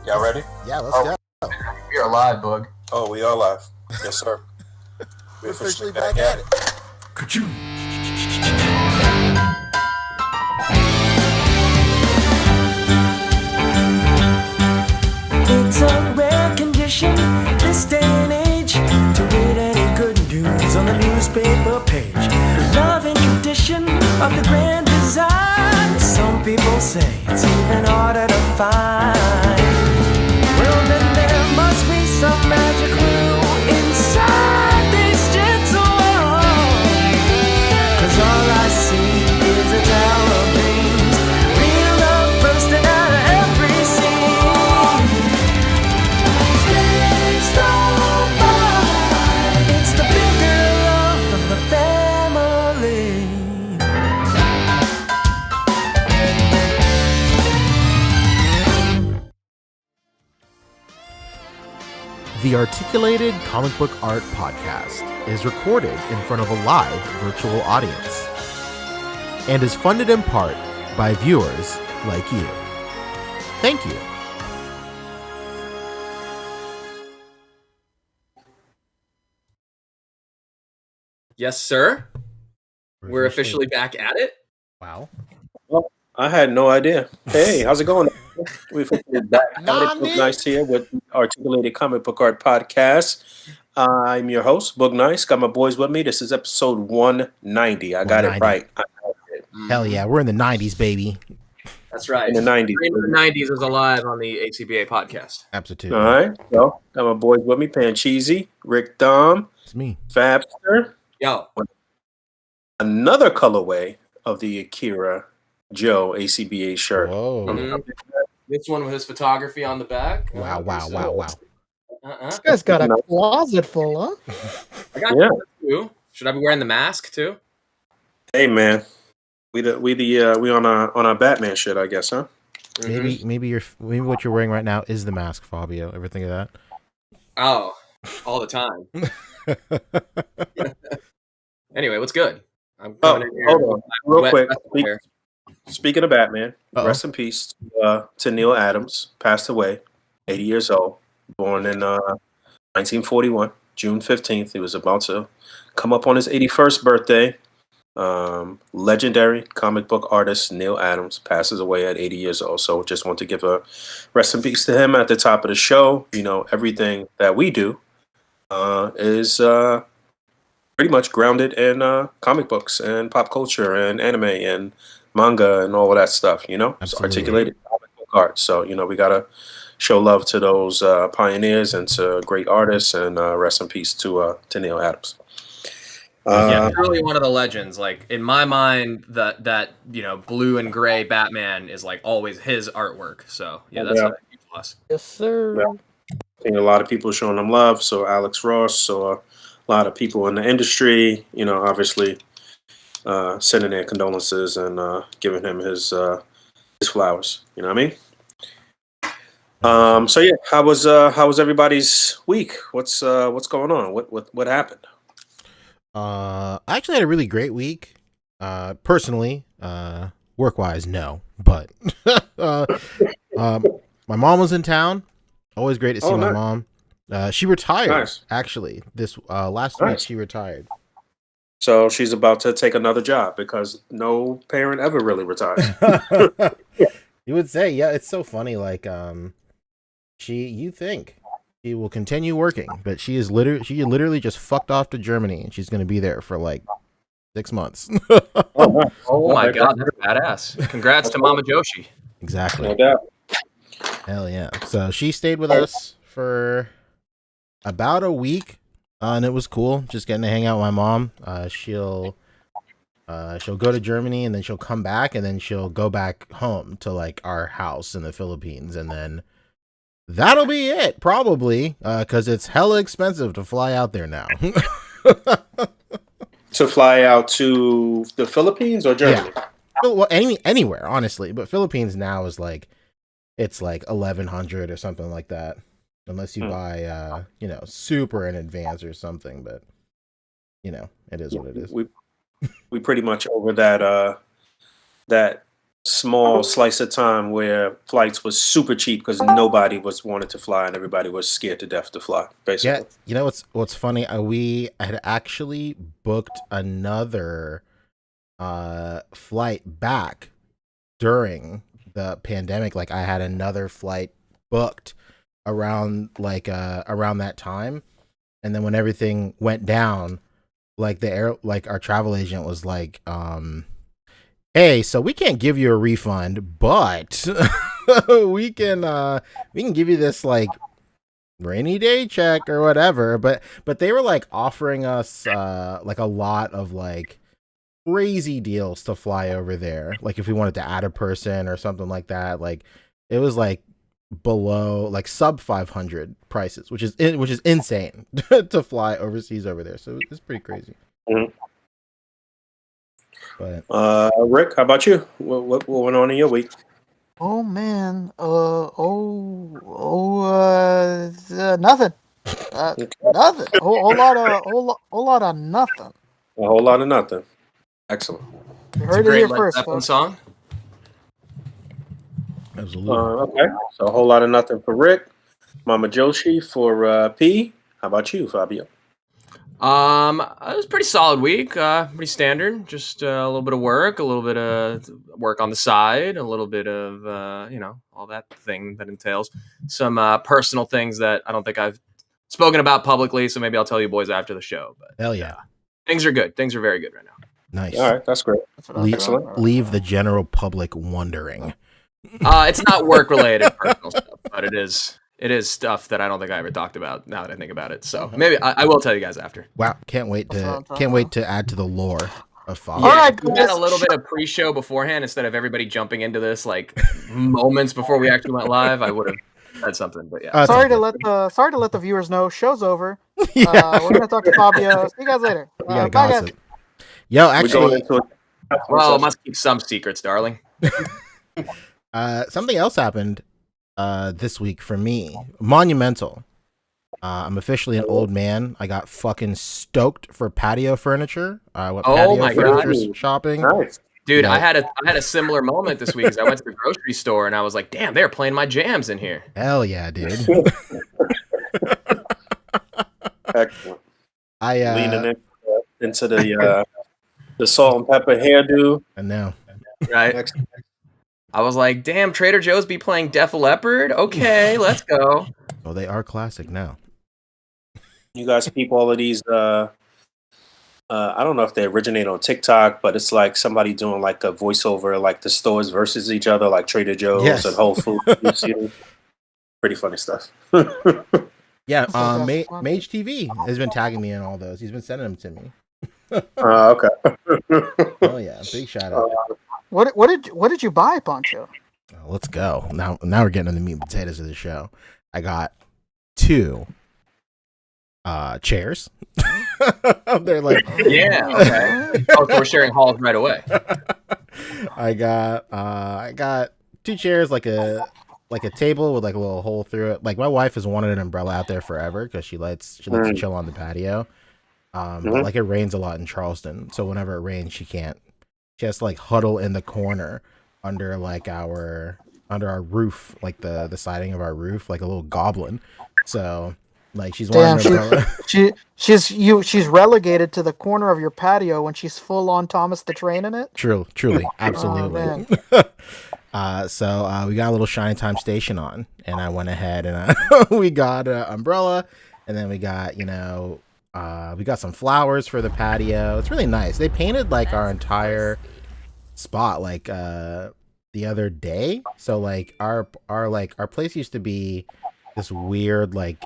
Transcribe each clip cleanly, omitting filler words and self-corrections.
Y'all ready? Yeah, let's go. We are live, Boog. Oh, we are live. Yes, sir. We're officially back at it. It's a rare condition this day and age to read any good news on the newspaper page. Love and tradition of the grand design. Some people say it's even harder to find. Well, then there must be some magic clue inside these gentle walls. 'Cause all I see is a tower of dreams. Real love bursting out of every scene. Days go by. It's the bigger love of the family. The Articulated Comic Book Art Podcast is recorded in front of a live virtual audience and is funded in part by viewers like you. Thank you. Yes, sir. We're officially back at it. Wow. Well, I had no idea. Hey, how's it going? We're officially back at it. Boog Nice here with Articulated Comic Book Art Podcast. I'm your host, Boog Nice. Got my boys with me. This is episode 190. I got it 190. right. Hell yeah, we're in the 90s, baby. That's right. In the 90s. In the 90s was alive on the A.C.B.A. podcast. Absolutely. All right. So, got my boys with me, Pancheesy, Rick Dom, It's me. Fabster. Yo, Another colorway of the Akira Joe A.C.B.A. shirt. Whoa. Mhm. This one with his photography on the back. Wow. Uh-uh. This guy's got a closet full, huh? I got Yeah. that too. Should I be wearing the mask too? Hey, man. We on our Batman shit, I guess, huh? Mhm. Maybe what you're wearing right now is the mask, Fabio. Ever think of that? Oh, all the time. Anyway, what's good? I'm Oh, coming in here hold on. with my Real wet quick. vest Speak- wear. Speaking of Batman, Uh-oh. rest in peace to Neil Adams. Passed away, 80 years old. Born in 1941, June 15th. He was about to come up on his 81st birthday. Legendary comic book artist Neil Adams passes away at 80 years old. So just want to give a rest in peace to him at the top of the show. You know, everything that we do is pretty much grounded in comic books and pop culture and anime and manga and all of that stuff, you know? It's Absolutely. articulated comic book art. So, you know, we got to show love to those pioneers and to great artists, and rest in peace to Neil Adams. Yeah, truly one of the legends. Like in my mind, that blue and gray Batman is like always his artwork. So yeah, that's Yeah. a huge loss. Yes, sir. Yeah. Seen a lot of people showing him love. So Alex Ross, so a lot of people in the industry, you know, obviously sending their condolences and giving him his flowers. You know what I mean? So yeah, how was everybody's week? What's going on? What happened? I actually had a really great week. Personally, work-wise, no, but my mom was in town. Always great to see my nice. mom. She retired. Nice. Actually, this last week Nice. she retired. So she's about to take another job because no parent ever really retires. You would say, yeah, it's so funny. Like, you think she will continue working, but she literally just fucked off to Germany, and she's going to be there for like 6 months. Oh my god, that's badass! Congrats to Mama Joshi. Exactly. No doubt. Hell yeah. So she stayed with us for about a week, and it was cool just getting to hang out with my mom. She'll go to Germany, and then she'll come back, and then she'll go back home to like our house in the Philippines, and then that'll be it, probably, because it's hella expensive to fly out there now. To fly out to the Philippines or Germany? Well, anywhere, honestly, but Philippines now is like, it's like 1,100 or something like that, unless you buy, super in advance or something. But it is what it is. We pretty much over that small slice of time where flights was super cheap because nobody wanted to fly and everybody was scared to death to fly. Basically, Yeah, you know what's funny? We had actually booked another flight back during the pandemic. Like I had another flight booked around around that time, and then when everything went down, like our travel agent was like, hey, so we can't give you a refund, but we can give you this like rainy day check or whatever. But they were like offering us like a lot of like crazy deals to fly over there. Like if we wanted to add a person or something like that, like it was like below like sub 500 prices, which is insane to fly overseas over there. So it's pretty crazy. Mhm. But Rick, how about you? What went on in your week? Oh man. Nothing. Nothing. Whole lot of nothing. A whole lot of nothing. Excellent. You It's a heard it great here Led first, Zeppelin folks. song. absolutely. Okay, so a whole lot of nothing for Rick. Mama Joshi for P. How about you, Fabio? It was a pretty solid week. Pretty standard. Just a little bit of work, a little bit of work on the side, a little bit of all that thing that entails some personal things that I don't think I've spoken about publicly. So maybe I'll tell you boys after the show. But Hell yeah. things are good. Things are very good right now. Nice. All right, that's great. That's what I'm Excellent. doing. Leave the general public wondering. It's not work related personal stuff, but it is stuff that I don't think I ever talked about now that I think about it. So maybe I will tell you guys after. Wow, can't wait to add to the lore of Fabio. All right, If we had guys. a little bit of pre-show beforehand instead of everybody jumping into this like moments before we actually went live. I would have said something, but yeah. That's Sorry to all let the viewers know. Show's over. good. Yeah. We're gonna talk to Fabio. See you guys later. We gotta Bye, guys. gossip. Yo, We're going actually, into it. Well, must keep some secrets, darling. something else happened this week for me. Monumental. I'm officially an old man. I got fucking stoked for patio furniture. I went Oh patio my furniture God. shopping. Nice. Dude, Yeah. I had a similar moment this week as I went to the grocery store and I was like, damn, they're playing my jams in here. Hell yeah, dude. Excellent. I Leaning into the salt and pepper hairdo. I know. Right? Excellent. I was like, damn, Trader Joe's be playing Def Leppard? Okay, let's go. Oh, they are classic now. You guys peep all of these. I don't know if they originate on TikTok, but it's like somebody doing like a voiceover, like the stores versus each other, like Trader Joe's Yes. and Whole Foods. You see them? Pretty funny stuff. Yeah, That's Mage TV has been tagging me in all those. He's been sending them to me. Okay. Oh yeah, big shout out. What did you buy, Poncho? Oh, let's go. Now we're getting into the meat and potatoes of the show. I got 2 chairs. They're like Yeah, okay. Oh, so we're sharing halls right away. I got 2 chairs, like a table with like a little hole through it. Like my wife has wanted an umbrella out there forever because she likes to chill on the patio. But like it rains a lot in Charleston, so whenever it rains, she has to like huddle in the corner under our roof, like the siding of our roof, like a little goblin. So like she's wanted an umbrella. She's relegated to the corner of your patio when she's full on Thomas the Train in it. Truly, absolutely. man. So we got a little Shine Time station on, and I went ahead and we got an umbrella, and then we got we got some flowers for the patio. It's really nice. They painted like our entire spot like the other day. So like our place used to be this weird like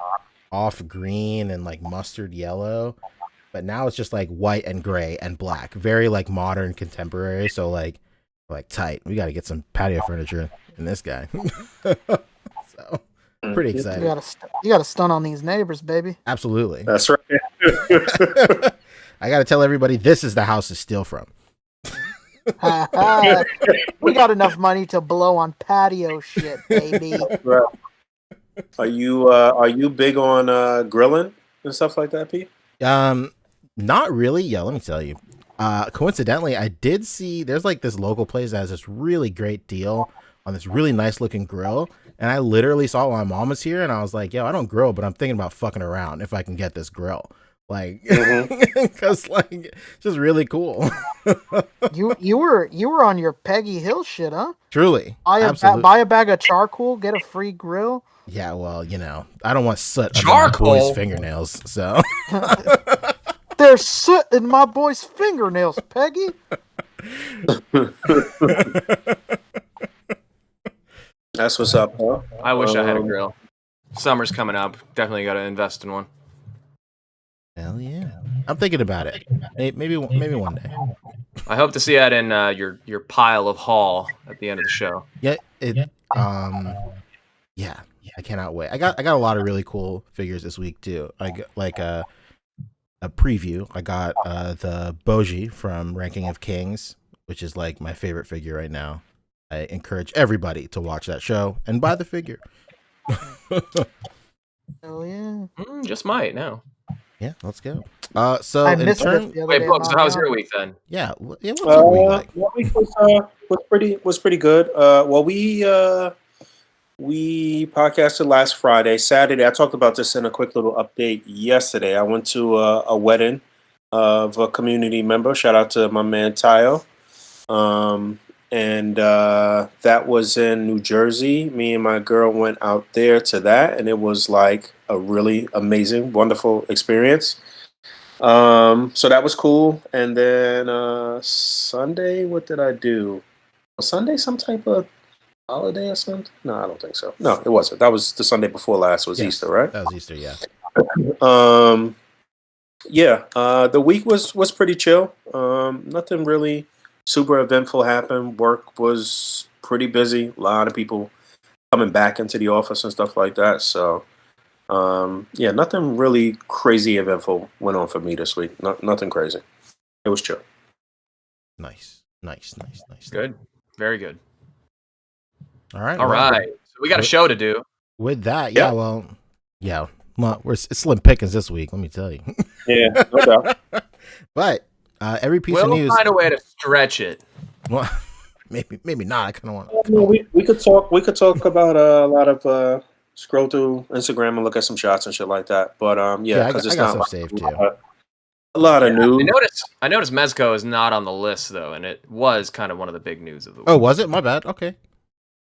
off green and like mustard yellow, but now it's just like white and gray and black, very like modern contemporary. So like tight. We got to get some patio furniture in this guy. So pretty excited. You got to stun on these neighbors, baby. Absolutely. That's right. I got to tell everybody this is the house to steal from. We got enough money to blow on patio shit, baby. Right. Are you big on grilling and stuff like that, Pete? Not really. Yeah, let me tell you. Coincidentally, I did see there's like this local place that has this really great deal on this really nice looking grill. And I literally saw it while my mom was here, and I was like, yo, I don't grill, but I'm thinking about fucking around if I can get this grill. Like, because like it's just really cool. You were on your Peggy Hill shit, huh? Truly. Buy a bag of charcoal, get a free grill. Yeah, well, you know, I don't want soot under my Charcoal? boy's fingernails, so. There's soot in my boy's fingernails, Peggy. That's what's up, huh? I wish I had a grill. Summer's coming up. Definitely got to invest in one. Hell yeah. I'm thinking about it. Maybe one day. I hope to see that in your pile of haul at the end of the show. Yeah, yeah, I cannot wait. I got a lot of really cool figures this week too. I got like a preview. I got the Boji from Ranking of Kings, which is like my favorite figure right now. I encourage everybody to watch that show and buy the figure. Hell yeah. Just might now. Yeah, let's go. So I in missed turn, it the other Wait, day Boog, so on how was my your own. week then? yeah, what's your week like? My week was pretty good. Well, we podcasted last Friday. Saturday, I talked about this in a quick little update yesterday. I went to a wedding of a community member. Shout out to my man Tayo. And that was in New Jersey. Me and my girl went out there to that, and it was like a really amazing, wonderful experience. So that was cool. And then Sunday, what did I do? Was Sunday some type of holiday or something? No, I don't think so. No, it wasn't. That was the Sunday before last was Yes, Easter, right? That was Easter, yeah. The week was pretty chill. Nothing really super eventful happened. Work was pretty busy. A lot of people coming back into the office and stuff like that. So, nothing really crazy eventful went on for me this week. Nothing crazy. It was chill. Nice. Good. Very good. All right. All right. So we got a show to do. With that, Yeah. well, it's slim pickings this week. Let me tell you. Yeah, no doubt. But every piece of We'll news. find a way to stretch it. Well, maybe not. I kind of want. We could talk. We could talk about a lot of scroll through Instagram and look at some shots and shit like that. But I because it's got not some saved too. a lot of news. I noticed Mezco is not on the list though, and it was kind of one of the big news of the week. Oh, was it? My bad. Okay.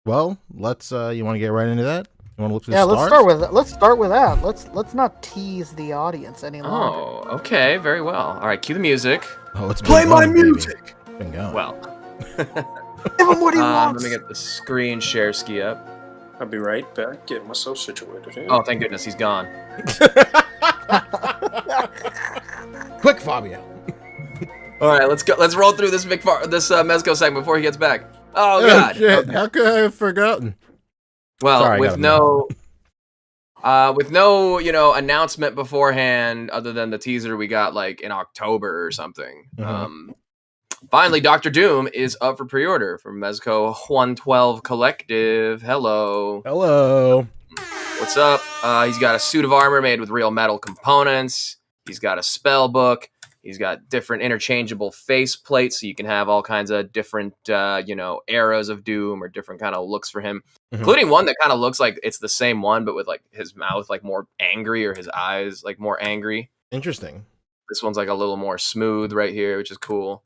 Well, let's. You want to get right into that? You want to look through Yeah, the let's stars? start with that. Let's not tease the audience any longer. Oh, okay, very well. All right, cue the music. Oh, it's Play been my going, baby. music. It's been going. Well, Give him what he let wants. me get the screen share ski up. I'll be right back. Get myself situated here. Oh, thank goodness he's gone. Quick, Fabio. All right, let's go. Let's roll through this Mezco segment before he gets back. Oh God. Shit. Okay. How could I have forgotten? Well, Sorry, I with no, announcement beforehand, other than the teaser we got like in October or something. Mhm. Finally, Doctor Doom is up for pre-order from Mezco 112 Collective. Hello. What's up? He's got a suit of armor made with real metal components. He's got a spell book. He's got different interchangeable face plates, so you can have all kinds of different, arrows of doom or different kind of looks for him, including one that kind of looks like it's the same one, but with like his mouth like more angry or his eyes like more angry. Interesting. This one's like a little more smooth right here, which is cool.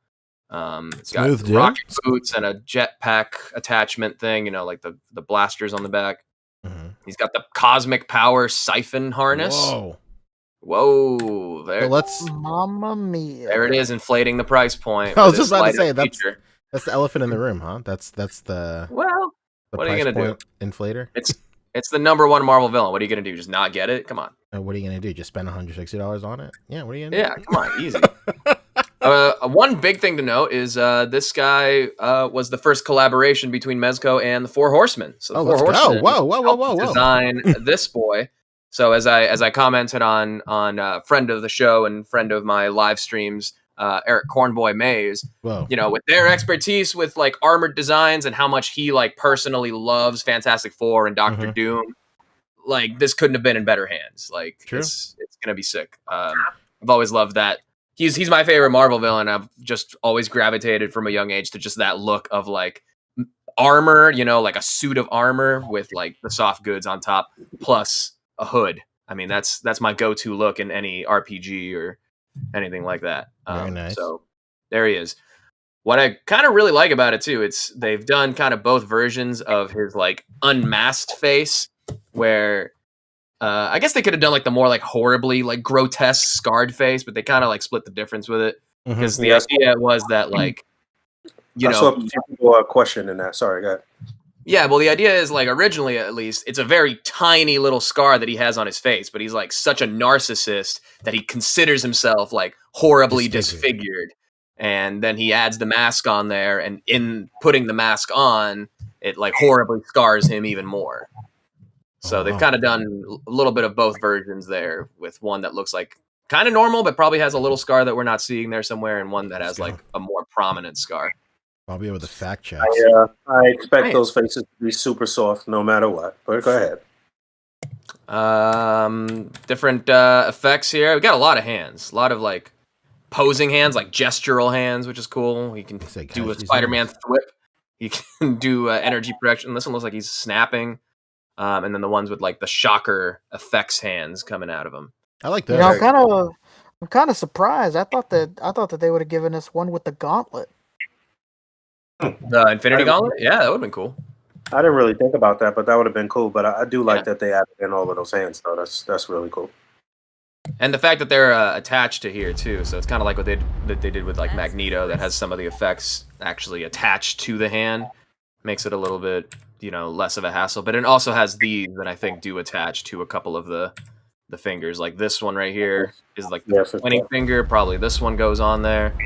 It's Smooth got Doom? rocket boots and a jetpack attachment thing, like the blasters on the back. Mhm. He's got the cosmic power siphon harness. Whoa, there, So let's. Mamma mia. there it is, inflating the price point. I was with just this about to lighter say, that's feature. the elephant in the room, huh? That's the Well, what are you price gonna point inflator. it's the number one Marvel villain. What are you gonna do? Just not get it? Come on. What are you gonna do? Just spend $160 on it? Yeah. What are you gonna Yeah, come on, easy. One big thing to note is this guy was the first collaboration between Mezco and the Four Horsemen. So the Oh, Four let's go. Horsemen Whoa. design this boy. So as I commented on friend of the show and friend of my live streams, Eric Cornboy Mays, Whoa. with their expertise with like armored designs and how much he like personally loves Fantastic Four and Doctor Mhm. Doom, like this couldn't have been in better hands. Like True. it's gonna be sick. I've always loved that he's my favorite Marvel villain. I've just always gravitated from a young age to just that look of like armor, you know, like a suit of armor with like the soft goods on top plus a hood. I mean, that's my go-to look in any RPG or anything like that. Very nice. So there he is. What I kind of really like about it too, it's they've done kind of both versions of his like unmasked face, where I guess they could have done like the more like horribly like grotesque scarred face, but they kind of like split the difference with it because the idea was that like I saw people questioning that. Sorry, go ahead. Yeah, well, the idea is like originally, at least, it's a very tiny little scar that he has on his face, but he's like such a narcissist that he considers himself like horribly disfigured. And then he adds the mask on there, and in putting the mask on, it like horribly scars him even more. So they've kind of done a little bit of both versions there, with one that looks like kind of normal, but probably has a little scar that we're not seeing there somewhere, and one that has like a more prominent scar. I'll be able to fact check. I expect those faces to be super soft no matter what. But go ahead. Different effects here. We got a lot of hands, a lot of like posing hands, like gestural hands, which is cool. You can do a Spider-Man thwip. You can do energy projection. This one looks like he's snapping. And then the ones with like the shocker effects hands coming out of him. I like that. You know, I'm kind of surprised. I thought that they would have given us one with the gauntlet. The Infinity Gauntlet? Yeah, that would have been cool. I didn't really think about that, but that would have been cool. But I do like that they added in all of those hands, though. That's really cool. And the fact that they're attached to here too, so it's kind of like what they did with like Magneto, that has some of the effects actually attached to the hand, makes it a little bit, you know, less of a hassle. But it also has these that I think do attach to a couple of the fingers. Like this one right here is like the pointing finger. Probably this one goes on there,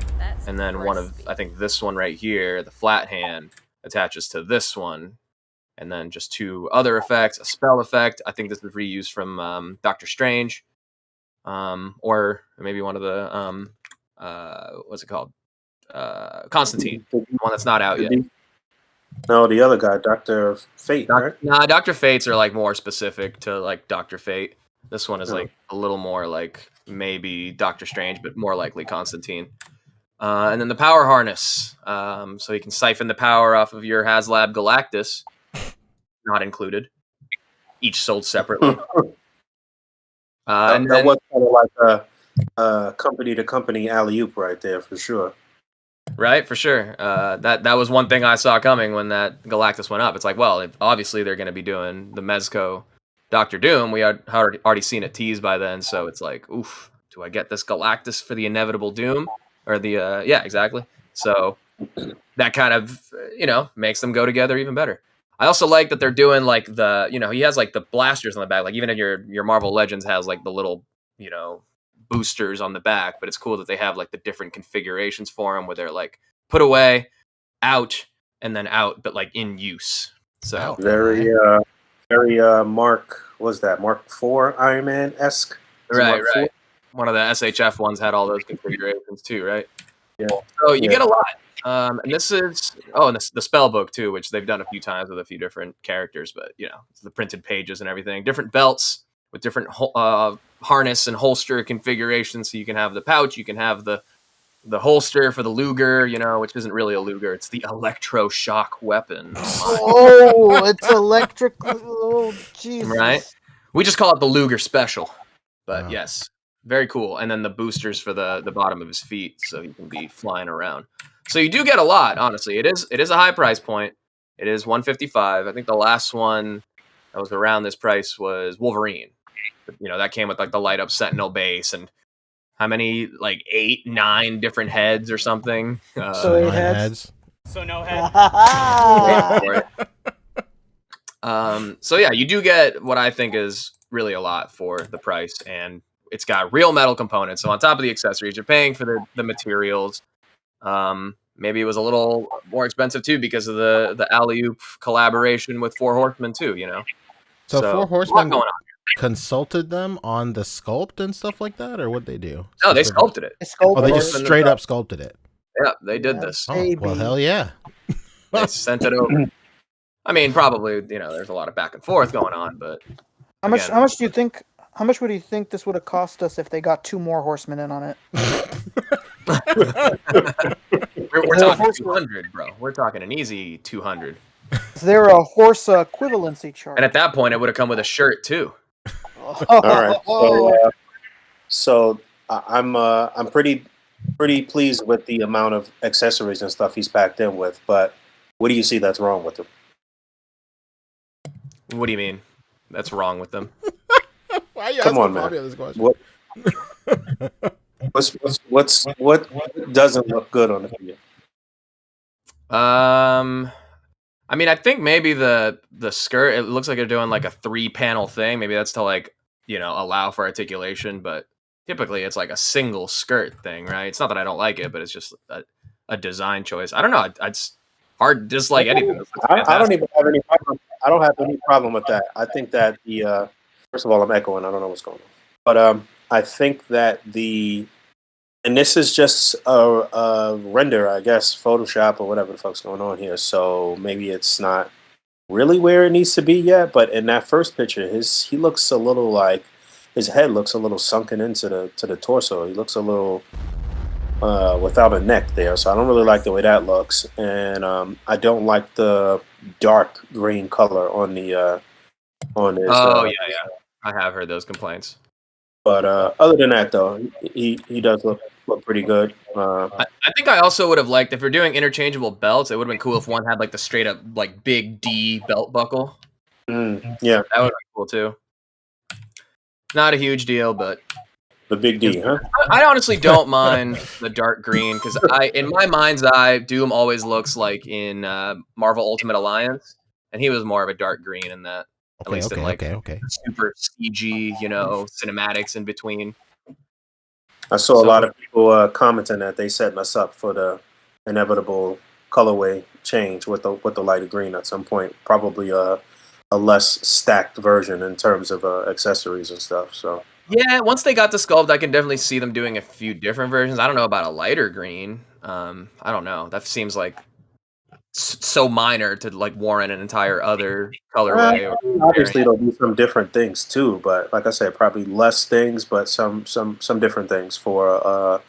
and then I think this one right here, the flat hand, attaches to this one, and then just two other effects, a spell effect. I think this is reused from Doctor Strange. Or maybe one of the what's it called? Constantine, one that's not out yet. No, the other guy, Dr. Fate, right? Nah, Dr. Fates are like more specific to like Dr. Fate. This one is like a little more like maybe Doctor Strange, but more likely Constantine. And then the power harness, so you can siphon the power off of your HasLab Galactus, not included. Each sold separately. That was kind of like a company-to-company alley-oop right there, for sure. Right, for sure. That was one thing I saw coming when that Galactus went up. It's like, well, obviously they're going to be doing the Mezco Doctor Doom. We had already seen it teased by then, so it's like, oof, do I get this Galactus for the inevitable doom? Or the, yeah, exactly. So that kind of, you know, makes them go together even better. I also like that they're doing like the, you know, he has like the blasters on the back. Like even in your Marvel Legends has like the little, you know, boosters on the back, but it's cool that they have like the different configurations for them where they're like put away, out, and then out, but like in use. So very Mark, was that Mark IV Iron Man-esque? Right. One of the SHF ones had all those configurations too, right? Yeah. So you get a lot. And this is the spell book too, which they've done a few times with a few different characters, but you know, it's the printed pages and everything, different belts with different harness and holster configurations. So you can have the pouch, you can have the holster for the Luger, you know, which isn't really a Luger, it's the electroshock weapon. Oh, it's electric. Oh, Jesus. Right? We just call it the Luger Special, but yes, very cool. And then the boosters for the bottom of his feet, so he can be flying around. So you do get a lot, honestly. It is a high price point. It is $155. I think the last one that was around this price was Wolverine. But, you know, that came with like the light up Sentinel base and how many, like 8, 9 different heads or something. So 8 heads. So no head. So yeah, you do get what I think is really a lot for the price, and it's got real metal components. So on top of the accessories, you're paying for the materials. Maybe it was a little more expensive too because of the alley-oop collaboration with Four Horsemen too, you know. So Four Horsemen consulted them on the sculpt and stuff like that, or what they do? No, they sculpted it. They just straight up sculpted it. Yeah, they did this. Oh, well, hell yeah. They sent it over. I mean, probably, you know, there's a lot of back and forth going on, but how much do you think? How much would you think this would have cost us if they got 2 more Horsemen in on it? We're talking 200, bro. We're talking an easy 200. Is there a horse equivalency chart? And at that point, it would have come with a shirt too. All right. So I'm pretty pleased with the amount of accessories and stuff he's packed in with. But what do you see that's wrong with him? What do you mean? That's wrong with them. Why are you Come asking on, man. Fabio this question? What doesn't look good on the video? I mean, I think maybe the skirt. It looks like they're doing like a 3-panel thing. Maybe that's to like allow for articulation. But typically, it's like a single skirt thing, right? It's not that I don't like it, but it's just a design choice. I don't know. It's hard to dislike anything. I don't even have any problem. I don't have any problem with that. I think that the first of all, I'm echoing. I don't know what's going on, but I think that and this is just a render, I guess, Photoshop or whatever the fuck's going on here. So maybe it's not really where it needs to be yet. But in that first picture, he looks a little like his head looks a little sunken into the torso. He looks a little without a neck there. So I don't really like the way that looks, and I don't like the dark green color on his. Yeah. I have heard those complaints. But other than that, though, he does look pretty good. I think I also would have liked if we're doing interchangeable belts. It would have been cool if one had like the straight up like big D belt buckle. Yeah, that would have been cool too. Not a huge deal, but the big D, huh? I honestly don't mind the dark green because in my mind's eye, Doom always looks like in Marvel Ultimate Alliance, and he was more of a dark green in that. At least in like super CG, cinematics in between. I saw a lot of people commenting that they setting us up for the inevitable colorway change with the lighter green at some point. Probably a less stacked version in terms of accessories and stuff. So yeah, once they got the sculpt, I can definitely see them doing a few different versions. I don't know about a lighter green. I don't know. That seems like so minor to like warrant an entire other colorway. Obviously, they'll do some different things too, but like I said, probably less things, but some different things for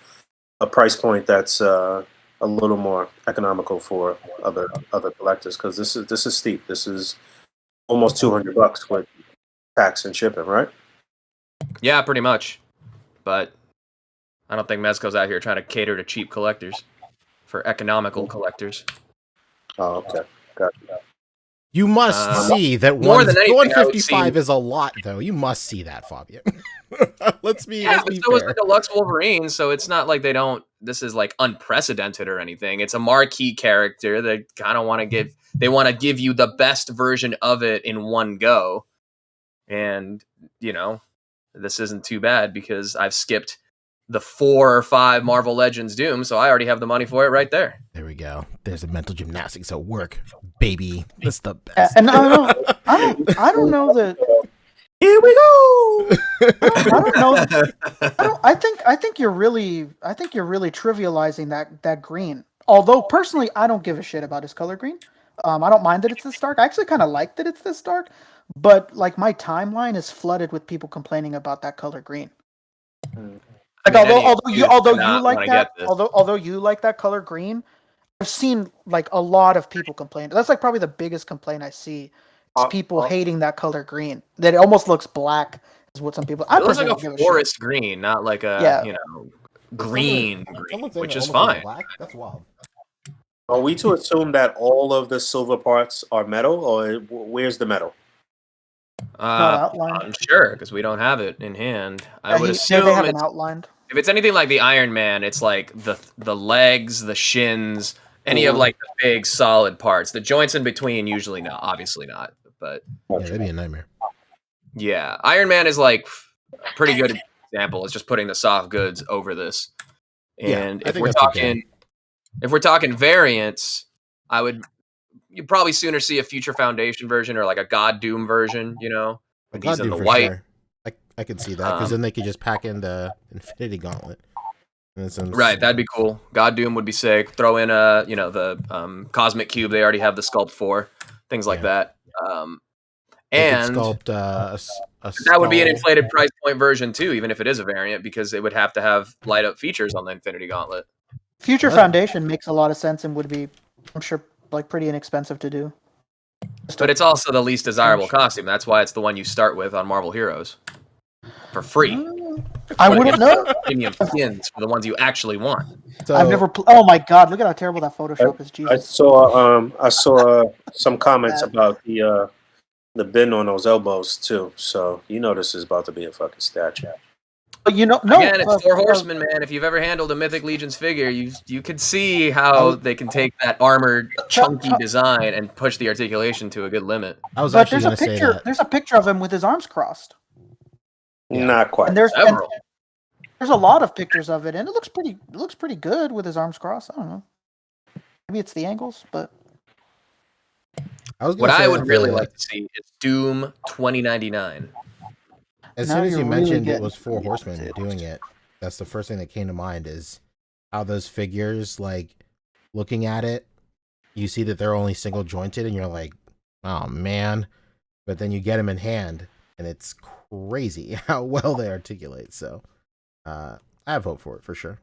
a price point that's a little more economical for other collectors. Because this is steep. This is almost $200 with tax and shipping, right? Yeah, pretty much. But I don't think Mezco's out here trying to cater to cheap collectors for economical collectors. Oh, okay. Gotcha. You must see that more than anything, 155 is a lot, though. You must see that, Fabio. let's be so fair. was the Deluxe Wolverine, so it's not like this is like unprecedented or anything. It's a marquee character. They kind of want to give you the best version of it in one go. And, this isn't too bad because I've skipped the 4 or 5 Marvel Legends Doom, so I already have the money for it right there. There we go. There's a mental gymnastics at work, baby. That's the best. And I don't know that. Here we go. I don't know. I think you're really trivializing that green. Although personally, I don't give a shit about his color green. I don't mind that it's this dark. I actually kind of like that it's this dark, but like my timeline is flooded with people complaining about that color green. Like, although you like that color green, I've seen like a lot of people complain. That's like probably the biggest complaint I see is people hating that color green. That it almost looks black is what some people. It looks like a forest green, not like a green, which is fine. Black? That's wild. Are we to assume that all of the silver parts are metal, or where's the metal? I'm sure because we don't have it in hand. I would assume they have it outlined. If it's anything like the Iron Man, it's like the legs, the shins, any of like the big solid parts. The joints in between, usually not. Obviously not. But yeah, that'd be a nightmare. Yeah, Iron Man is like a pretty good example. It's just putting the soft goods over this. And if we're talking variants, you'd probably sooner see a Future Foundation version or like a God Doom version. A God Doom in the for white. Sure. I could see that because then they could just pack in the Infinity Gauntlet. Right, that'd be cool. God Doom would be sick. Throw in the Cosmic Cube they already have the sculpt for, things like that. They could And sculpt a that would be an skull. inflated price point version too, even if it is a variant, because it would have to have light up features on the Infinity Gauntlet. Future What? Foundation makes a lot of sense and would be, I'm sure, like pretty inexpensive to do. But it's also the least desirable costume. That's why it's the one you start with on Marvel Heroes for free. I wouldn't know. Premium skins for the ones you actually want. So, I've never. Oh my god! Look at how terrible that Photoshop is. I Jesus. saw some comments Bad. about the bin on those elbows too. So you know this is about to be a fucking statue. But you know, no. Again, it's 4 Horsemen, man. If you've ever handled a Mythic Legions figure, you could see how they can take that armored, chunky design and push the articulation to a good limit. I was But actually there's a going to say picture. that. There's a picture of him with his arms crossed, Yeah. Not quite. and there's Several. a lot of pictures of it, and it looks pretty good with his arms crossed. I don't know. Maybe it's the angles, but I was What gonna say I would that really like to see is Doom 2099. As Now soon as you're you really mentioned it getting was 4 into Horsemen it. doing it, that's the first thing that came to mind is how those figures, like, looking at it, you see that they're only single jointed and you're like, oh man. But then you get them in hand and it's crazy how well they articulate. So I have hope for it for sure.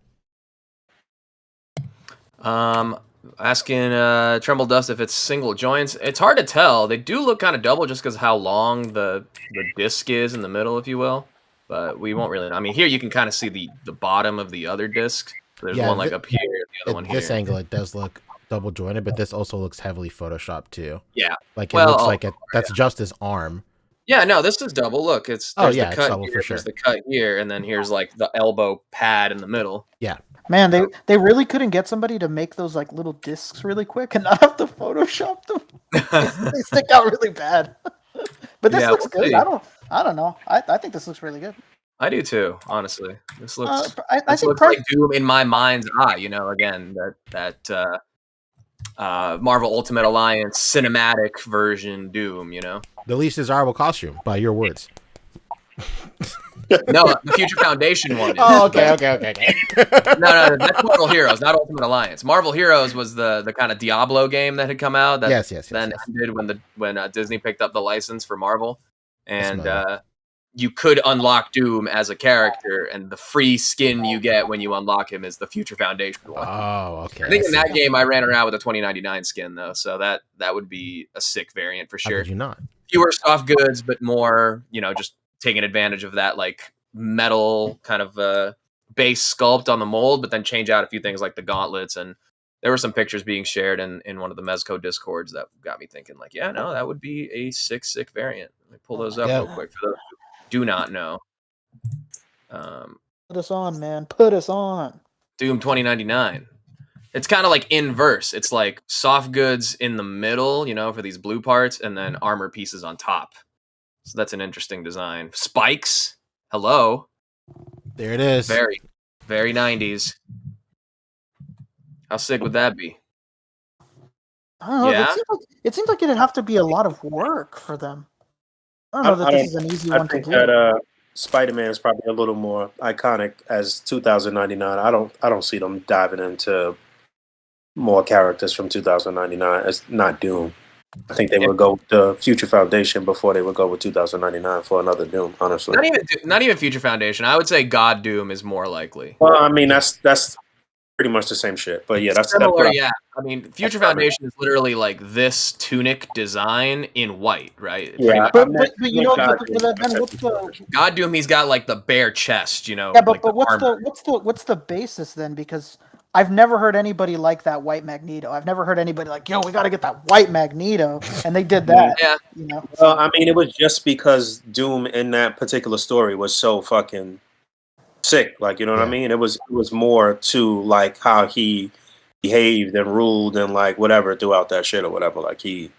Asking Tremble Dust if it's single joints. It's hard to tell. They do look kind of double just because how long the disc is in the middle, if you will. But we won't really know. I mean, here you can kind of see the bottom of the other disc. There's Yeah, one like up here, the other one At here. this angle, it does look double jointed, but this also looks heavily photoshopped too. Yeah. Like it Well, looks like that's just his arm. Yeah, no, this is double. Look, there's Oh, the yeah, it's cut double here, for sure. there's the cut here, and then here's like the elbow pad in the middle. man, they really couldn't get somebody to make those like little discs really quick and not have to Photoshop them. They stick out really bad. But this Yeah, looks we'll good. see. I don't know. I think this looks really good. I do too, honestly. This looks I this think looks like Doom in my mind's eye. You know, again that Marvel Ultimate Alliance cinematic version Doom. You know, The least desirable costume, by your words. no, the Future Foundation one. Is. Oh, okay. No, that's Marvel Heroes, not Ultimate Alliance. Marvel Heroes was the kind of Diablo game that had come out. That Yes. then ended when Disney picked up the license for Marvel, and familiar. you could unlock Doom as a character, and the free skin you get when you unlock him is the Future Foundation one. Oh, okay. I think in see. that game I ran around with a 2099 skin though, so that would be a sick variant for How sure. could you not? Fewer soft goods, but more, just taking advantage of that like metal kind of base sculpt on the mold, but then change out a few things like the gauntlets. And there were some pictures being shared in one of the Mezco discords that got me thinking like, yeah, no, that would be a sick variant. Let me pull those up Yeah. real quick for those who do not know. Put us on, man. Put us on. Doom 2099. It's kind of like inverse. It's like soft goods in the middle, for these blue parts, and then armor pieces on top. So that's an interesting design. Spikes. Hello. There it is. Very, very 90s. How sick would that be? I don't know. Yeah? It seems like it'd have to be a lot of work for them. I don't know that this is an easy I one to think do. that Spider-Man is probably a little more iconic as 2099. I don't see them diving into more characters from 2099. It's not Doom. I think they would go with the Future Foundation before they would go with 2099 for another Doom. Honestly, Not even Future Foundation. I would say God Doom is more likely. well, I mean that's pretty much the same shit. But yeah, that's Similar, what yeah. I mean, Future That's Foundation is literally like this tunic design in white, right? Pretty Yeah, much. But meant- you know, God but Doom. then what's the God Doom, he's got like the bare chest, yeah? like But the what's armor. what's the basis then? Because I've never heard anybody like that white Magneto. I've never heard anybody like, yo, we got to get that white Magneto, and they did that. Yeah. You know. Well, I mean, it was just because Doom in that particular story was so fucking sick. Like, you know what I Yeah. mean? It was more to like how he behaved and ruled and like whatever throughout that shit or whatever. Like he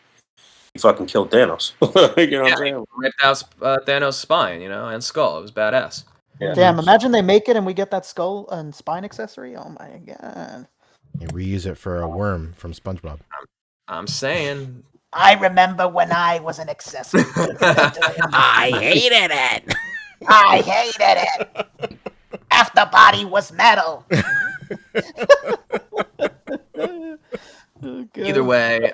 fucking killed Thanos. You know what I'm saying? Ripped out Thanos' spine, and skull. It was badass. Yeah. Damn! Imagine they make it and we get that skull and spine accessory. Oh my god! You reuse it for a worm from SpongeBob. I'm saying. I remember when I was an accessory. I hated it. I hated it. After body was metal. Either way,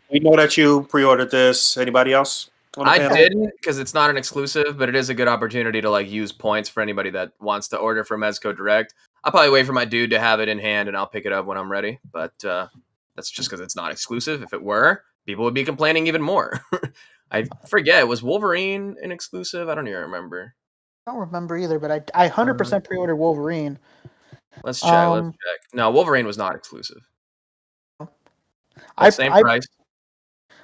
We know that you pre-ordered this. Anybody else? on the I panel? didn't because it's not an exclusive, but it is a good opportunity to like use points for anybody that wants to order from Mezco Direct. I'll probably wait for my dude to have it in hand, and I'll pick it up when I'm ready. But that's just because it's not exclusive. If it were, people would be complaining even more. I forget, was Wolverine an exclusive? I don't even remember. I don't remember either, but I 100% pre-ordered Wolverine. Let's check. Let's check. No, Wolverine was not exclusive. Same price.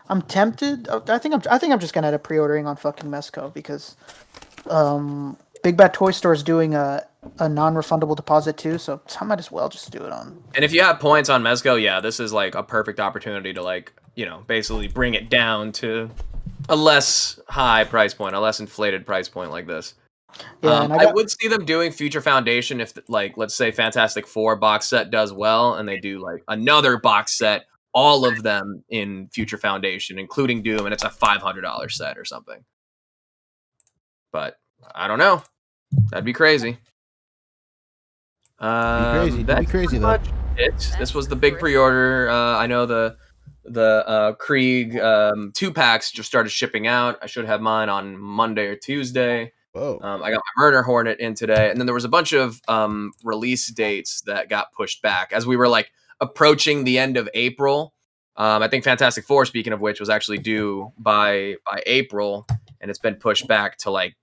I'm tempted. I think I'm just gonna end up pre-ordering on fucking Mezco because Big Bad Toy Store is doing a non-refundable deposit too, so I might as well just do it on. And if you have points on Mezco, yeah, this is like a perfect opportunity to like, you know, basically bring it down to a less high price point, a less inflated price point like this. Yeah, I would see them doing Future Foundation if, like, let's say Fantastic Four box set does well, and they do like another box set, all of them in Future Foundation, including Doom, and it's a $500 set or something. But I don't know. That'd be crazy. It'd be crazy though. This was the big pre-order. I know the Krieg 2-packs just started shipping out. I should have mine on Monday or Tuesday. Whoa. I got my Murder Hornet in today, and then there was a bunch of release dates that got pushed back as we were like approaching the end of April. I think Fantastic Four, speaking of which, was actually due by April, and it's been pushed back to like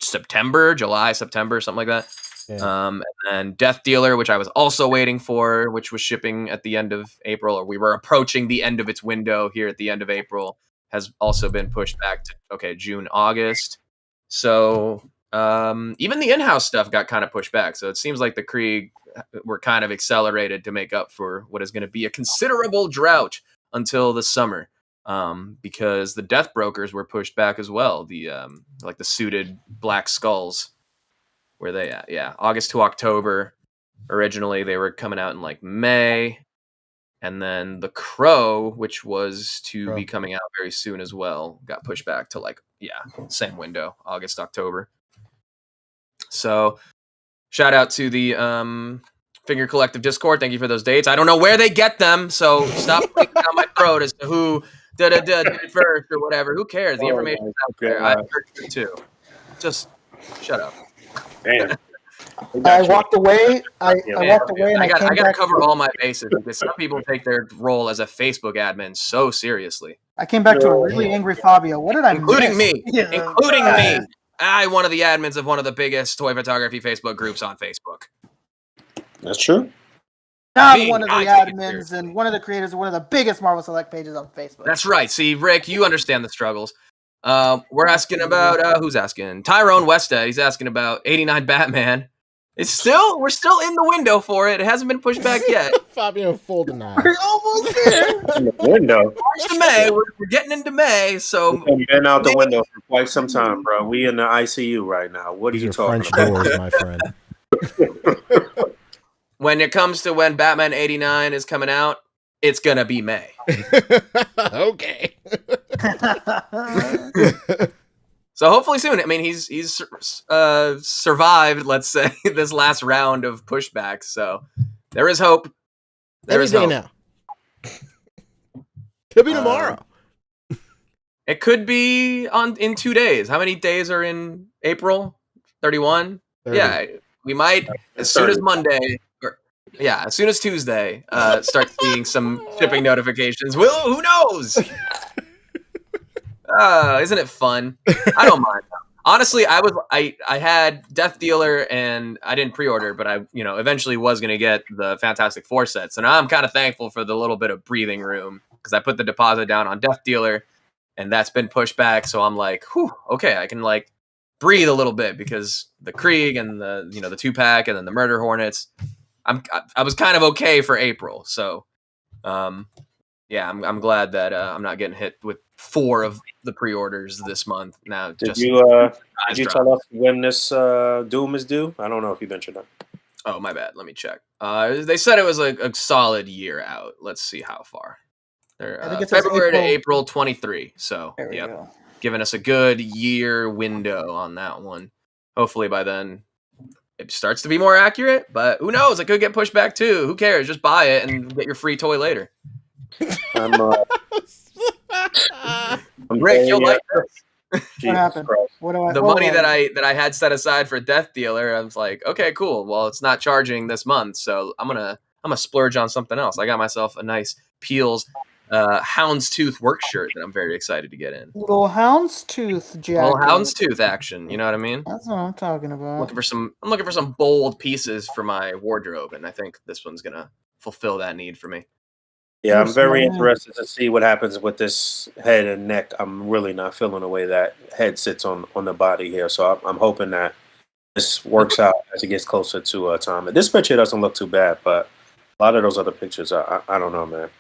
July, September, something like that. Yeah. And then Death Dealer, which I was also waiting for, which was shipping at the end of April, or we were approaching the end of its window here at the end of April, has also been pushed back to June, August. So even the in-house stuff got kind of pushed back. So it seems like the Krieg were kind of accelerated to make up for what is going to be a considerable drought until the summer, because the Death Brokers were pushed back as well. The like the suited Black Skulls, where they at? Yeah, August to October. Originally, they were coming out in like May. And then the Crow, which was to be coming out very soon as well, got pushed back to like, same window, August, October. So shout out to the Figure Collective Discord. Thank you for those dates. I don't know where they get them, so stop putting down my throat as to who did it first or whatever. Who cares? The information's out there. I heard it too. Just shut up. Damn. I walked away. I walked away, and I got to back cover all my bases because some people take their role as a Facebook admin so seriously. I came back to a really angry Fabio. What did I including miss? me, including me. I'm one of the admins of one of the biggest toy photography Facebook groups on Facebook. That's true. I'm one of the admins and one of the creators of one of the biggest Marvel Select pages on Facebook. That's right. See, Rick, you understand the struggles. We're asking about who's asking? Tyrone Westhead. He's asking about 89 Batman. We're still in the window for it. It hasn't been pushed back yet. Fabio full denial. We're almost there. In the window. March to May. We're getting into May, so we've been out the window for quite some time, bro. We in the ICU right now. What are you talking French about? doors, my friend. When it comes to when Batman 89 is coming out, it's gonna be May. Okay. So hopefully soon. I mean, he's survived, let's say, this last round of pushbacks. So there is hope. There is hope. Now. Could be tomorrow. It could be in 2 days. How many days are in April? 31? 30. Yeah, we might, as soon as Monday, as soon as Tuesday, start seeing some shipping notifications. Well, who knows? Isn't it fun? I don't mind. Honestly, I had Death Dealer and I didn't pre-order, but I eventually was going to get the Fantastic Four set. So now I'm kind of thankful for the little bit of breathing room because I put the deposit down on Death Dealer and that's been pushed back. So I'm like, whew, okay, I can like breathe a little bit because the Krieg and the 2-pack and then the Murder Hornets, I was kind of okay for April. So I'm glad that I'm not getting hit with 4 of the pre-orders this month. Now, did you tell us when this Doom is due? I don't know if you mentioned that. Oh, my bad. Let me check. They said it was a solid year out. Let's see how far. I think it's February to April 23. So, go. Giving us a good year window on that one. Hopefully by then it starts to be more accurate, but who knows? It could get pushed back too. Who cares? Just buy it and get your free toy later. I'm Rick, you'll like this. Jesus happened? Christ. What do I? The oh, money that I had set aside for Death Dealer, I was like, okay, cool. Well, it's not charging this month, so I'm gonna splurge on something else. I got myself a nice Peel's houndstooth work shirt that I'm very excited to get in. little houndstooth jacket. Little houndstooth action, you know what I mean? That's what I'm talking I'm about. looking for some bold pieces for my wardrobe, and I think this one's gonna fulfill that need for me. Yeah, I'm Yes, very man. interested to see what happens with this head and neck. I'm really not feeling the way that head sits on the body here, so I'm hoping that this works out as it gets closer to time. And this picture doesn't look too bad, but a lot of those other pictures, I don't know, man.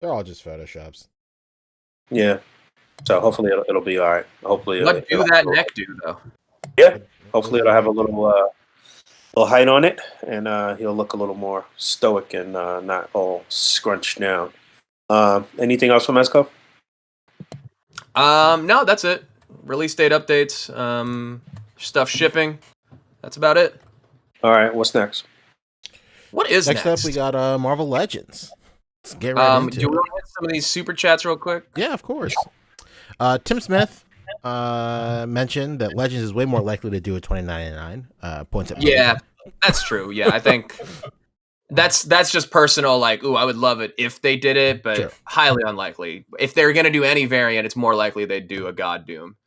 They're all just photoshops. Yeah, so hopefully it'll be all right. Hopefully, What do that neck do though? Yeah, hopefully it'll have a little height on it, and he'll look a little more stoic and not all scrunched down. Anything else from Mezco? No, that's it. Release date updates, stuff shipping. That's about it. All right, what's next? What is Next next? up, we got Marvel Legends. Let's get right into do you it. want to hit some of these super chats real quick? Yeah, of course. Tim Smith mentioned that Legends is way more likely to do a $29.99. Points at Yeah, that's true. Yeah, I think that's just personal. Like, ooh, I would love it if they did it, but Sure. highly unlikely. If they're gonna do any variant, it's more likely they'd do a God Doom.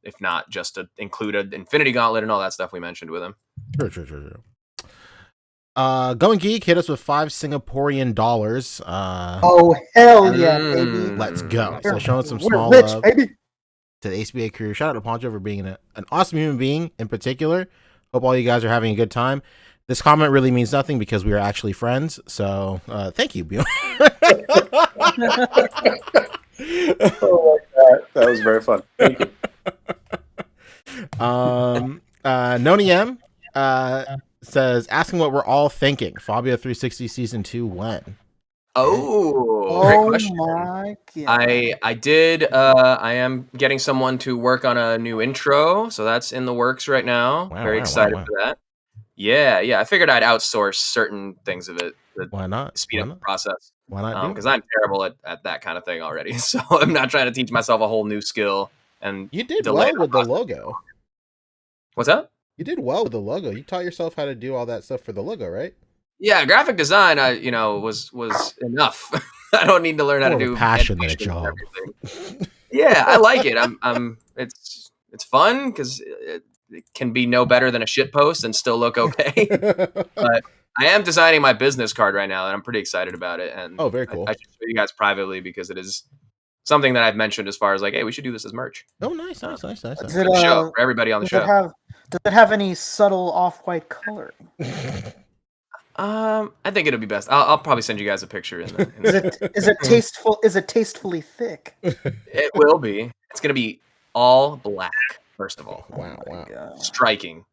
If not, just to include an Infinity Gauntlet and all that stuff we mentioned with him. Sure. Going Geek hit us with $5 Singaporean dollars. Oh hell yeah, baby! Let's go. So We're- showing some we're small rich, love baby. to the A.C.B.A. crew. Shout out to Poncho for being an awesome human being in particular. Hope all you guys are having a good time. This comment really means nothing because we are actually friends. So thank you, Bjorn. Oh my God, that was very fun. Thank you. Noni M says, asking what we're all thinking. Fabio 360 season 2 when? Great Oh question. my god! I did. I am getting someone to work on a new intro, so that's in the works right now. Very excited for that. Yeah. I figured I'd outsource certain things of it to Why not? speed up the process. Why not? Because I'm terrible at that kind of thing already. So I'm not trying to teach myself a whole new skill. And You did delay well with the process. logo. What's that? You did well with the logo. You taught yourself how to do all that stuff for the logo, right? Yeah, graphic design. Was enough. I don't need to learn how to More of a do passion than a animation and job. everything. Yeah, I like it. It's fun because it can be no better than a shit post and still look okay. But I am designing my business card right now, and I'm pretty excited about it. And Oh, very cool. I should show you guys privately because it is something that I've mentioned as far as like, hey, we should do this as merch. Oh, nice. Does Good it, show for everybody on the show. Does it have any subtle off-white coloring? I think it'll be best. I'll probably send you guys a picture in the Is it tasteful? Is it tastefully thick? It will be. It's gonna be all black. First of all, Wow. striking.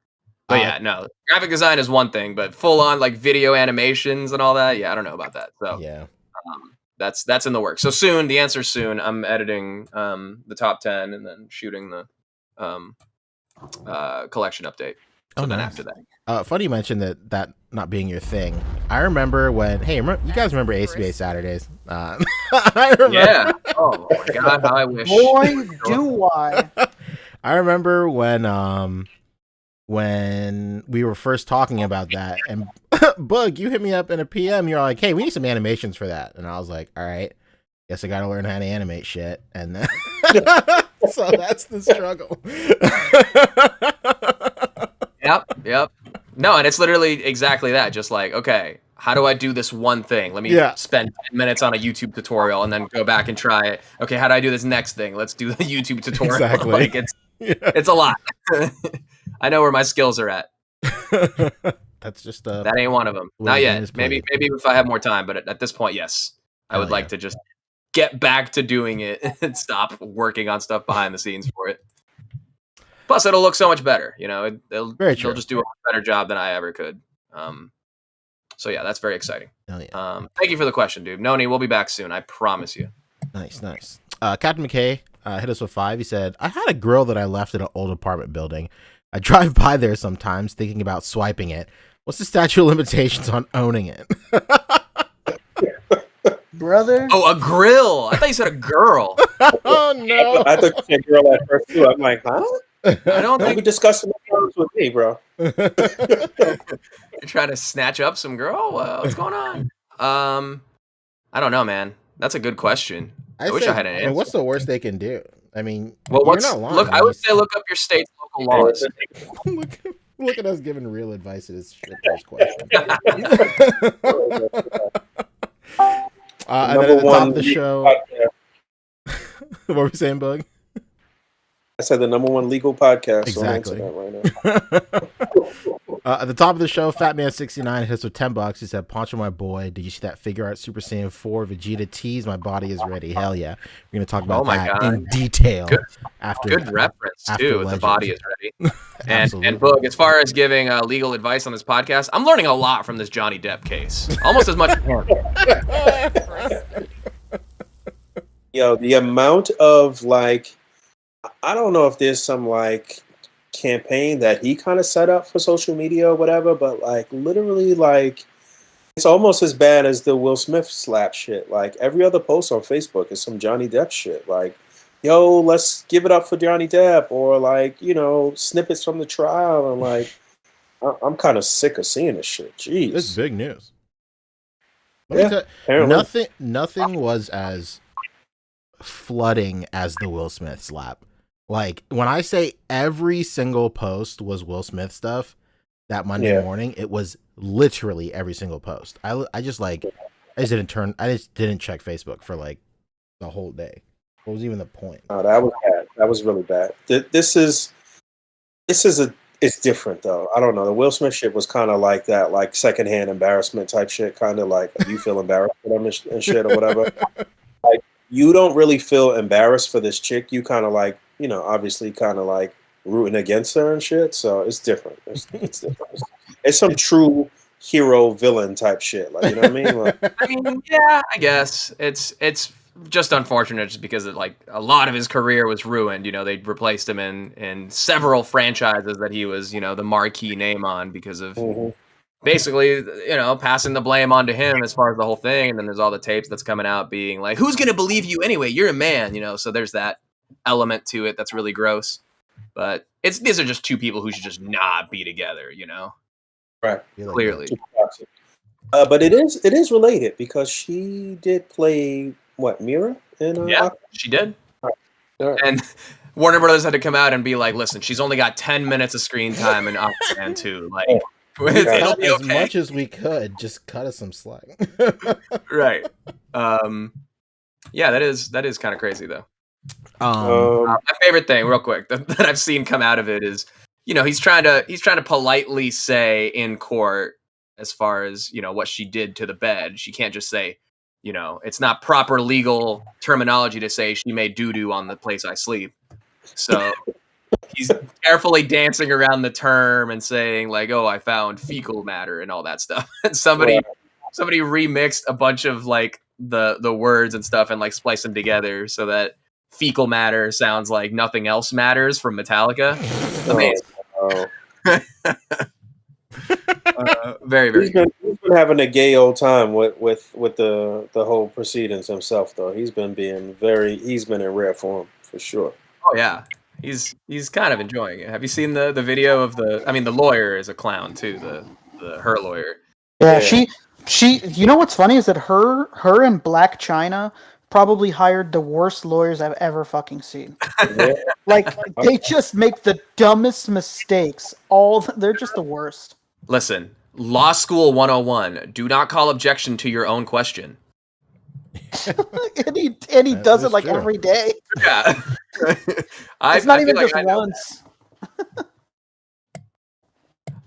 But yeah, no, graphic design is one thing, but full on like video animations and all that. Yeah, I don't know about that. So Yeah. that's in the works. So soon, the answer's soon. I'm editing the top 10 and then shooting the collection update. So then nice. after that, Funny you mentioned that not being your thing. I remember when. Hey, you guys remember A.C.B.A. Saturdays? I remember. yeah. Oh my god, how I wish. Boy, do I! I remember when we were first talking about that, and Boog, you hit me up in a PM. You're like, "Hey, we need some animations for that," and I was like, "All right, guess I got to learn how to animate shit." And then, so that's the struggle. Yep. No, and it's literally exactly that. Just like, okay, how do I do this one thing? Let me spend 10 minutes on a YouTube tutorial and then go back and try it. Okay, how do I do this next thing? Let's do the YouTube tutorial. Exactly. Like it's a lot. I know where my skills are at. That's just that ain't one of them. Not yet. Maybe if I have more time, but at this point, yes. I would like to just get back to doing it and stop working on stuff behind the scenes for it. Plus, it'll look so much better. You know, they'll just do a much better job than I ever could. So yeah, that's very exciting. Thank you for the question, dude. Noni, we'll be back soon. I promise you. Nice. Captain McKay hit us with 5. He said, I had a grill that I left at an old apartment building. I drive by there sometimes thinking about swiping it. What's the statute of limitations on owning it? Brother? Oh, a grill. I thought you said a girl. Oh no! I thought you said girl at first too. I'm like, huh? I don't Don't think be discussing the girls with me, bro. you're trying to snatch up some girl. What's going on? I don't know, man. That's a good question. I wish I had an I answer. mean, what's the worst they can do? I mean, Well, you're not lying. look? I would say look up your state's local laws. Look at us giving real advice to this shit first question. And then at the top of the show, what were we saying, Bug? I said the number one legal podcast Exactly. on internet right now. At the top of the show, Fatman69 hits with $10. He said, Poncho, my boy, did you see that figure art Super Saiyan 4 Vegeta tease? My body is ready. Hell yeah. We're going to talk about that in detail. Good reference, too. The body is ready. and Absolutely. Boog, as far as giving legal advice on this podcast, I'm learning a lot from this Johnny Depp case. Almost as much as him. Yo, the amount of, like, I don't know if there's some, like, campaign that he kind of set up for social media or whatever, but, like, literally, like, it's almost as bad as the Will Smith slap shit. Like, every other post on Facebook is some Johnny Depp shit. Like, yo, let's give it up for Johnny Depp, or, like, you know, snippets from the trial, and, like, I'm kind of sick of seeing this shit. Jeez. It's big news. Nothing was as flooding as the Will Smith slap. Like, when I say every single post was Will Smith stuff that Monday morning, it was literally every single post. I just didn't check Facebook for like the whole day. What was even the point? Oh, that was bad. That was really bad. It's different though. I don't know. The Will Smith shit was kind of like that, like secondhand embarrassment type shit. Kind of like you feel embarrassed for them and shit or whatever. Like, you don't really feel embarrassed for this chick. You kind of like, you know, obviously kind of like rooting against her and shit. So it's different. It's different. It's some true hero villain type shit. Like, you know what I mean? Like, I mean, yeah, I guess it's just unfortunate just because like a lot of his career was ruined. You know, they replaced him in several franchises that he was, you know, the marquee name on because of basically, you know, passing the blame onto him as far as the whole thing. And then there's all the tapes that's coming out being like, who's going to believe you anyway? You're a man, you know? So there's that element to it that's really gross. But these are just two people who should just not be together, you know? right. Clearly. But it is related because she did play what, Mira? Yeah, she did. All right. And Warner Brothers had to come out and be like, listen, she's only got 10 minutes of screen time in Aquaman 2. Like, it'll be as okay. much as we could, just cut us some slack. Right. Yeah, that is kind of crazy though. Um, My favorite thing, real quick, that I've seen come out of it is, you know, he's trying to politely say in court, as far as, you know, what she did to the bed. She can't just say, you know, it's not proper legal terminology to say she made doo-doo on the place I sleep. So he's carefully dancing around the term and saying like, oh, I found fecal matter and all that stuff. And somebody remixed a bunch of like the words and stuff and like spliced them together so that fecal matter sounds like Nothing Else Matters from Metallica. Amazing. Very, very. He's been having a gay old time with the whole proceedings himself, though. He's been in rare form for sure. Oh yeah, he's kind of enjoying it. Have you seen the video of the lawyer is a clown too, her lawyer. Yeah, she. You know what's funny is that her and Black China probably hired the worst lawyers I've ever fucking seen. Yeah. Like, they just make the dumbest mistakes. They're just the worst. Listen, Law School 101. Do not call objection to your own question. and he does it like true. every day. Yeah. It's not even just once.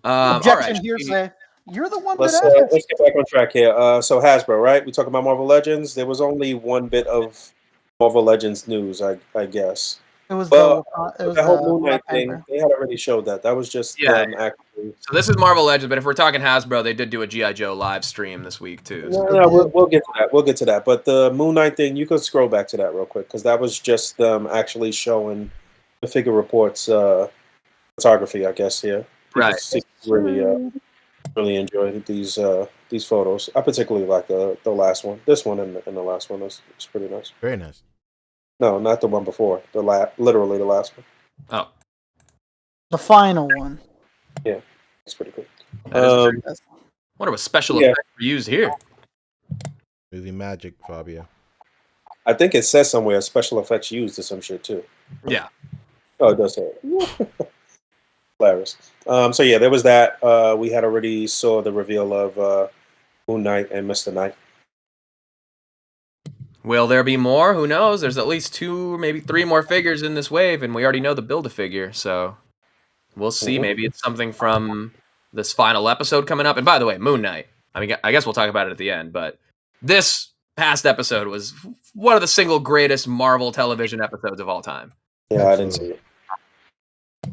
Objection, right. hearsay. You're the one Let's that asked. let's get back on track here. So Hasbro, right? We talk about Marvel Legends. There was only one bit of Marvel Legends news, I guess. It was the the whole Moon Knight Panther. thing. They had already showed that. That was just them actually. So this is Marvel Legends, but if we're talking Hasbro, they did do a G.I. Joe live stream this week too. So. No, we'll get to that. We'll get to that. But the Moon Knight thing, you could scroll back to that real quick because that was just them actually showing the figure reports photography, I guess. Yeah, Right. Really enjoyed these photos. I particularly like the last one. This one and the last one is pretty nice. Very nice. No, not the one before. Literally the last one. Oh, The final one. Yeah, it's pretty cool. that is very. That's- What a special Yeah. effects were used here. Movie magic, Fabio. I think it says somewhere special effects used or some shit too. Yeah. Oh, it does say it. Hilarious. So yeah, there was that. We had already saw the reveal of Moon Knight and Mr. Knight. Will there be more? Who knows? There's at least 2, maybe 3 more figures in this wave, and we already know the Build-A-Figure, so we'll see. Mhm. Maybe it's something from this final episode coming up. And by the way, Moon Knight. I mean, I guess we'll talk about it at the end, but this past episode was one of the single greatest Marvel television episodes of all time. Yeah, I didn't see it.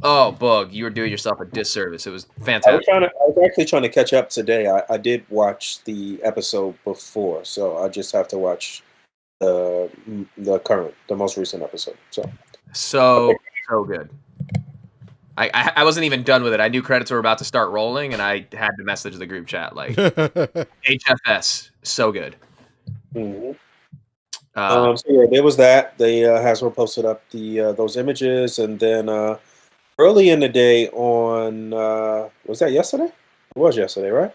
Oh, Boog, you were doing yourself a disservice. It was I was fantastic. actually trying to catch up today. I did watch the episode before, so I just have to watch the most recent episode. So good. I wasn't even done with it. I knew credits were about to start rolling, and I had to message the group chat like HFS. So good. Mm-hmm. So yeah, there was that. They Hasbro posted up the those images, and then early in the day on was that yesterday? It was yesterday, right?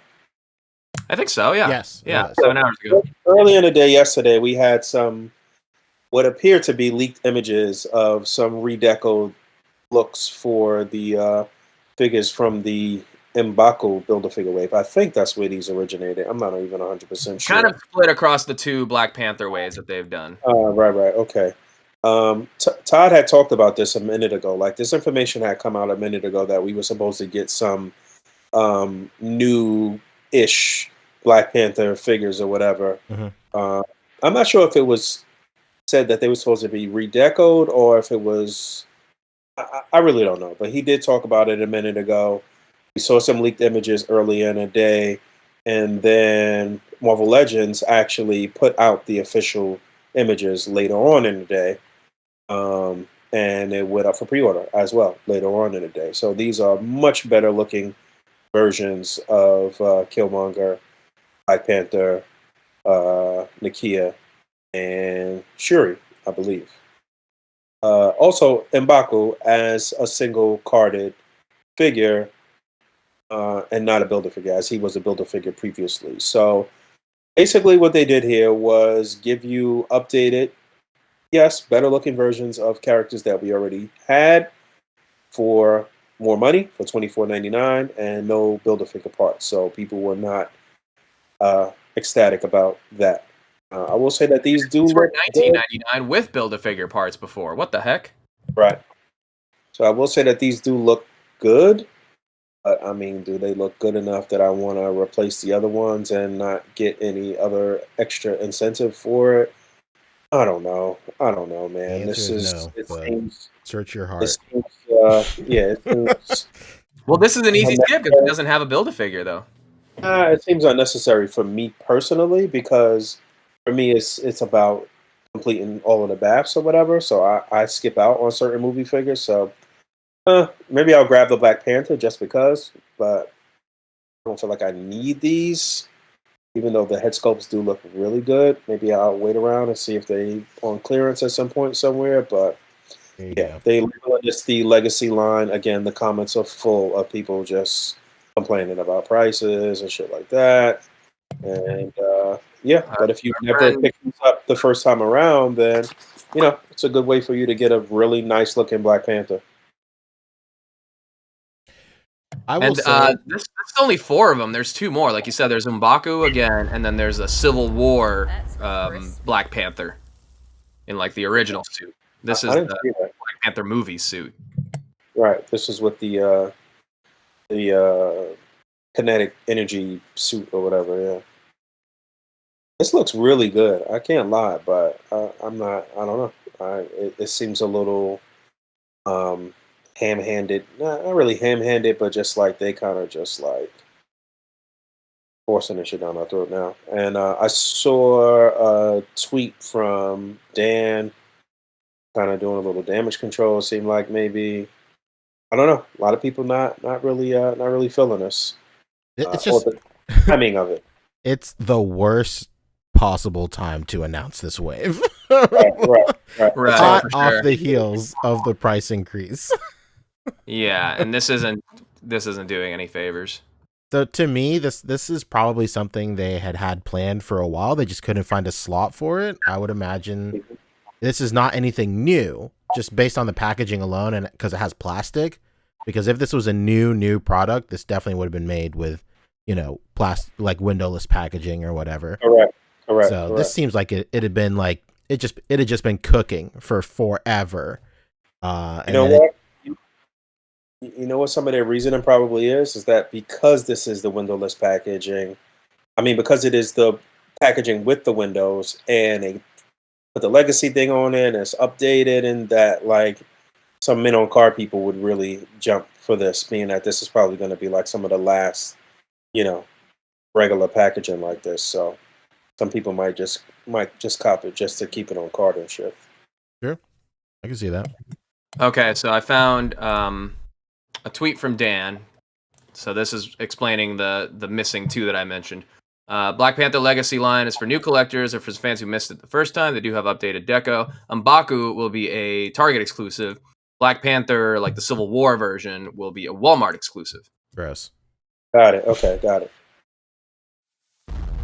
I think so. Yeah. Yes. Yeah. yes. 7 hours ago. Early in the day yesterday, we had some what appeared to be leaked images of some redecoed looks for the figures from the Umbaku Build-A-Figure wave. I think that's where these originated. I'm not even 100% sure. Kind of split across the 2 Black Panther ways that they've done. Right, okay. Todd had talked about this a minute ago. Like this information had come out a minute ago that we were supposed to get some new-ish Black Panther figures or whatever. Mhm. I'm not sure if it was said that they were supposed to be redecoed or if it was. I really don't know, but he did talk about it a minute ago. We saw some leaked images early in the day, and then Marvel Legends actually put out the official images later on in the day, and it went up for pre-order as well later on in the day. So these are much better looking versions of Killmonger, Black Panther, Nakia, and Shuri, I believe. Also, Umbaku as a single carded figure and not a Build-A-Figure, as he was a Build-A-Figure previously. So basically what they did here was give you updated, yes, better looking versions of characters that we already had for more money, for $24.99, and no Build-A-Figure parts. So people were not ecstatic about that. I will say that these do These were look good. $19.99 with Build-A-Figure parts before. What the heck? Right. So I will say that these do look good. But I mean, do they look good enough that I want to replace the other ones and not get any other extra incentive for it? I don't know. Man. The answer is no, it but seems, search your it heart. seems yeah, it seems, Well, this is an easy skip because it doesn't have a Build-A-Figure, though. it seems unnecessary for me personally because for me it's about completing all of the baths or whatever. So I skip out on certain movie figures. So maybe I'll grab the Black Panther just because, but I don't feel like I need these. Even though the head sculpts do look really good, maybe I'll wait around and see if they on clearance at some point somewhere. But There you yeah, go. they label it the legacy line. Again, the comments are full of people just complaining about prices and shit like that. And yeah, but if you never friend- picked these up the first time around, then it's a good way for you to get a really nice looking Black Panther. I will And say, there's only 4 of them. There's 2 more. Like you said, there's Umbaku again, and then there's a Civil War Black Panther in like the original suit. This is I the didn't see that. Black Panther movie suit. Right. This is with the kinetic energy suit or whatever. Yeah. This looks really good. I can't lie, but I'm not. I don't know. It seems a little ham-handed. Not really ham-handed, but just like they kind of just like forcing this shit down our throat now. And I saw a tweet from Dan, kind of doing a little damage control. It seemed like maybe I don't know. A lot of people not really feeling this. it's Or just the timing of it. it's the worst possible time to announce this wave. Right. Hot for off sure. the heels of the price increase. Yeah, and this isn't doing any favors. So to me, this is probably something they had planned for a while. They just couldn't find a slot for it. I would imagine this is not anything new, just based on the packaging alone, and because it has plastic. Because if this was a new product, this definitely would have been made with, plastic, like windowless packaging or whatever. Correct. So this seems like it had been like it had just been cooking for forever. You know what? You know what some of their reasoning probably is that because this is the windowless packaging, because it is the packaging with the windows and they put the legacy thing on it and it's updated, and that like some men on car people would really jump for this, being that this is probably going to be like some of the last, regular packaging like this. So some people might just cop it just to keep it on card and shit. Sure, I can see that. Okay, so I found a tweet from Dan. So this is explaining the missing two that I mentioned. Black Panther Legacy line is for new collectors or for fans who missed it the first time. They do have updated deco. Umbaku will be a Target exclusive. Black Panther, like the Civil War version, will be a Walmart exclusive. Gross. Got it. Okay, got it.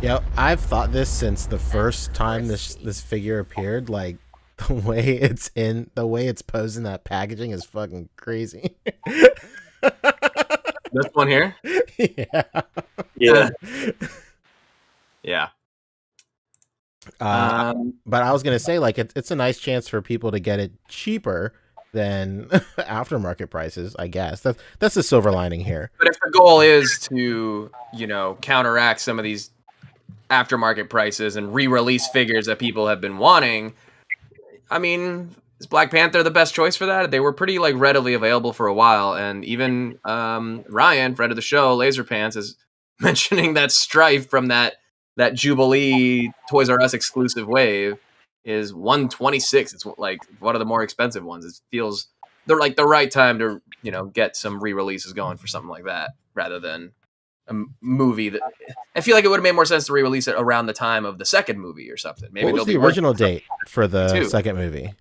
Yeah, I've thought this since the first time this figure appeared. Like the way it's posed in that packaging is fucking crazy. This one here? Yeah. Yeah. But I was gonna say, like, it's a nice chance for people to get it cheaper than aftermarket prices. I guess that's the silver lining here. But if the goal is to, counteract some of these aftermarket prices and re-release figures that people have been wanting, is Black Panther the best choice for that? They were pretty readily available for a while, and even Ryan, friend of the show, Laser Pants, is mentioning that Strife from that Jubilee Toys R Us exclusive wave is $126. It's like one of the more expensive ones. It feels they're like the right time to get some re-releases going for something like that rather than a movie that I feel like it would have made more sense to re-release it around the time of the second movie or something. Maybe what was the original date for the second movie?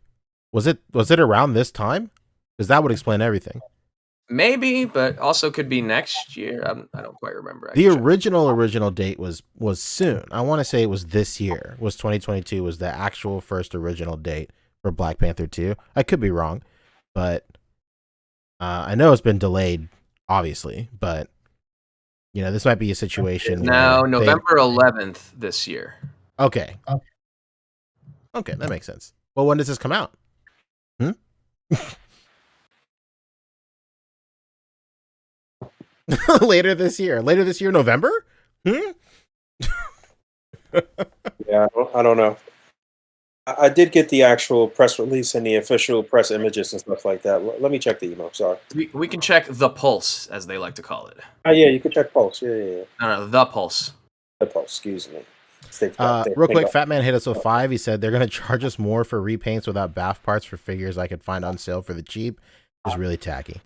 Was it around this time? Because that would explain everything. Maybe, but also could be next year. I don't quite remember. The original date was soon. I want to say it was this year. Was 2022 was the actual first original date for Black Panther 2. I could be wrong, but I know it's been delayed, obviously. But this might be a situation. Now November 11th this year. Okay. Okay, that makes sense. Well, when does this come out? Later this year, November? Yeah, I don't know. I did get the actual press release and the official press images and stuff like that. Let me check the email. Sorry. We can check the pulse, as they like to call it. Oh yeah, you can check Pulse. Yeah. No, the pulse. The Pulse. Excuse me. Real quick, Fat Man hit us with 5. He said they're going to charge us more for repaints without BAF parts for figures I could find on sale for the cheap. It's really tacky.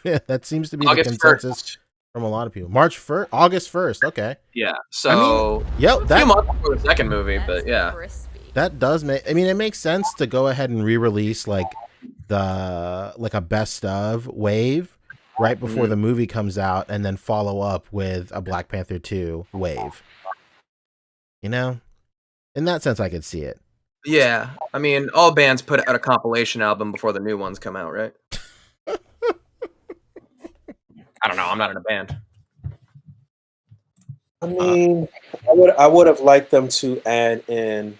Yeah, that seems to be the consensus from a lot of people. August 1st. Okay. Yeah. So a few months before the second movie, but yeah. That does make. It makes sense to go ahead and re-release a best of wave right before the movie comes out, and then follow up with a Black Panther 2 wave. In that sense, I could see it. Yeah, all bands put out a compilation album before the new ones come out, right? I don't know. I'm not in a band. I would have liked them to add in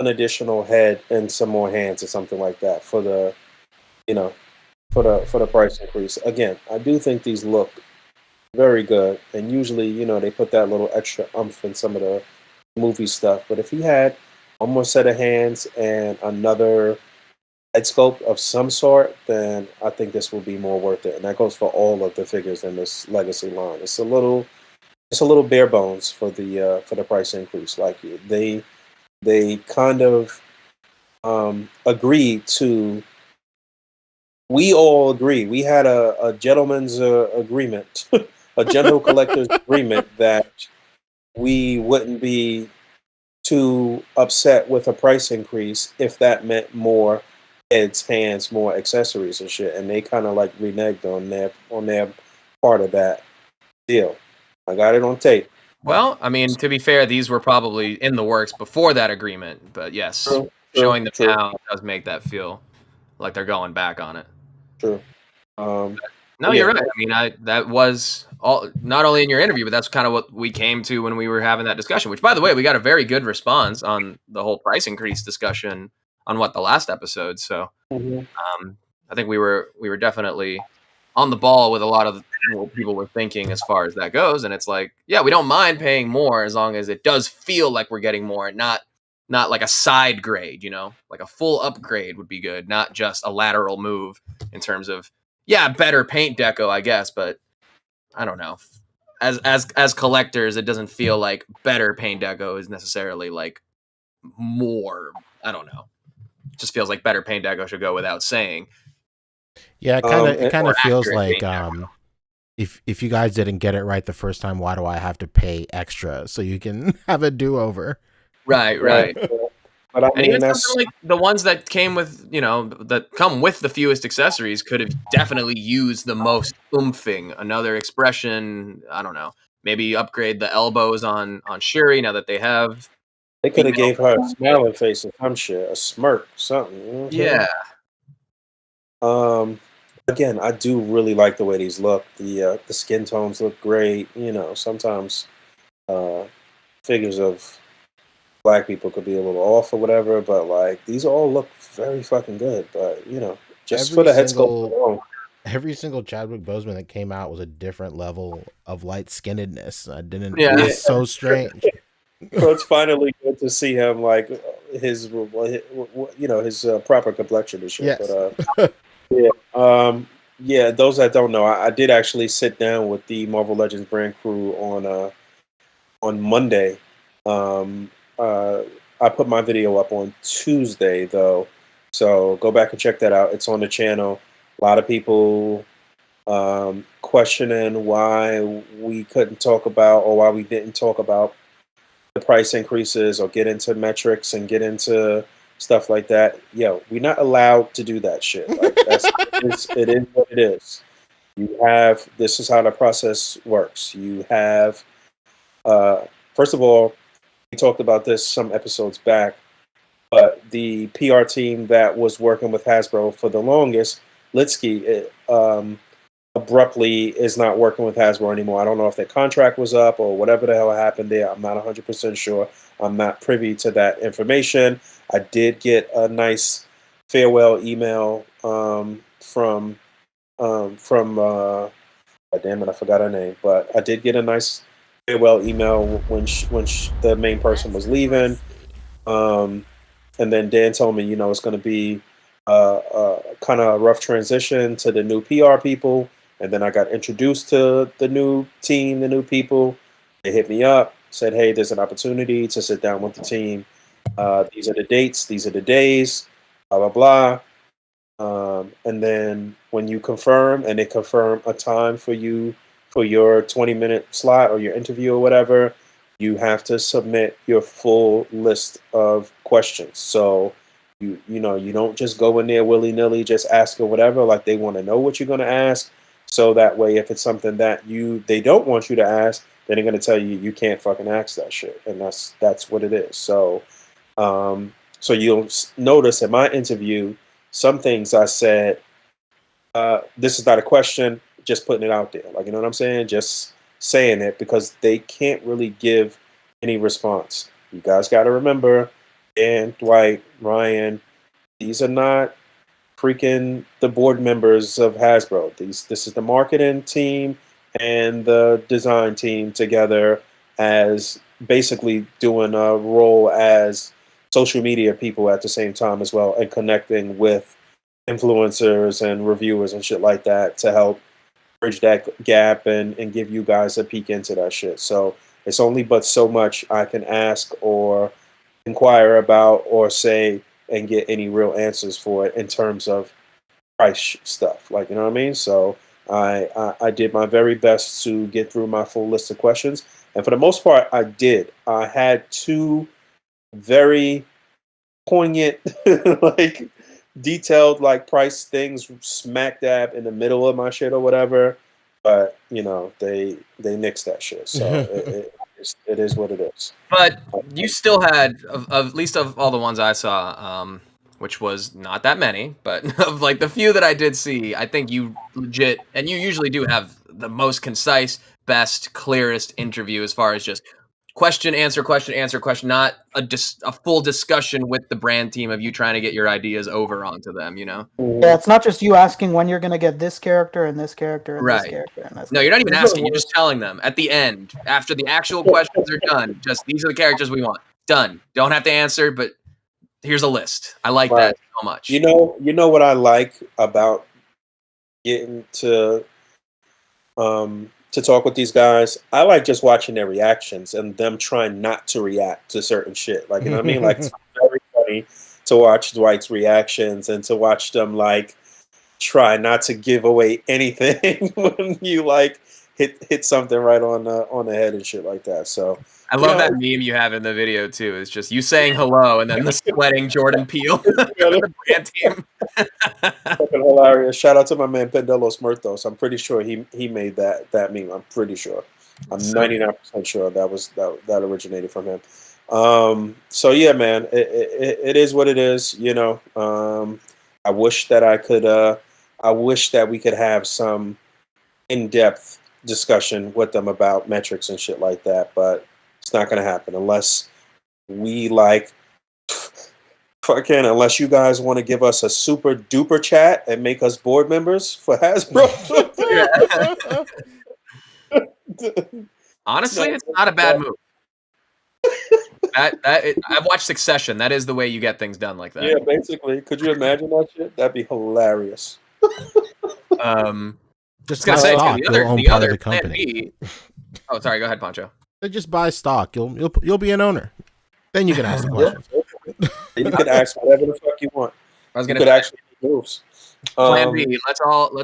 an additional head and some more hands or something like that for the, for the price increase. Again, I do think these look very good, and usually, they put that little extra oomph in some of the movie stuff. But if he had one more set of hands and another head sculpt of some sort, then I think this will be more worth it. And that goes for all of the figures in this legacy line. It's a little bare bones for the price increase. Like they kind of agreed to. We all agree. We had a gentleman's agreement, a general collector's agreement that we wouldn't be too upset with a price increase if that meant more heads, hands, more accessories and shit. And they kind of like reneged on their part of that deal. I got it on tape. Well, I mean, to be fair, these were probably in the works before that agreement, but yes, True, showing them true, now does make that feel like they're going back on it. true. No, Yeah. you're right. I mean, that was all not only in your interview, but that's kind of what we came to when we were having that discussion. Which, by the way, we got a very good response on the whole price increase discussion on the last episode. So, Mhm. I think we were definitely on the ball with a lot of what people were thinking as far as that goes. And it's like, yeah, we don't mind paying more as long as it does feel like we're getting more, and not like a side grade. Like a full upgrade would be good, not just a lateral move in terms of. Yeah, better paint deco, I guess, but I don't know. As collectors, it doesn't feel like better paint deco is necessarily like more. I don't know. It just feels like better paint deco should go without saying. Yeah, it kind of feels like paint if you guys didn't get it right the first time, why do I have to pay extra so you can have a do-over? Right. But I And mean, even that's something like the ones that came with, that come with the fewest accessories could have definitely used the most oomping. Another expression, I don't know. Maybe upgrade the elbows on Shuri now that they have. they could have gave her a smiling face or some shit, a smirk, something. You know what I'm saying? Yeah. Again, I do really like the way these look. The skin tones look great. Sometimes figures of black people could be a little off or whatever, but like these all look very fucking good. But just for the head sculpt alone. Every single Chadwick Boseman that came out was a different level of light skinnedness. Yeah. It was so strange. So it's finally good to see him like his proper complexion and shit. Yes. But those that don't know, I did actually sit down with the Marvel Legends brand crew on Monday. I put my video up on Tuesday though, so go back and check that out. It's on the channel. A lot of people questioning why we couldn't talk about, or why we didn't talk about the price increases or get into metrics and get into stuff like that. We're not allowed to do that shit. Like it is what it is. This is how the process works. You have, first of all, we talked about this some episodes back, but the PR team that was working with Hasbro for the longest, Litsky, abruptly is not working with Hasbro anymore. I don't know if their contract was up or whatever the hell happened there. I'm not 100% sure. I'm not privy to that information. I did get a nice farewell email from damn it, I forgot her name, but I did get a nice farewell email when the main person was leaving. And then Dan told me, it's going to be kind of a rough transition to the new PR people. And then I got introduced to the new team, the new people. They hit me up, said, hey, there's an opportunity to sit down with the team. These are the dates, these are the days, blah, blah, blah. And then when you confirm, and they confirm a time for you for your 20-minute slot or your interview or whatever, you have to submit your full list of questions. So you don't just go in there willy-nilly, just ask or whatever. Like, they want to know what you're going to ask. So that way, if it's something that they don't want you to ask, then they're going to tell you you can't fucking ask that shit. And that's what it is. So you'll notice in my interview, some things I said, this is not a question, just putting it out there. Like, you know what I'm saying? Just saying it, because they can't really give any response. You guys got to remember, Dan, Dwight, Ryan, these are not freaking the board members of Hasbro. This is the marketing team and the design team together, as basically doing a role as social media people at the same time as well, and connecting with influencers and reviewers and shit like that to help bridge that gap and give you guys a peek into that shit. So it's only but so much I can ask or inquire about or say and get any real answers for it in terms of price stuff. Like, you know what I mean? So I did my very best to get through my full list of questions. And for the most part, I did. I had two very poignant, like detailed, like price things smack dab in the middle of my shit or whatever. But you know, they nixed that shit. So it is what it is. But you still had, of at least of all the ones I saw, which was not that many, but of like the few that I did see, I think you legit, and you usually do have the most concise, best, clearest interview as far as just question, answer, question, not a full discussion with the brand team of you trying to get your ideas over onto them, you know? Yeah, it's not just you asking when you're gonna get this character and this character and this Right. character and this. No, you're not even These are the asking. You're just telling them at the end, after the actual questions are done. Just these are the characters we want. Done. Don't have to answer, but here's a list. I like Right. that so much. You know what I like about getting to talk with these guys? I like just watching their reactions and them trying not to react to certain shit. Like, you know what I mean? Like, it's very funny to watch Dwight's reactions and to watch them like try not to give away anything when you like hit something right on the head and shit like that. So I love that meme you have in the video too. It's just you saying hello and then the sweating Jordan Peele, the brand team. Fucking hilarious. Shout out to my man Pendelos Murthos. I'm pretty sure he made that meme. I'm pretty sure. I'm 99% sure that originated from him. So yeah, man, it is what it is. You know, I wish that we could have some in-depth discussion with them about metrics and shit like that, but it's not going to happen unless we like. Unless you guys want to give us a super duper chat and make us board members for Hasbro. Honestly, it's not a bad move. I've watched Succession. That is the way you get things done like that. Yeah, basically. Could you imagine that shit? That'd be hilarious. Just gonna buy say, stock. the You'll own other part of the plan company. B. Oh, sorry. Go ahead, Pancho. Just buy stock. You'll be an owner. Then you can ask the questions. You can ask whatever the fuck you want. I was You gonna could say, actually do moves. Plan B. Let's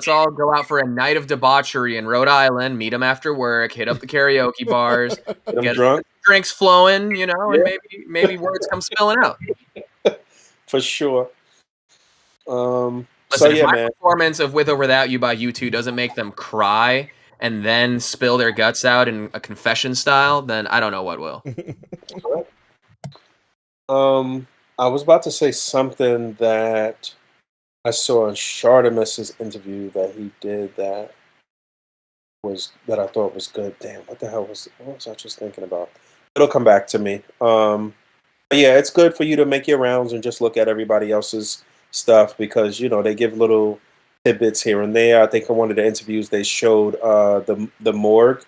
all go out for a night of debauchery in Rhode Island. Meet them after work. Hit up the karaoke bars. Get drunk drinks flowing. You know, Yeah. and maybe words come spilling out. for sure. Listen, So if yeah, my man. performance of "With or Without You" by U2 doesn't make them cry and then spill their guts out in a confession style, then I don't know what will. I was about to say something that I saw in Shardamus's interview that he did that I thought was good. Damn, what was I just thinking about? It'll come back to me. But yeah, it's good for you to make your rounds and just look at everybody else's stuff because you know they give little tidbits here and there. I think in one of the interviews they showed the morgue.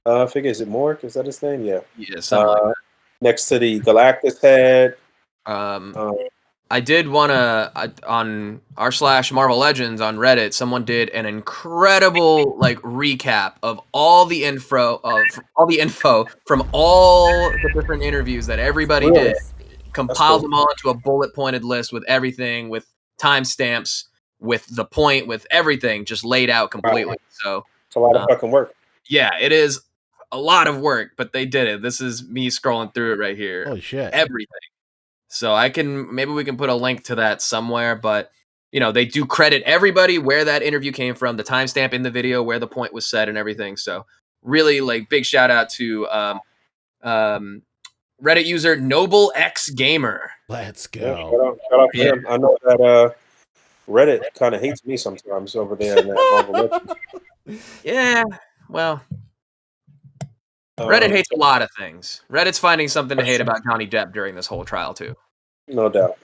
I figure is it Morgue? Is that his name? Yeah. Yeah, something like that. Next to the Galactus head. I did want to on r/Marvel Legends on Reddit. Someone did an incredible like recap of all the info from all the different interviews that everybody did. Compiled them all into a bullet pointed list with everything, with timestamps, with the point, with everything just laid out completely. Right. So it's a lot of fucking work. Yeah, it is a lot of work, but they did it. This is me scrolling through it right here. Holy shit. Everything. So maybe we can put a link to that somewhere, but you know, they do credit everybody where that interview came from, the timestamp in the video, where the point was said and everything. So really like big shout out to Reddit user Noble X Gamer. Let's go. Yeah, shout out to him. I know that Reddit kind of hates me sometimes over there in that Marvel Legends. Yeah, well, Reddit hates a lot of things. Reddit's finding something to hate about Johnny Depp during this whole trial too. No doubt.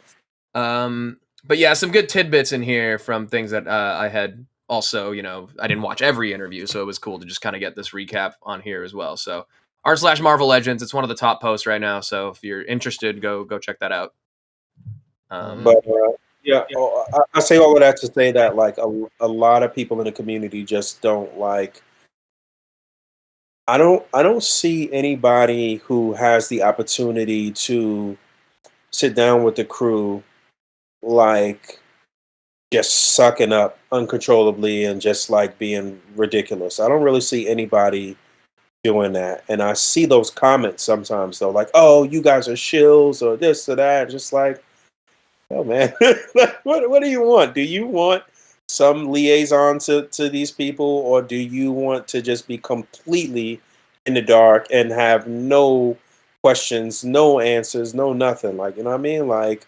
But yeah, some good tidbits in here from things that I had also, you know, I didn't watch every interview, so it was cool to just kind of get this recap on here as well. So r/Marvel Legends, it's one of the top posts right now. So if you're interested, go check that out. Yeah, I say all of that to say that like a lot of people in the community just don't like. I don't see anybody who has the opportunity to sit down with the crew like just sucking up uncontrollably and just like being ridiculous. I don't really see anybody doing that. And I see those comments sometimes though, like, "Oh, you guys are shills," or this or that. Just like, oh man, what do you want? Do you want some liaison to these people, or do you want to just be completely in the dark and have no questions, no answers, no nothing? Like, you know what I mean? Like,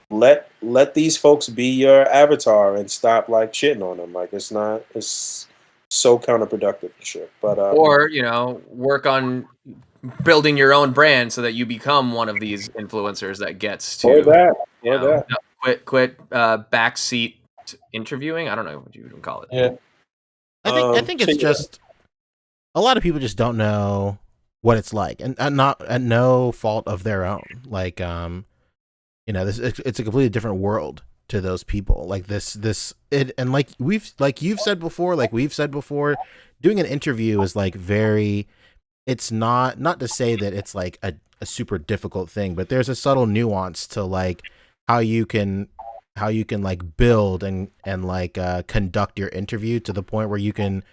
let these folks be your avatar and stop like shitting on them. Like, it's so counterproductive and shit. But Or, work on building your own brand so that you become one of these influencers that gets to, quit backseat interviewing. I don't know what you would call it. Yeah. I think it's just a lot of people just don't know what it's like, and not at no fault of their own. Like, it's a completely different world to those people. Like and like you've said before, doing an interview is like it's not to say that it's like a super difficult thing, but there's a subtle nuance to like how you can like build and like conduct your interview to the point where you can,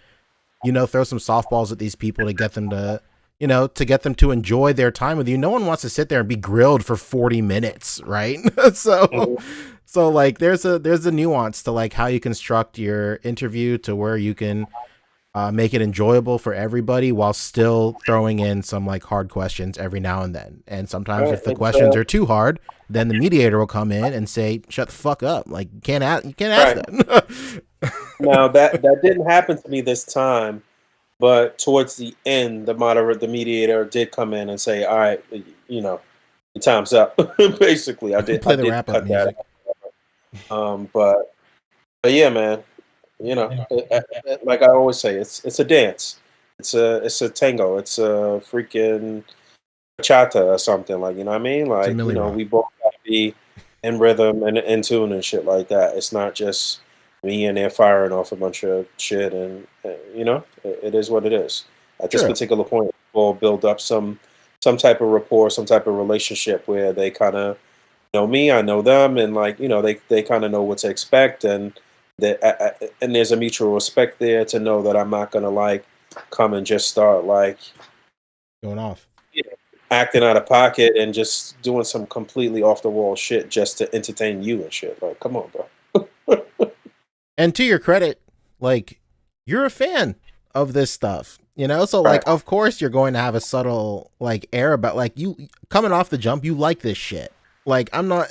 throw some softballs at these people to get them to enjoy their time with you. No one wants to sit there and be grilled for 40 minutes, right? So like there's a nuance to like how you construct your interview to where you can make it enjoyable for everybody while still throwing in some like hard questions every now and then. And sometimes if the questions are too hard, then the mediator will come in and say, "Shut the fuck up! Like you can't ask that." Now that didn't happen to me this time, but towards the end, the mediator did come in and say, "All right, your time's up." Basically, I did play the wrap up music. But yeah, man. Like I always say, it's a dance. It's a tango. It's a freaking bachata or something. Like, you know what I mean? Like, we both got to be in rhythm and in tune and shit like that. It's not just me and there firing off a bunch of shit. And it is what it is. At this particular point, we'll build up some type of rapport, some type of relationship where they kind of know me, I know them, and like they kind of know what to expect, and and there's a mutual respect there to know that I'm not gonna like come and just start like going off, acting out of pocket and just doing some completely off the wall shit just to entertain you and shit. Like, come on, bro. And to your credit, like you're a fan of this stuff, so like of course you're going to have a subtle like air about like you coming off the jump, you like this shit. Like I'm not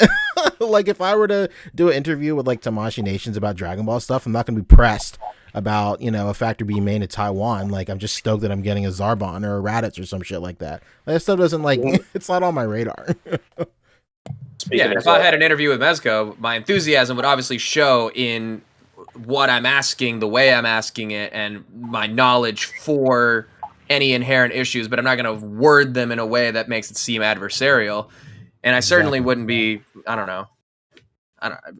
like if I were to do an interview with like Tamashii Nations about Dragon Ball stuff, I'm not going to be pressed about a factor being made in Taiwan. Like I'm just stoked that I'm getting a Zarbon or a Raditz or some shit like that. That stuff doesn't like it's not on my radar. If I had an interview with Mezco, my enthusiasm would obviously show in what I'm asking, the way I'm asking it, and my knowledge for any inherent issues, but I'm not going to word them in a way that makes it seem adversarial. And I certainly wouldn't be,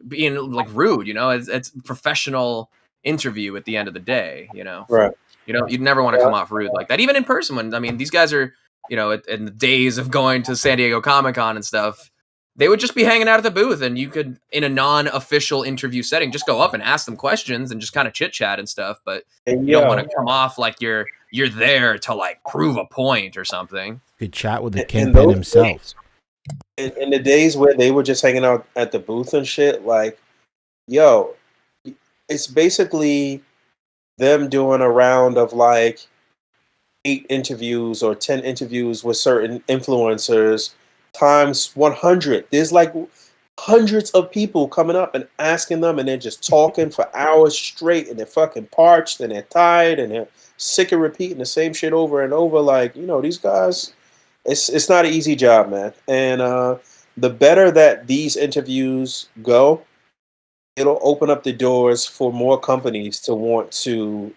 being like rude, it's professional interview at the end of the day, Right. You'd never want to come off rude like that, even in person. When, these guys are, in the days of going to San Diego Comic-Con and stuff, they would just be hanging out at the booth, and you could, in a non-official interview setting, just go up and ask them questions and just kind of chit chat and stuff. But you don't want to come off like you're there to like prove a point or something. Good chat with the Kingpin himself. In the days where they were just hanging out at the booth and shit, like, it's basically them doing a round of like 8 interviews or 10 interviews with certain influencers times 100. There's like hundreds of people coming up and asking them, and they're just talking for hours straight, and they're fucking parched and they're tired and they're sick of repeating the same shit over and over. Like, these guys, it's not an easy job, man. And the better that these interviews go, it'll open up the doors for more companies to want to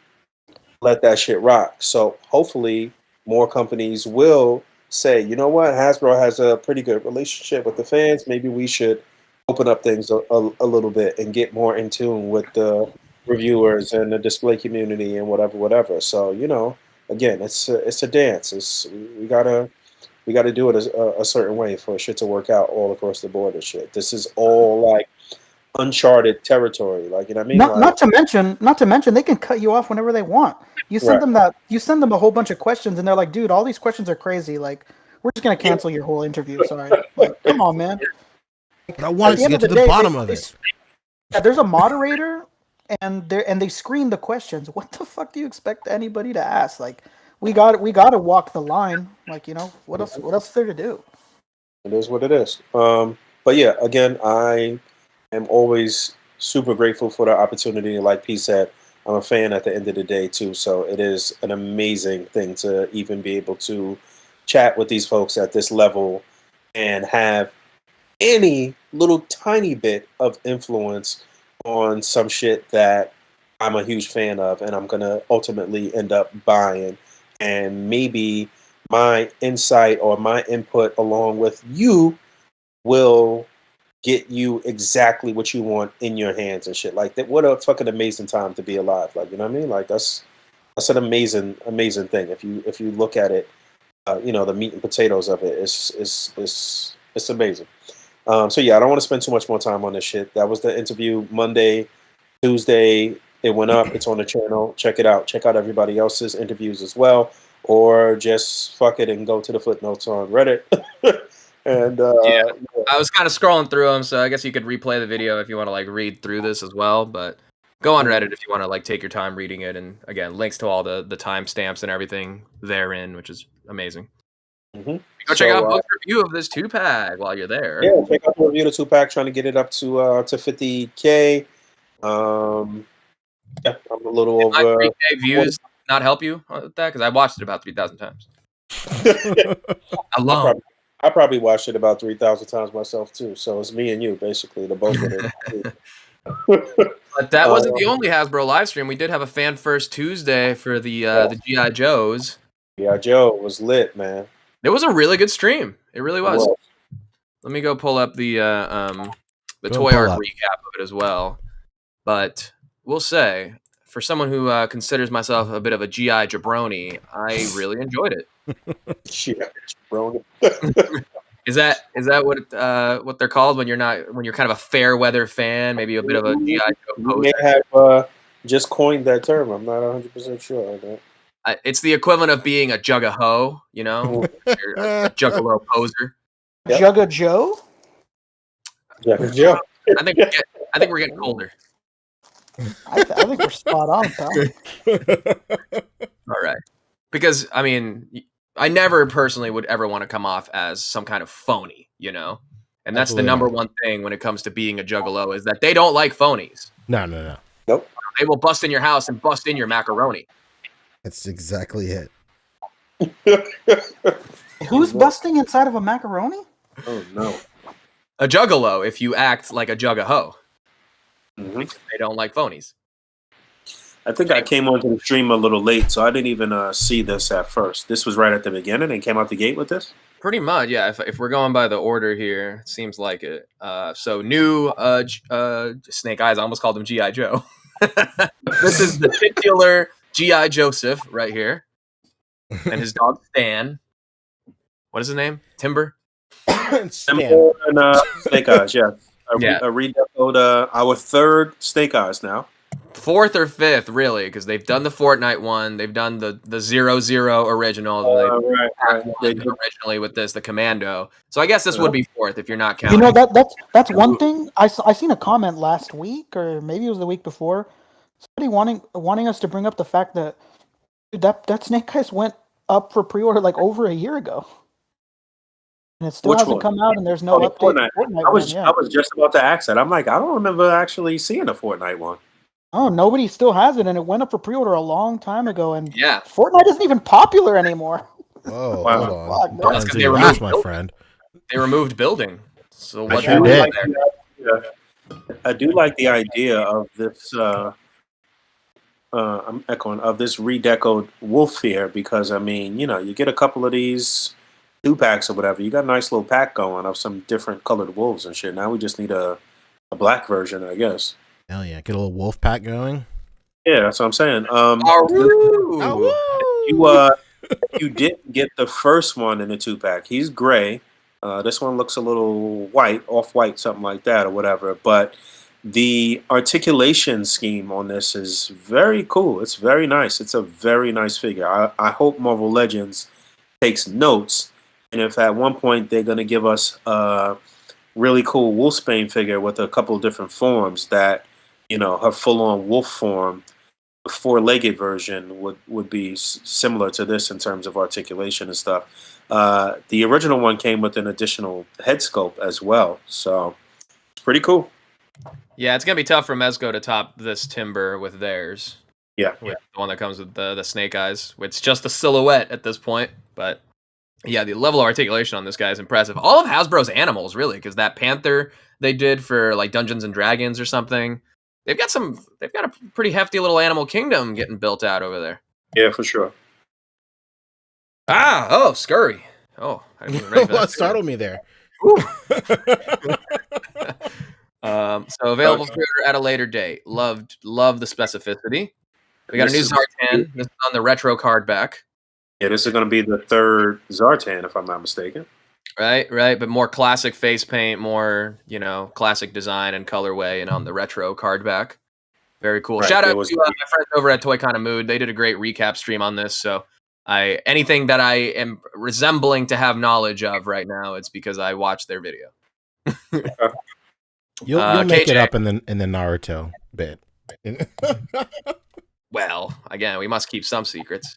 let that shit rock. So hopefully more companies will say, you know what, Hasbro has a pretty good relationship with the fans. Maybe we should open up things a little bit and get more in tune with the reviewers and the display community and whatever. So, again, it's a dance. We gotta do it a certain way for shit to work out all across the board and shit. This is all like uncharted territory. Like, you know what I mean? Not to mention, they can cut you off whenever they want. You send them that. You send them a whole bunch of questions, and they're like, "Dude, all these questions are crazy. Like, we're just gonna cancel your whole interview. Sorry. Like, come on, man." But I wanted to end get of to the the day, bottom of it. Yeah, there's a moderator, and they screen the questions. What the fuck do you expect anybody to ask? Like, we got to walk the line. Like, what else? What else is there to do? It is what it is. But yeah, again, I am always super grateful for the opportunity. Like P said, I'm a fan at the end of the day too. So it is an amazing thing to even be able to chat with these folks at this level and have any little tiny bit of influence on some shit that I'm a huge fan of and I'm gonna ultimately end up buying. And maybe my insight or my input along with you will get you exactly what you want in your hands and shit like that. What a fucking amazing time to be alive. Like, you know what I mean? Like that's an amazing thing. If you look at it, the meat and potatoes of it, it's amazing. So yeah, I don't want to spend too much more time on this shit. That was the interview Monday, Tuesday. It went up. It's on the channel. Check it out. Check out everybody else's interviews as well, or just fuck it and go to the footnotes on Reddit. And yeah, I was kind of scrolling through them, so I guess you could replay the video if you want to like read through this as well. But go on Reddit if you want to like take your time reading it, and again, links to all the timestamps and everything therein, which is amazing. Mm-hmm. Go check out Boog's review of this 2-pack while you're there. Yeah, check out the review of the 2-pack, trying to get it up to 50K. Yeah, I'm a little over. My 3K views not help you with that because I watched it about 3,000 times. Alone. I probably watched it about 3,000 times myself too. So it's me and you, basically, the both of it. But that wasn't the only Hasbro live stream. We did have a Fan First Tuesday for the G.I. Joes. G.I. Joe was lit, man. It was a really good stream. It really was. Let me go pull up the toy art recap of it as well. But we'll say, for someone who considers myself a bit of a G.I. jabroni, I really enjoyed it. G.I. jabroni. Is that what they're called when you're kind of a fair weather fan, maybe a bit of a G.I. Joe poser? You may have just coined that term. I'm not 100% sure. It's the equivalent of being a jug-a-ho, You're a juggalo poser. Yep. Jugga Joe? Jugga Joe. I think we're getting colder. I think we're spot on, pal. All right. Because, I mean, I never personally would ever want to come off as some kind of phony, And that's Absolutely. The number one thing when it comes to being a juggalo is that they don't like phonies. No. Nope. They will bust in your house and bust in your macaroni. That's exactly it. Who's busting inside of a macaroni? Oh, no. A juggalo if you act like a jug-a-ho. Mm-hmm. They don't like phonies. I think I came onto the stream a little late, so I didn't even see this at first. This was right at the beginning and came out the gate with this? Pretty much, yeah. If we're going by the order here, it seems like it. So new Snake Eyes, I almost called him G.I. Joe. This is the titular G.I. Joseph right here. And his dog Stan. What is his name? Timber? Timber and Snake Eyes, yeah. I redecoed our third Snake Eyes now. Fourth or fifth, really, because they've done the Fortnite one, they've done the 0-0 original, right. Originally with the Commando. So I guess this would be fourth if you're not counting. That's one thing. I seen a comment last week, or maybe it was the week before. Somebody wanting us to bring up the fact that that Snake Eyes went up for pre-order like over a year ago. And it still hasn't come out, and there's no update. Fortnite I was just about to ask that. I'm like, I don't remember actually seeing a Fortnite one. Oh, nobody still has it, and it went up for pre-order a long time ago, and yeah, Fortnite isn't even popular anymore. Whoa, hold on. That's because they removed my friend. They removed building. So what? I do like the idea of this. I'm echoing of this redecoed wolf here because I mean, you get a couple of these 2-packs or whatever. You got a nice little pack going of some different colored wolves and shit. Now we just need a black version, I guess. Hell yeah, get a little wolf pack going. Yeah, that's what I'm saying. You didn't get the first one in the 2-pack. He's gray. This one looks a little white, off-white, something like that or whatever. But the articulation scheme on this is very cool. It's very nice. It's a very nice figure. I hope Marvel Legends takes notes, and if at one point they're going to give us a really cool Wolfsbane figure with a couple of different forms, that her full-on wolf form, the four-legged version would be similar to this in terms of articulation and stuff. The original one came with an additional head sculpt as well, so it's pretty cool. Yeah, it's gonna be tough for Mezco to top this timber with theirs. Yeah, with the one that comes with the snake eyes. It's just a silhouette at this point, but yeah, the level of articulation on this guy is impressive. All of Hasbro's animals, really, because that Panther they did for like Dungeons and Dragons or something. They've got a pretty hefty little animal kingdom getting built out over there. Yeah, for sure. Scurry. Oh, I didn't even ready for that. What startled me there? So available for at a later date. Love the specificity. We got a new Zartan. This is on the retro card back. Yeah, this is going to be the third Zartan, if I'm not mistaken. Right, but more classic face paint, more classic design and colorway, and on the retro card back. Very cool. Right, Shout out to my friends over at Toy Kind of Mood. They did a great recap stream on this. So anything that I am resembling to have knowledge of right now, it's because I watched their video. You'll make it up in the Naruto bit. Well, again, we must keep some secrets.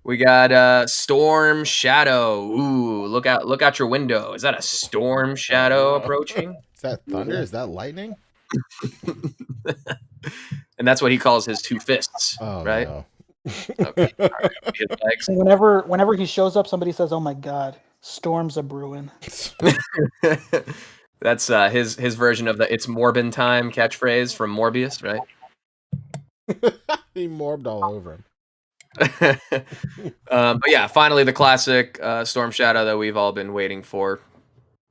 We got Storm Shadow. Ooh, look out your window. Is that a storm shadow approaching? Is that thunder? Is that lightning? And that's what he calls his two fists, right? No. Okay. All right. His legs. Whenever he shows up, somebody says, "Oh my God, storms are brewing." That's his version of the "It's Morbin time" catchphrase from Morbius, right? He morbed all over him. But yeah, finally the classic Storm Shadow that we've all been waiting for.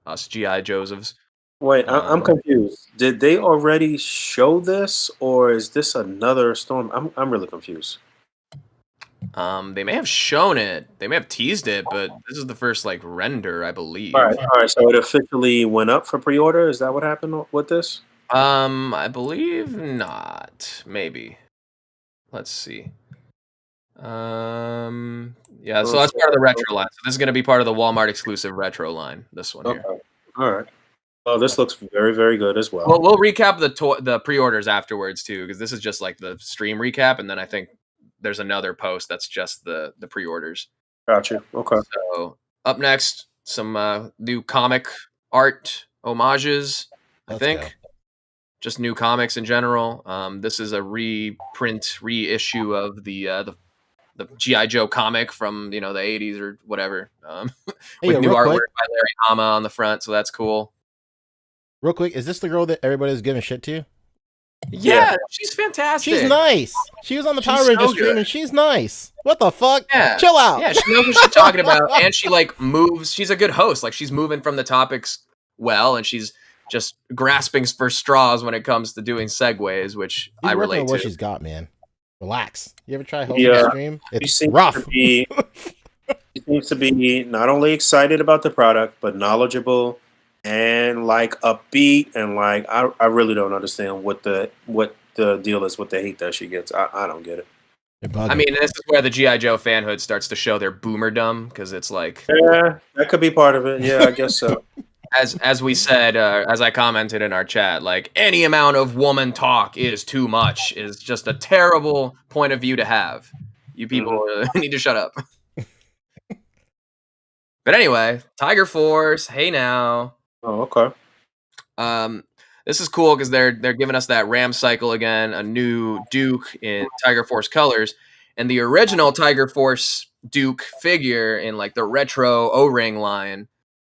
Us G.I. Josephs. Wait, I'm confused. Did they already show this, or is this another Storm? I'm really confused. They may have shown it. They may have teased it, but this is the first render, I believe. All right. So it officially went up for pre-order. Is that what happened with this? I believe not. Maybe. Let's see. Yeah. So that's part of the retro line. So this is going to be part of the Walmart exclusive retro line. This one here. All right. Well, this looks very, very good as well. We'll recap the pre-orders afterwards too, because this is just the stream recap, and then I think there's another post that's just the pre-orders. Gotcha. Okay. So up next, some new comic art homages. I think just new comics in general. This is a reissue of the G.I. Joe comic from the 80s or whatever. With new artwork by Larry Hama on the front, so that's cool. Real quick, is this the girl that everybody's giving shit to? Yeah, she's fantastic. She's nice. She was on the Power Rangers stream, and she's nice. What the fuck? Yeah. Chill out. Yeah, she knows what she's talking about, and she moves. She's a good host. She's moving from the topics well, and she's just grasping for straws when it comes to doing segues, which I relate to. What she's got, man. Relax. You ever try hosting a stream? It's rough. She seems to be not only excited about the product, but knowledgeable and upbeat, and I really don't understand what the deal is with the hate that she gets. I don't get it. I mean, this is where the G.I. Joe fanhood starts to show their boomerdom, because it's yeah, that could be part of it. Yeah, I guess so. As we said, as I commented in our chat, any amount of woman talk is too much, is just a terrible point of view to have. You people need to shut up. But anyway, Tiger Force, hey now. Oh, okay. This is cool because they're giving us that Ram cycle again, a new Duke in Tiger Force colors, and the original Tiger Force Duke figure in the retro O-ring line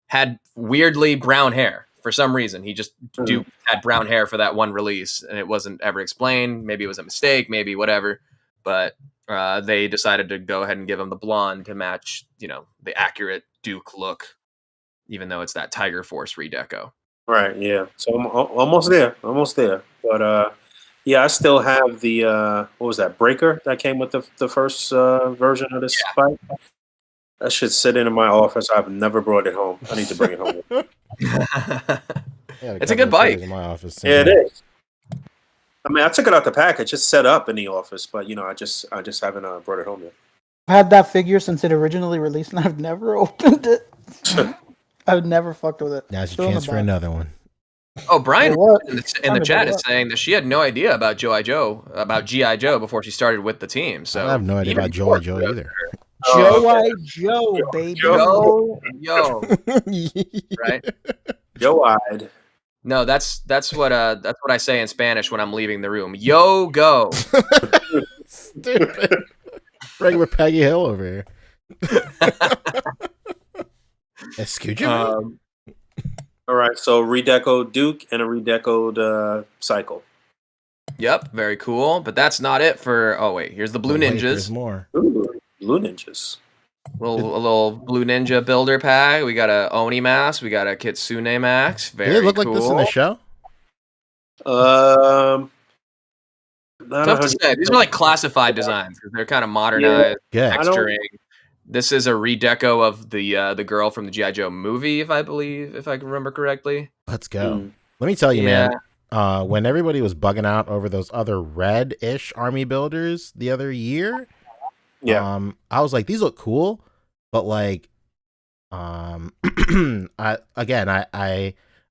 had weirdly brown hair for some reason. He just Duke had brown hair for that one release, and it wasn't ever explained. Maybe it was a mistake, maybe whatever. But they decided to go ahead and give him the blonde to match, the accurate Duke look, even though it's that Tiger Force redeco. Right, yeah. So I'm almost there. But yeah, I still have the what was that, Breaker that came with the first version of this fight. That shit's sitting in my office. I've never brought it home. I need to bring it home. Yeah, got It's a couple good of bike. critters in my office. Yeah, it is. I mean, I took it out the package. It's set up in the office, but I just haven't brought it home yet. I've had that figure since it originally released, and I've never opened it. I've never fucked with it. Now's Still your in chance the for box. another one. Oh, Brian What? in the Tell me chat about is what? saying that she had no idea about G.I. Joe before she started with the team. So I have no idea even about before- Joe either. Joe, baby. Yo, right? Yo-eyed. No, that's what I say in Spanish when I'm leaving the room. Yo, go. Stupid. Regular Peggy Hill over here. Excuse me. All right, so redecoed Duke and a redecoed Cycle. Yep, very cool. But that's not it for. Oh wait, here's the Blue Wait, there's Ninjas. more. Ooh, Blue Ninjas. A little Blue Ninja builder pack. We got a Oni mask. We got a Kitsune mask. Very Did it look cool. like this in the show? Not Tough to 100%. say. These are like classified designs because they're kind of modernized, Good. I don't- texturing. This is a redeco of the girl from the G.I. Joe movie, if I can remember correctly. Let's go. Mm. Let me tell you, Yeah. man. When everybody was bugging out over those other red-ish army builders the other year, I was like, these look cool, but like, I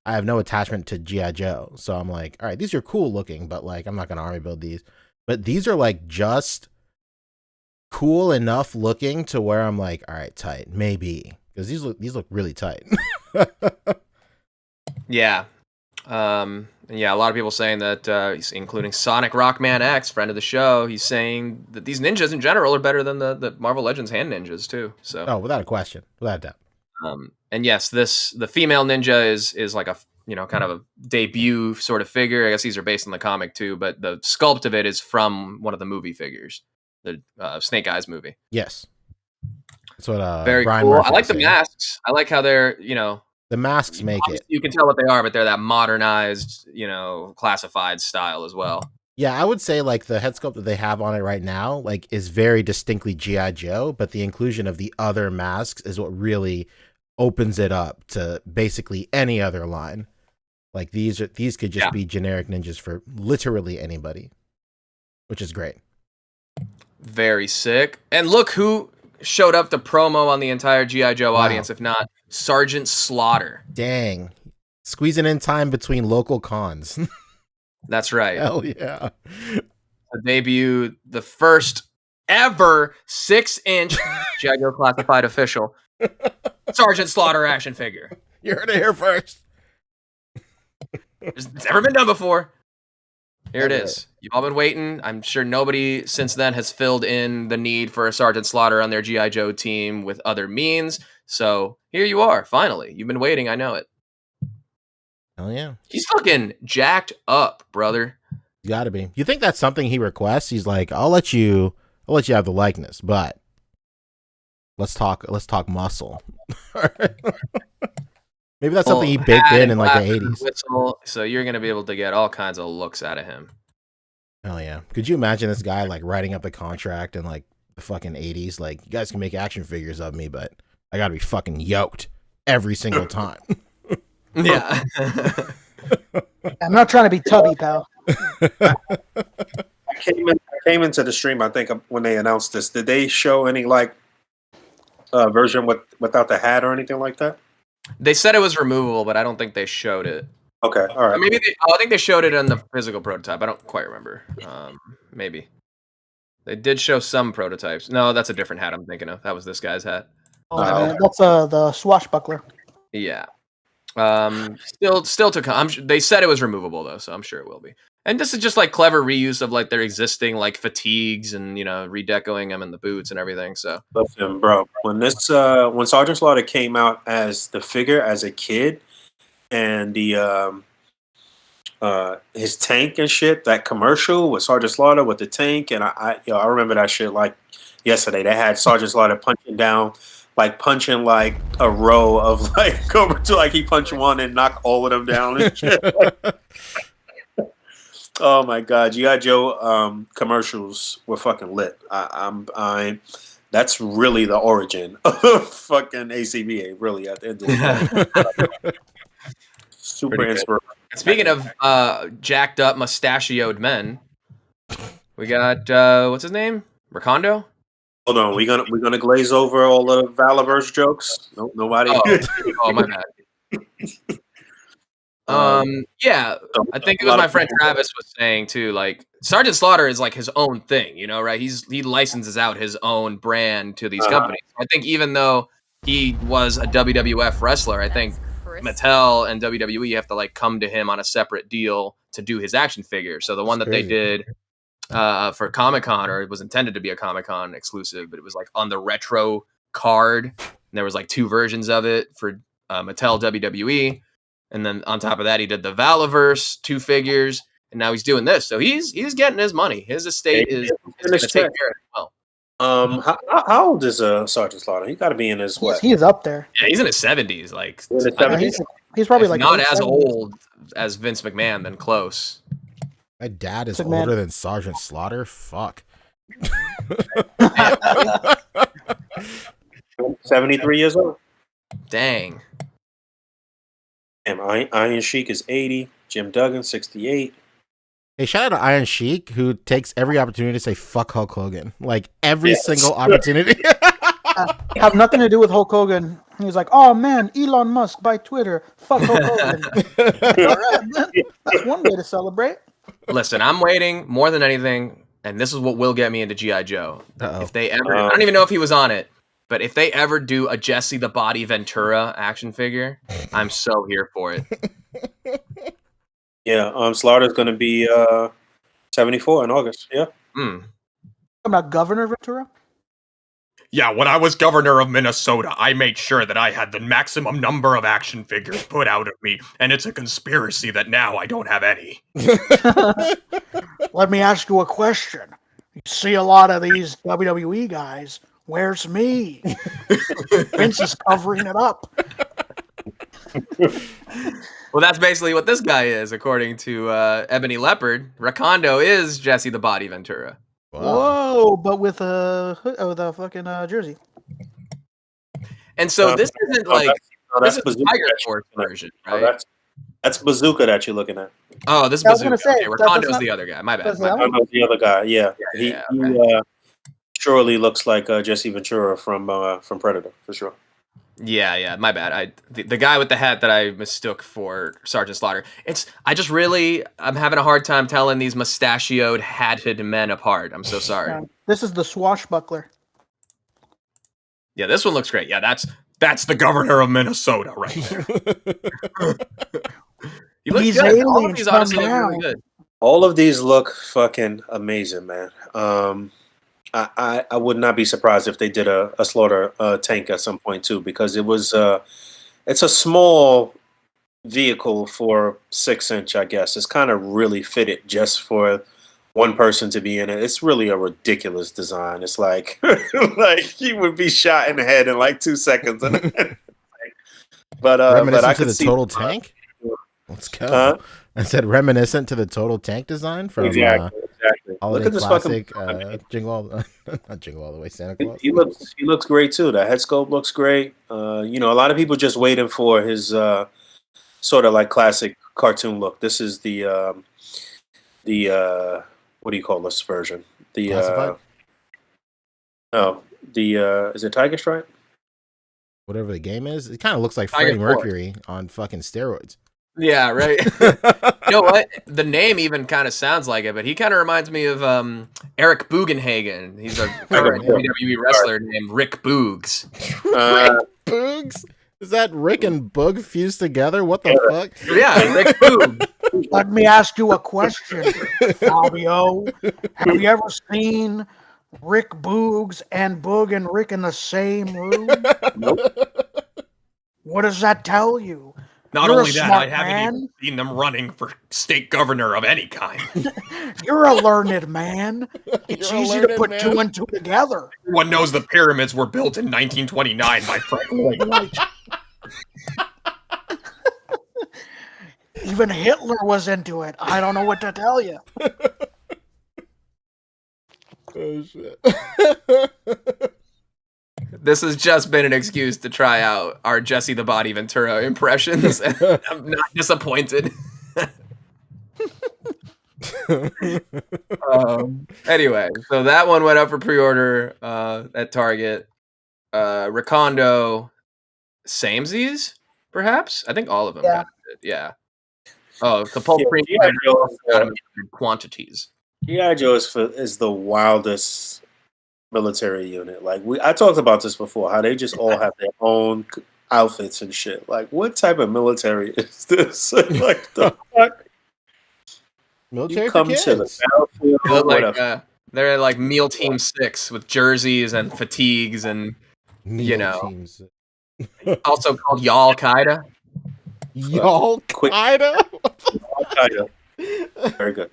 have no attachment to G.I. Joe, so I'm like, all right, these are cool looking, but like, I'm not gonna army build these. But these are like just cool enough looking to where I'm like, all right, tight, maybe, because these look really tight. Yeah. Yeah, a lot of people saying that, including Sonic Rockman X, friend of the show, he's saying that these ninjas in general are better than the Marvel Legends hand ninjas too. So, Oh, without a question, without a doubt. and yes, the female ninja is like a kind of a debut sort of figure. I guess these are based on the comic too, but the sculpt of it is from one of the movie figures, the Snake Eyes movie. Yes, that's what Very Brian cool. Murphy I like was the saying. masks. I like how they're The masks make it. obviously you can tell what they are, but they're that modernized, classified style as well. Yeah, I would say like the head sculpt that they have on it right now, like, is very distinctly G.I. Joe, but the inclusion of the other masks is what really opens it up to basically any other line. Like these could just be generic ninjas for literally anybody, which is great. Very sick. And look who showed up to promo on the entire G.I. Joe Wow. audience, if not Sergeant Slaughter. Dang, squeezing in time between local cons. That's right. Hell yeah. To debut the first ever 6-inch G.I. Joe classified official Sergeant Slaughter action figure. You heard it here first. It's never been done before. Here it Never. is. You've all been waiting. I'm sure nobody since then has filled in the need for a Sergeant Slaughter on their G.I. Joe team with other means. So here you are, finally. You've been waiting, I know it. Hell yeah. He's fucking jacked up, brother. You gotta be. You think that's something he requests? He's like, I'll let you have the likeness, but let's talk muscle. Maybe that's something he baked Hat in and like the glasses and 80s. whistle, so you're gonna be able to get all kinds of looks out of him. Hell yeah. Could you imagine this guy like writing up the contract in like the fucking 80s? Like, you guys can make action figures of me, but I gotta be fucking yoked every single time. Yeah. I'm not trying to be tubby, pal. I came into the stream, I think, when they announced this. Did they show any like version without the hat or anything like that? They said it was removable, but I don't think they showed it. Okay, all Or right. maybe I think they showed it on the physical prototype. I don't quite remember. Maybe they did show some prototypes. No, that's a different hat I'm thinking of. That was this guy's hat. Oh, man, that's the swashbuckler. Yeah. Still to come. They said it was removable though, so I'm sure it will be. And this is just like clever reuse of like their existing like fatigues and redecoing them and the boots and everything. So Listen, bro, when Sergeant Slaughter came out as the figure as a kid, and the his tank and shit, that commercial with Sergeant Slaughter with the tank, and I remember that shit like yesterday. They had Sergeant Slaughter punching like a row of like Cobra 2, like he punched one and knocked all of them down and shit. Oh my god, G.I. Joe commercials were fucking lit. That's really the origin of fucking A.C.B.A. really at the end of the day. Super Pretty good. inspirational. Speaking of jacked up mustachioed men, we got what's his name? Recondo? Hold on, we're gonna glaze over all the Valaverse jokes. No, nobody. Oh my bad. Yeah, I think it was my friend Travis was saying too. Like Sergeant Slaughter is like his own thing, you know, right? He licenses out his own brand to these companies. I think even though he was a WWF wrestler, I think Mattel and WWE have to like come to him on a separate deal to do his action figure. So the one that they did for Comic-Con, or it was intended to be a Comic-Con exclusive, but it was like on the retro card. And there was like 2 versions of it for Mattel WWE. And then on top of that, he did the Valaverse 2 figures, and now he's doing this. So he's getting his money. His estate is going to take care of it well. How old is Sergeant Slaughter? He got to be in his what? He is up there. Yeah, he's in his 70s. Like he's probably like not as old as Vince McMahon, then close. My dad is older than Sergeant Slaughter. Fuck. 73 years old. Dang. And Iron Sheik is 80. Jim Duggan 68. Hey, shout out to Iron Sheik, who takes every opportunity to say "fuck Hulk Hogan," like every single opportunity. Have nothing to do with Hulk Hogan. He was like, "Oh man, Elon Musk by Twitter, fuck Hulk Hogan." All right, man. That's one way to celebrate. Listen, I'm waiting more than anything, and this is what will get me into G.I. Joe. If they ever, I don't even know if he was on it, but if they ever do a Jesse the Body Ventura action figure, I'm so here for it. Yeah, Slaughter's going to be 74 in August. Yeah. Talking about Governor Ventura? Yeah, when I was governor of Minnesota, I made sure that I had the maximum number of action figures put out of me, and it's a conspiracy that now I don't have any. Let me ask you a question. You see a lot of these WWE guys. Where's me? Vince is covering it up. Well, that's basically what this guy is, according to Ebony Leopard. Recondo is Jesse the Body Ventura. Wow. Whoa, but with a fucking jersey. And so this isn't this is the Tiger Force version, right? That's Bazooka that you're looking at. Oh, this is Bazooka. Okay, Rekondo's the other guy. My bad. Rekondo's the other guy. Yeah, he surely looks like Jesse Ventura from Predator for sure. Yeah, my bad. The guy with the hat that I mistook for Sergeant Slaughter. I'm having a hard time telling these mustachioed, hatted men apart. I'm so sorry. This is the swashbuckler. Yeah, this one looks great. Yeah, that's the governor of Minnesota right there. He looks good. All of these honestly look really good. All of these look fucking amazing, man. I would not be surprised if they did a Slaughter tank at some point too, because it's a small vehicle for 6-inch, I guess. It's kind of really fitted just for one person to be in it. It's really a ridiculous design. It's like like he would be shot in the head in like 2 seconds. But I could see total tank. Let's go. I said reminiscent to the total tank design from exactly. Look at this classic, Jingle not Jingle All the Way, Santa Claus. He looks great too. The head sculpt looks great. A lot of people just waiting for his sort of like classic cartoon look. This is the what do you call this version? The is it Tiger Stripe? Whatever the game is, it kind of looks like Freddie Mercury on fucking steroids. Yeah, right. You know what? The name even kind of sounds like it, but he kind of reminds me of Eric Bugenhagen. He's a WWE wrestler named Rick Boogs. Rick Boogs? Is that Rick and Boog fused together? What the fuck? Yeah, Rick Boog. Let me ask you a question, Fabio. Have you ever seen Rick Boogs and Boog and Rick in the same room? Nope. What does that tell you? Not only that, I haven't even seen them running for state governor of any kind. You're a learned man. It's easy to put 2 and 2 together. Everyone knows the pyramids were built in 1929 by Frank Lloyd. Even Hitler was into it. I don't know what to tell you. Oh, shit. This has just been an excuse to try out our Jesse the Body Ventura impressions. I'm not disappointed. Anyway, so that one went up for pre-order at Target. Recondo, samesies, perhaps. I think all of them Yeah. kind of did. Yeah. Oh, the Pulp Yeah, Premium G.I. Joe is got the- them in quantities. G.I. Joe is the wildest military unit. Like I talked about this before, how they just all have their own outfits and shit. Like, what type of military is this? Like, the fuck? Military You for come to the kids. battlefield They look with like they're like Meal Team 6 with jerseys and fatigues and Meal know. teams. also called Y'all Qaeda. Y'all Quick. Qaeda? Very good.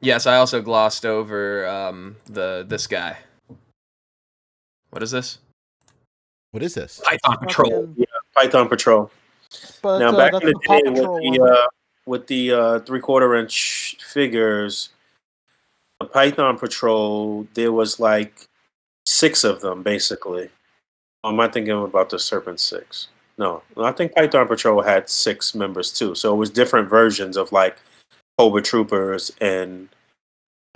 Yes, I also glossed over this guy. What is this? What is this? Python Patrol. Fucking- Python Patrol. But Now, back that's in the the Paw day Patrol with the 3/4 inch figures, the Python Patrol, there was like 6 of them basically. Or am I thinking about the Serpent 6? No, I think Python Patrol had 6 members too. So it was different versions of like Cobra Troopers and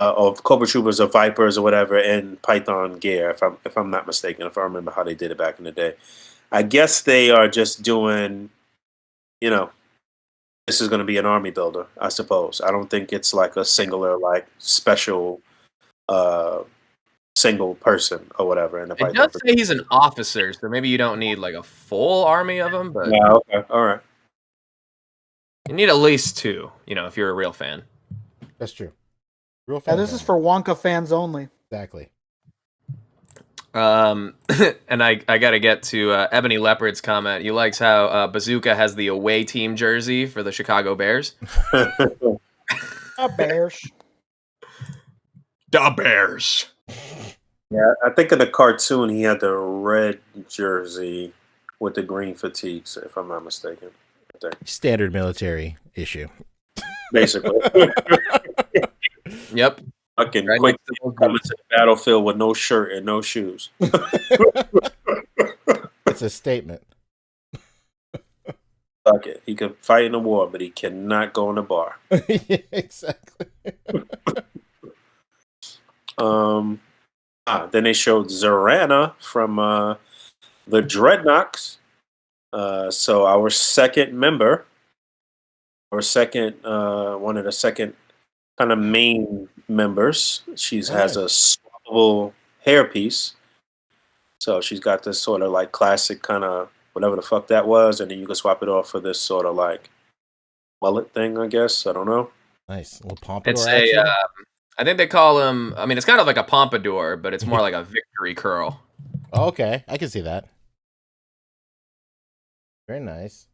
of Cobra Troopers or Vipers or whatever in Python gear. If I'm not mistaken, if I remember how they did it back in the day, I guess they are just doing, you know, this is going to be an army builder, I suppose. I don't think it's like a singular, like special, single person or whatever. In the It Python does say he's an officer, so maybe you don't need like a full army of them, but Yeah. Okay. All right. you need at least 2, if you're a real fan. That's true. Real Yeah, fan. this is for Wonka fans only. Exactly. And I gotta get to Ebony Leopard's comment. He likes how Bazooka has the away team jersey for the Chicago Bears. Bears. The Bears. Yeah, I think in the cartoon he had the red jersey with the green fatigues, if I'm not mistaken. I think. Standard military issue. Basically. Yep. Fucking Right quick next to those coming to the battlefield with no shirt and no shoes. It's a statement. Fuck it. He can fight in the war, but he cannot go in the bar. Yeah, exactly. Then they showed Zorana from the Dreadnoks. So our second member, or second one of the second kind of main members. She has a swappable hairpiece. So she's got this sort of like classic kind of whatever the fuck that was, and then you can swap it off for this sort of like mullet thing, I guess. I don't know. Nice. A little pompadour It's action. I think they call him. I mean, it's kind of like a pompadour, but it's more like a victory curl. Okay, I can see that. Very nice.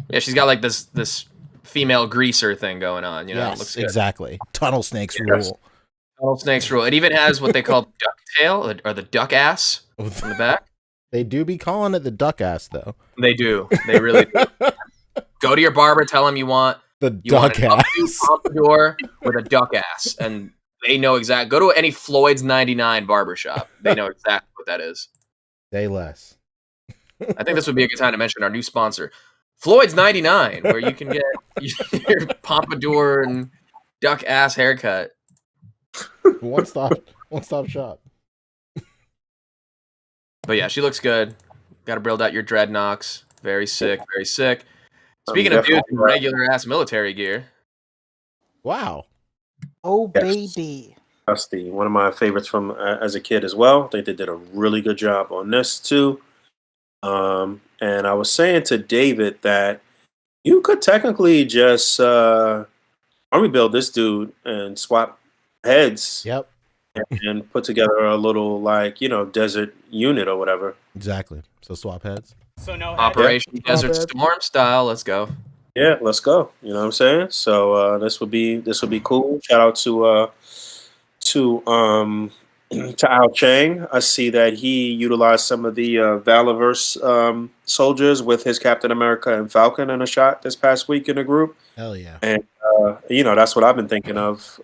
Yeah, she's got like this female greaser thing going on. It Yes, looks good. exactly. Tunnel snakes Yes. rule. Tunnel snakes rule. It even has what they call duck tail or the duck ass on the back. They do be calling it the duck ass, though. They do. They really do. Go to your barber. Tell him you want The want duck an ass. updo pompadour with a duck ass, and they know exactly. Go to any Floyd's 99 barbershop. They know exactly what that is. Say less. I think this would be a good time to mention our new sponsor, Floyd's 99, where you can get your pompadour and duck ass haircut. One stop shop. But yeah, she looks good. Got to build out your dreadnoughts. Very sick, very sick. Speaking of dudes in regular ass military gear, Wow. Oh, Yes. baby. Dusty, one of my favorites from as a kid as well. I think they did a really good job on this too. And I was saying to David that you could technically just army build this dude and swap heads Yep. and put together a little desert unit or whatever. Exactly. So swap heads. So no Operation Desert bad. Storm style. Let's go. Yeah, let's go. You know what I'm saying? So this would be cool. Shout out to to Ao Chang. I see that he utilized some of the Valorverse soldiers with his Captain America and Falcon in a shot this past week in the group. Hell yeah. And that's what I've been thinking of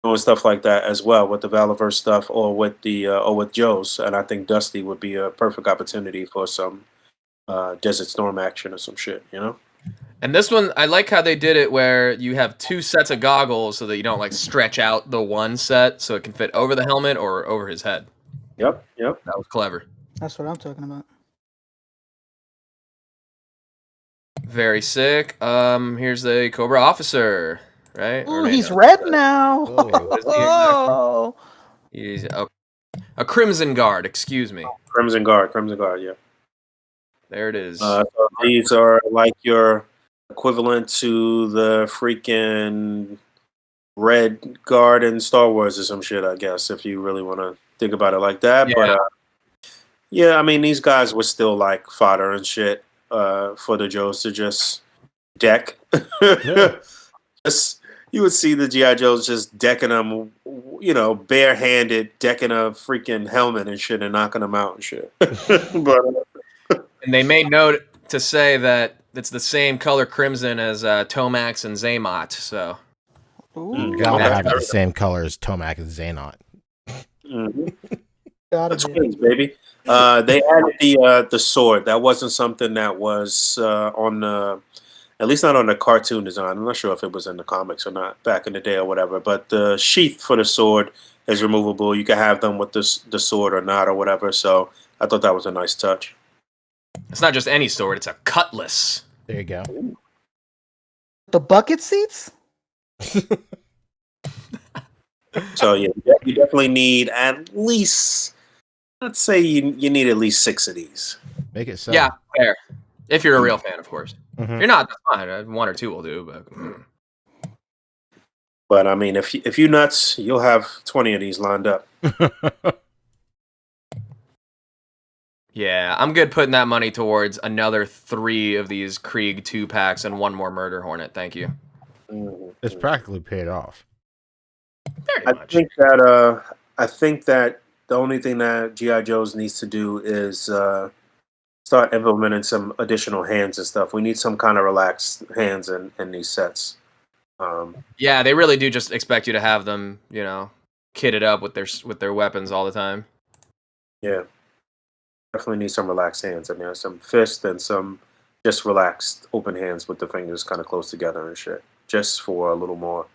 doing stuff like that as well with the Valorverse stuff or with the or with Joe's. And I think Dusty would be a perfect opportunity for some Desert Storm action or some shit. And this one, I like how they did it where you have 2 sets of goggles so that you don't like stretch out the one set so it can fit over the helmet or over his head. Yep. That was clever. That's what I'm talking about. Very sick. Here's the Cobra officer, right? Ooh, he's red now. Oh. He's a Crimson Guard, excuse me. Crimson Guard, yeah. There it is. So these are like your equivalent to the freaking Red Guard in Star Wars or some shit, I guess, if you really want to think about it like that. Yeah. But yeah, I mean, these guys were still like fodder and shit for the Joes to just deck. Yeah. You would see the G.I. Joes just decking them, barehanded, decking a freaking helmet and shit and knocking them out and shit. But and they made note to say that it's the same color crimson as Tomax and Zaymot, so. Ooh, Gotta have the same color as Tomac and Xehanort. mm-hmm. gotta That's be. twins, baby. They added the sword. That wasn't something that was on the, at least not on the cartoon design. I'm not sure if it was in the comics or not back in the day or whatever. But the sheath for the sword is removable. You can have them with the sword or not or whatever. So I thought that was a nice touch. It's not just any sword; it's a cutlass. There you go. The bucket seats? So yeah, you definitely need at least, let's say you need at least 6 of these. Make it so. Yeah, fair. If you're a real fan, of course. Mhm. If you're not, that's fine. 1 or 2 will do. But But I mean, if you nuts, you'll have 20 of these lined up. yeah, I'm good putting that money towards another 3 of these Krieg 2-packs and 1 more Murder Hornet. Thank you. It's practically paid off. Very I much. think that the only thing that GI Joe's needs to do is start implementing some additional hands and stuff. We need some kind of relaxed hands in these sets. Yeah, they really do just expect you to have them, kitted up with their weapons all the time. Yeah, definitely need some relaxed hands in there. Some fists and some just relaxed open hands with the fingers kind of close together and shit. Just for a little more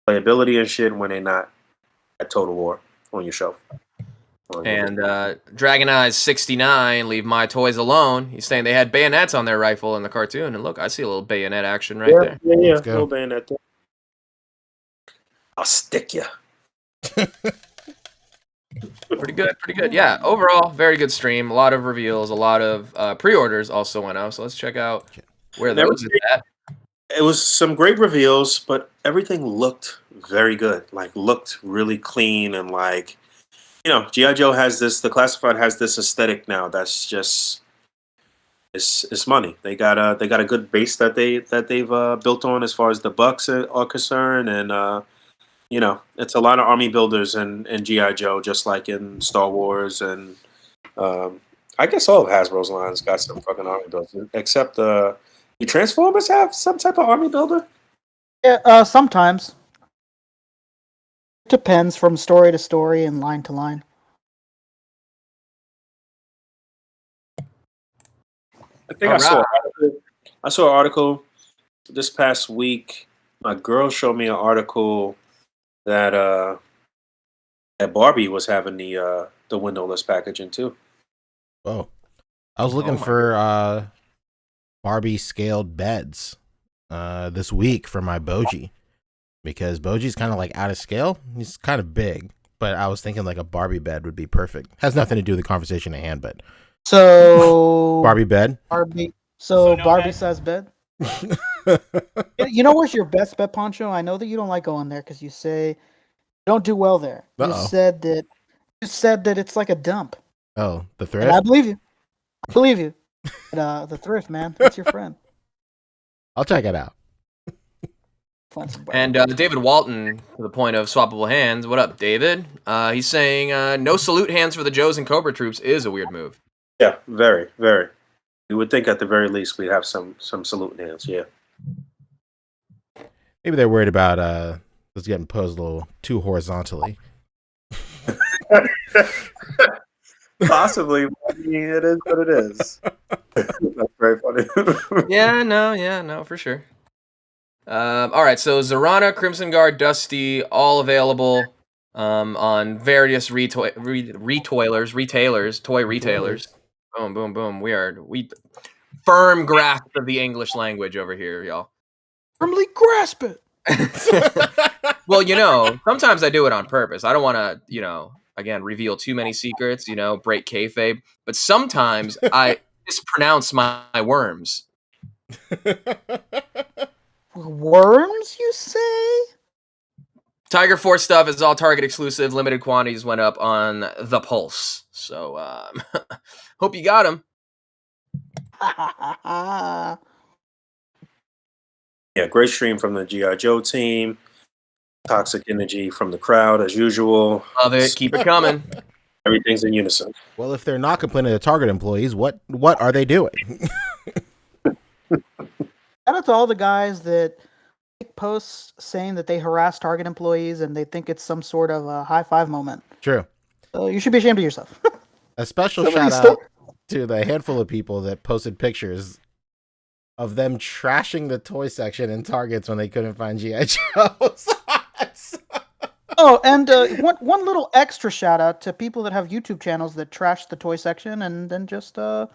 playability and shit when they're not at Total War on your shelf. And Dragon Eyes 69, leave my toys alone. He's saying they had bayonets on their rifle in the cartoon, and look, I see a little bayonet action right there. Yeah, Let's go. little bayonet there. I'll stick you. Pretty good. Yeah, overall, very good stream. A lot of reveals, a lot of pre-orders also went out. So let's check out where those is at. It was some great reveals, but everything looked very good. Like, looked really clean and like, G.I. Joe has this. The Classified has this aesthetic now. That's just, it's money. They got a good base that they've built on as far as the bucks are concerned, and it's a lot of army builders in G.I. Joe, just like in Star Wars, and I guess all of Hasbro's lines got some fucking army builders, except the Transformers have some type of army builder. Yeah, sometimes. Depends from story to story and line to line. I think I saw an article this past week. My girl showed me an article that Barbie was having the windowless packaging too. Whoa. I was looking for Barbie scaled beds this week for my Boji, because Boji's kind of like out of scale. He's kind of big, but I was thinking like a Barbie bed would be perfect. Has nothing to do with the conversation at hand, but So Barbie bed. Barbie. So no Barbie bed? says bed. You know where's your best bet, Poncho? I know that you don't like going there because you say you don't do well there. You Uh-oh. said that it's like a dump. Oh, the And I thrift. believe you. I believe you. But, the thrift, man, it's your friend. I'll check it out. Find some Barbie. And David Walton, to the point of swappable hands. What up, David? He's saying no salute hands for the Joes and Cobra troops is a weird move. Yeah, very, very. You would think at the very least we'd have some saluting hands. Yeah. Maybe they're worried about this getting posed a little too horizontally. Possibly. I mean, it is what it is. Very funny. Yeah, no, for sure. All right, so Zorana, Crimson Guard, Dusty, all available on various toy retailers. Boom, boom, boom. We firm grasp of the English language over here, y'all. Firmly grasp it. Well, sometimes I do it on purpose. I don't want to, again, reveal too many secrets, break kayfabe. But sometimes I mispronounce my worms. Worms, you say? Tiger Force stuff is all Target exclusive. Limited quantities went up on the Pulse. So, hope you got them. Yeah, great stream from the G.I. Joe team. Toxic energy from the crowd as usual. Love it. Keep it coming. Everything's in unison. Well, if they're not complaining to Target employees, what are they doing? Shout out to all the guys that make posts saying that they harass Target employees and they think it's some sort of a high five moment. True. So you should be ashamed of yourself. A special Somebody shout out to the handful of people that posted pictures of them trashing the toy section in Targets when they couldn't find G.I. Joes. Oh, and one little extra shout out to people that have YouTube channels that trash the toy section and then just leave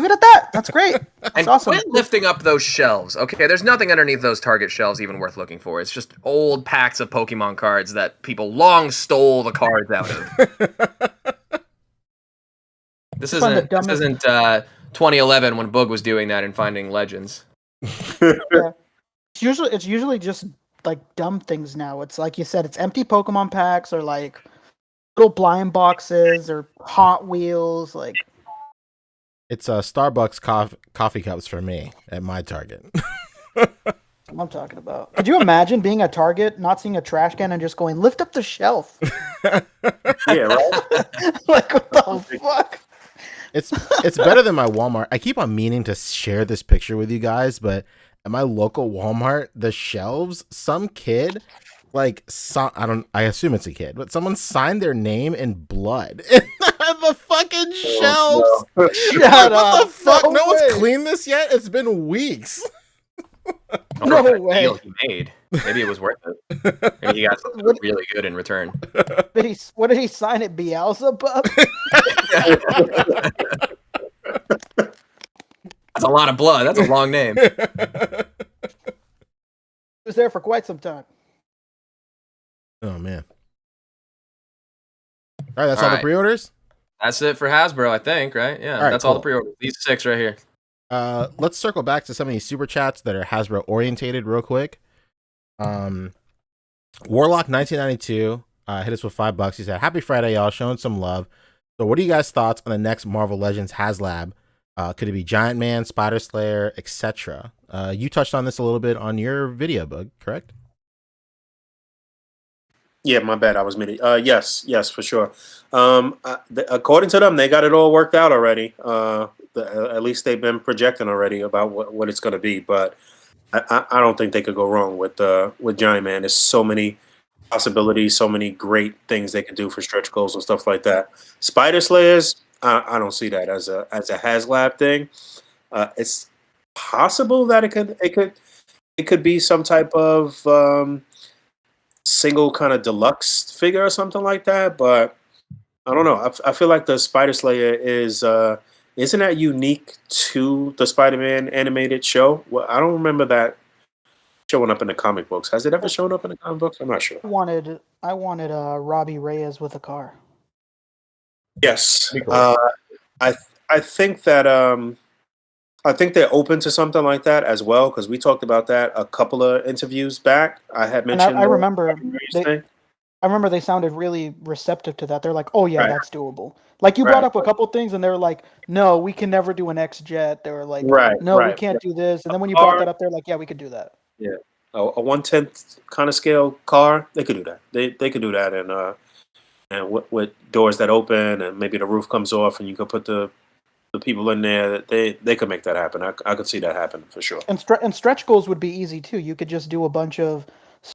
it at that. That's great. That's And awesome. quit lifting up those shelves. Okay, there's nothing underneath those Target shelves even worth looking for. It's just old packs of Pokemon cards that people long stole the cards out of. This isn't 2011 when Boog was doing that and finding legends. Yeah. It's usually just like dumb things now. It's like you said, it's empty Pokemon packs or like little blind boxes or Hot Wheels. Like It's Starbucks coffee cups for me at my Target. what I'm talking about. Could you imagine being at Target, not seeing a trash can, and just going, lift up the shelf? Yeah, right? Like, what the fuck? It's better than my Walmart. I keep on meaning to share this picture with you guys, but at my local Walmart, the shelves, some kid, I assume it's a kid, but someone signed their name in blood in the fucking shelves. No. Shut What up. the fuck? No way. one's cleaned this yet? It's been weeks. No way. Deal he made. Maybe it was worth it. Maybe he got something really good in return. What did he sign it? Beelzebub? That's a lot of blood. That's a long name. He was there for quite some time. Oh man. All right, that's all the pre-orders? That's it for Hasbro, I think, right? Yeah, right, that's all the cool. pre-orders. These 6 right here. Let's circle back to some of these super chats that are Hasbro orientated real quick. Warlock 1992 hit us with $5. He said, "Happy Friday, y'all. Showing some love. So, what are you guys' thoughts on the next Marvel Legends HasLab? Could it be Giant Man, Spider Slayer, etc.?" You touched on this a little bit on your video, Boog, correct? Yeah, my bad. I was muted. Yes, for sure. According to them, they got it all worked out already. At least they've been projecting already about what it's going to be. But I don't think they could go wrong with Giant Man. There's so many possibilities, so many great things they could do for stretch goals and stuff like that. Spider Slayers, I don't see that as a HasLab thing. It's possible that it could be some type of single kind of deluxe figure or something like that, but I don't know. I feel like the Spider Slayer isn't that unique to the Spider-Man animated show? Well, I don't remember that showing up in the comic books. Has it ever shown up in the comic books? I'm not sure. I wanted Robbie Reyes with a car. Yes, Cool. I think that I think they're open to something like that as well, because we talked about that a couple of interviews back. I had And mentioned. I remember thing. I remember they sounded really receptive to that. They're like, "Oh yeah, Right. that's doable." Like you Right. brought up a couple things, and they were like, "No, we can never do an X Jet." They were like, Right, "No, we right. can't do this." And then when you brought that up, they're like, "Yeah, we could do that." A 1/10 kind of scale car, they could do that. They could do that, and with doors that open, and maybe the roof comes off, and you could put the people in there. They could make that happen. I could see that happen for sure. And stretch goals would be easy too. You could just do a bunch of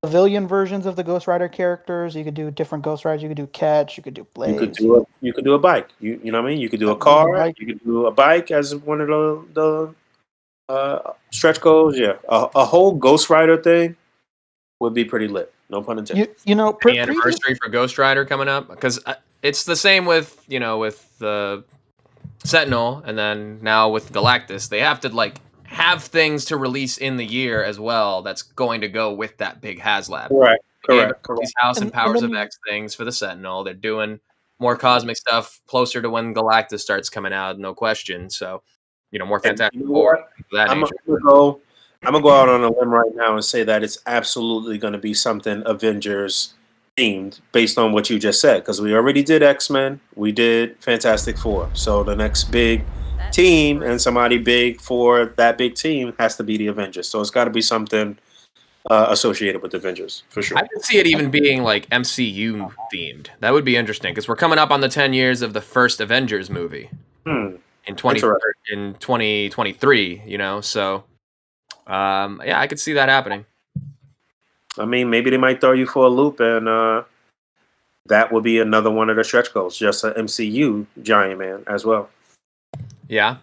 civilian versions of the Ghost Rider characters. You could do different Ghost Riders. You could do Catch. You could do You could Blaze. do a bike. You know what I mean? You could do a The car. bike. You could do a bike as one of the stretch goals. Yeah, a whole Ghost Rider thing would be pretty lit. No pun intended. You know, The anniversary for Ghost Rider coming up, because it's the same with the Sentinel, and then now with Galactus, they have to like have things to release in the year as well. That's going to go with that big HasLab. Correct. These House and Powers then of X things for the Sentinel. They're doing more cosmic stuff closer to when Galactus starts coming out, no question. So, more Fantastic Four. I'm gonna go out on a limb right now and say that it's absolutely going to be something Avengers themed, based on what you just said. Because we already did X-Men, we did Fantastic Four. So the next big team and somebody big for that big team has to be the Avengers. So it's got to be something associated with the Avengers for sure. I could see it even being like MCU themed. That would be interesting because we're coming up on the 10 years of the first Avengers movie in 2023. So I could see that happening. I mean, maybe they might throw you for a loop, and that would be another one of the stretch goals, just an MCU Giant Man as well. Yeah.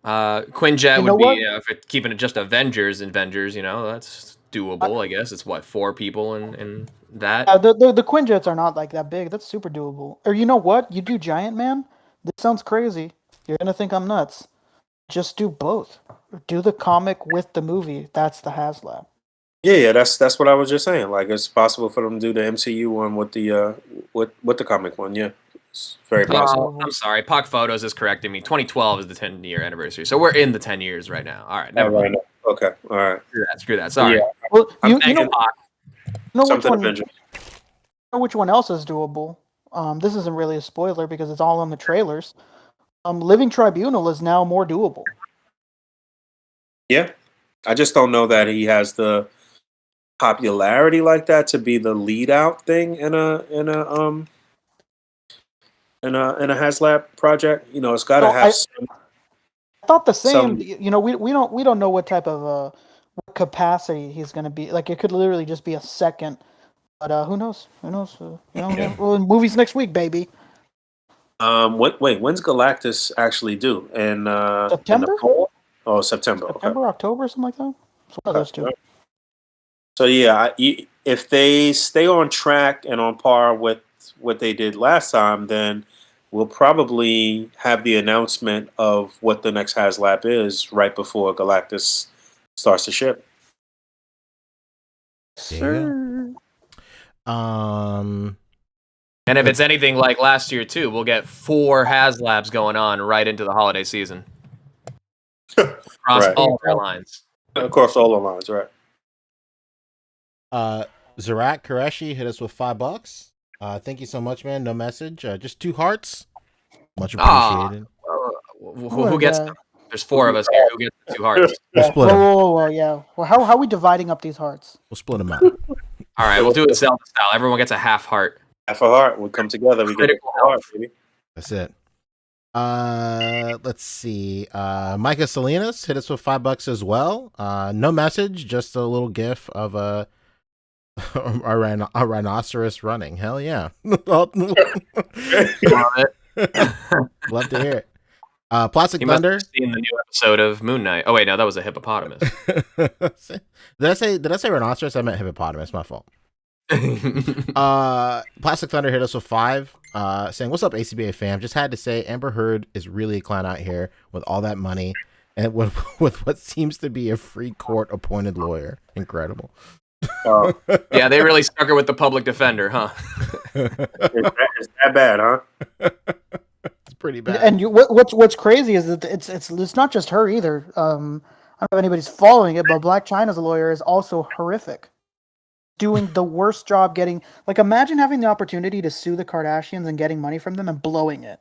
Quinjet would be, if it's keeping it just Avengers, that's doable, I guess. It's 4 people in that. The Quinjets are not like that big. That's super doable. Or you know what? You do Giant Man? This sounds crazy. You're going to think I'm nuts. Just do both. Do the comic with the movie. That's the HasLab. Yeah, that's what I was just saying. Like, it's possible for them to do the MCU one with the with the comic one. Yeah, it's very possible. I'm sorry, Puck Photos is correcting me. 2012 is the 10-year anniversary, so we're in the 10 years right now. All right, never mind. Okay, all right. Screw that. Sorry. Yeah. Well, you know which one else is doable? This isn't really a spoiler because it's all in the trailers. Living Tribunal is now more doable. Yeah, I just don't know that he has the popularity like that to be the lead out thing in a HasLab project. It's got to have. I thought the same. We don't know what type of what capacity he's going to be. Like, it could literally just be a second. But who knows? Well, movies next week, baby. When's Galactus actually due? In September? September. September, October, something like that. It's one of those two. So yeah, if they stay on track and on par with what they did last time, then we'll probably have the announcement of what the next HasLab is right before Galactus starts to ship. Sure. And if it's anything like last year too, we'll get 4 HasLabs going on right into the holiday season. Across all our lines. Across all the lines, right. Zarak Qureshi hit us with $5. Thank you so much, man. No message. Just 2 hearts. Much appreciated. Who gets them? There's 4 of us here. Who gets the 2 hearts? We'll split them. Whoa, yeah. Well, how are we dividing up these hearts? We'll split them out. All right, we'll do it Zelda style. Everyone gets a half heart. Half a heart. We come together. We get a heart, baby. That's it. Let's see. Micah Salinas hit us with $5 as well. No message, just a little gif of a rhinoceros running. Hell yeah. Love to hear it. Plastic Thunder. Must have seen the new episode of Moon Knight. Oh wait, no, that was a hippopotamus. Did I say rhinoceros? I meant hippopotamus. My fault. Plastic Thunder hit us with 5, saying, "What's up, A.C.B.A. fam? Just had to say, Amber Heard is really a clown out here with all that money and with what seems to be a free court appointed lawyer. Incredible." Yeah, they really stuck her with the public defender, huh? Is that bad, huh? It's pretty bad. And what's crazy is that it's not just her either. I don't know if anybody's following it, but Black China's lawyer is also horrific. Doing the worst job getting, like, imagine having the opportunity to sue the Kardashians and getting money from them and blowing it.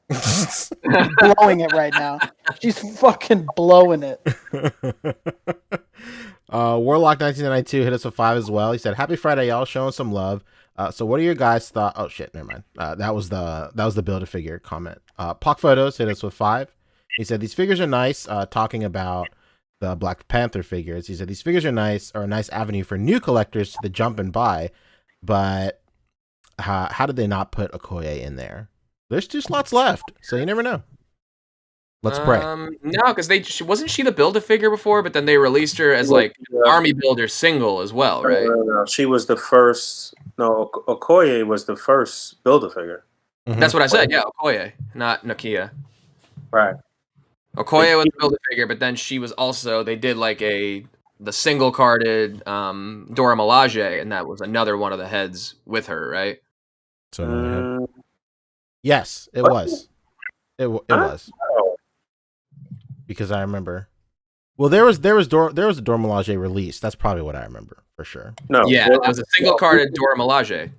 Blowing it right now. She's fucking blowing it. Warlock 1992 hit us with 5 as well. He said, "Happy Friday, y'all, showing some love. So what are your guys' thoughts?" Oh shit, never mind. That was the Build-A-Figure comment. Pock Photos hit us with 5. He said, "These figures are nice, talking about the Black Panther figures. He said these figures are a nice avenue for new collectors to jump and buy, but how did they not put Okoye in there? There's 2 slots left, so you never know. Let's pray. No, because wasn't she the Build-A-Figure before, but then they released her as like Army Builder single as well, right? No, she was the first. No, Okoye was the first Build-A-Figure. Mm-hmm. That's what I said. Yeah, Okoye, not Nakia. Right. Okoye was the Build-A-Figure, but then she was also, they did like the single carded Dora Milaje, and that was another one of the heads with her, right? So yes, it was. It was. Because I remember. Well, there was a Dora Milaje release. That's probably what I remember for sure. No. Yeah, it was a single carded Dora Milaje.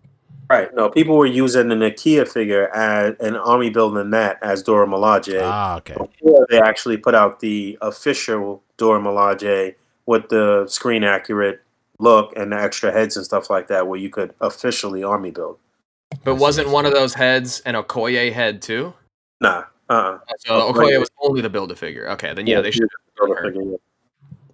Right. No, people were using the Nakia figure as an army building that as Dora Milaje. Ah, okay. Before they actually put out the official Dora Milaje with the screen accurate look and the extra heads and stuff like that, where you could officially army build. But wasn't one of those heads an Okoye head too? Nah. So Okoye was only the Build-A-Figure. Okay, then yeah, they should have done her.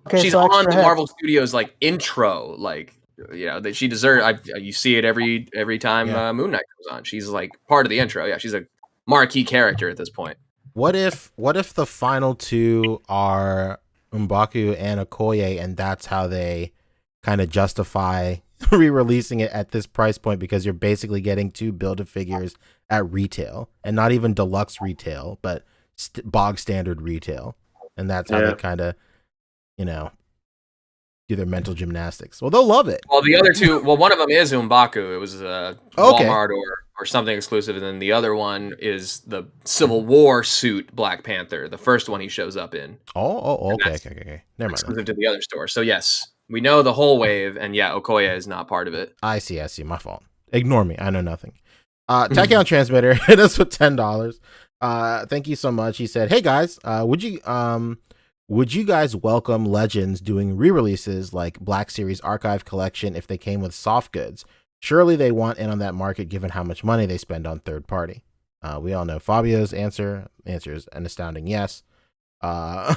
Okay, She's so on extra the heads. Marvel Studios like intro, like that she deserves. You see it every time Moon Knight comes on. She's like part of the intro. Yeah, she's a marquee character at this point. What if the final 2 are Umbaku and Okoye, and that's how they kind of justify re-releasing it at this price point, because you're basically getting 2 Build-A-Figures at retail, and not even deluxe retail, but bog standard retail, and that's how they kind of, do their mental gymnastics. Well, they'll love it. Well, the other 2, one of them is Umbaku. It was Walmart or something exclusive, and then the other one is the Civil War suit Black Panther, the first one he shows up in. Okay. Never mind. Exclusive to the other store. So yes, we know the whole wave, and yeah, Okoye is not part of it. I see. My fault. Ignore me. I know nothing. Tachyon Transmitter hit us with $10. Thank you so much. He said, "Hey guys, would you guys welcome Legends doing re-releases like Black Series Archive Collection if they came with soft goods? Surely they want in on that market given how much money they spend on third party." We all know Fabio's answer. The answer is an astounding yes. I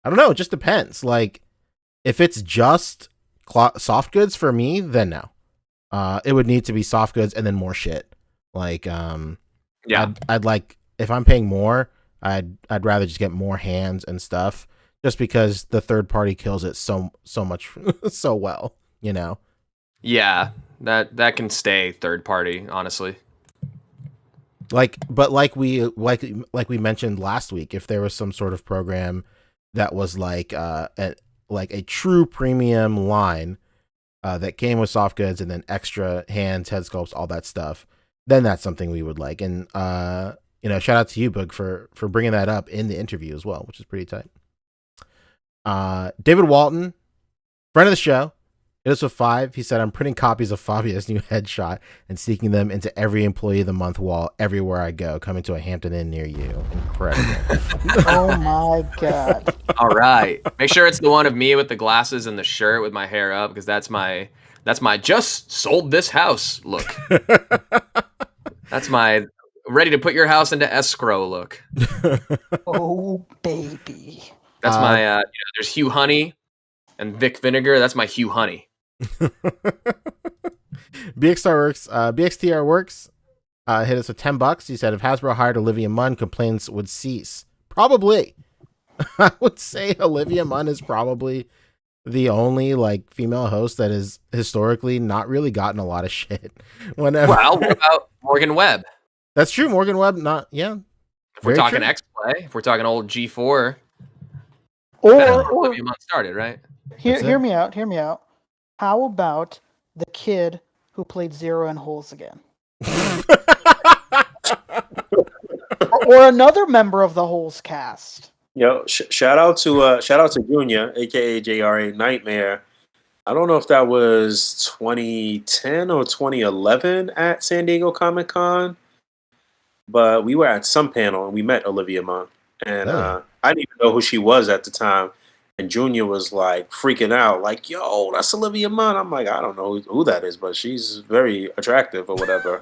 don't know. It just depends. Like, if it's just soft goods for me, then no. It would need to be soft goods and then more shit. Like, I'd like, if I'm paying more, I'd rather just get more hands and stuff, just because the third party kills it so much so well, Yeah, that can stay third party, honestly. But like we mentioned last week, if there was some sort of program that was like a true premium line that came with soft goods and then extra hands, head sculpts, all that stuff, then that's something we would like. And shout out to you, Boog, for bringing that up in the interview as well, which is pretty tight. David Walton, friend of the show, hit us with 5. He said, "I'm printing copies of Fabio's new headshot and sneaking them into every Employee of the Month wall everywhere I go, coming to a Hampton Inn near you." Incredible. Oh my god. All right. Make sure it's the one of me with the glasses and the shirt with my hair up, because that's my just sold this house look. That's my ready to put your house into escrow look. Oh baby. That's my there's Hugh Honey and Vic Vinegar. That's my Hugh Honey. BXTR Works hit us with $10. He said, "If Hasbro hired Olivia Munn, complaints would cease." Probably. I would say Olivia Munn is probably the only female host that has historically not really gotten a lot of shit. Whenever. Well, what about Morgan Webb? That's true. Morgan Webb, not If we're talking X-Play, if we're talking old G4, Or Olivia Munn started, right? hear me out. How about the kid who played Zero in Holes again? or another member of the Holes cast. Yo, shout out to Junior, aka JRA Nightmare. I don't know if that was 2010 or 2011 at San Diego Comic Con, but we were at some panel and we met Olivia Munn, and I didn't even know who she was at the time. And Junior was like freaking out, like, "Yo, that's Olivia Munn." I'm like, I don't know who that is, but she's very attractive or whatever.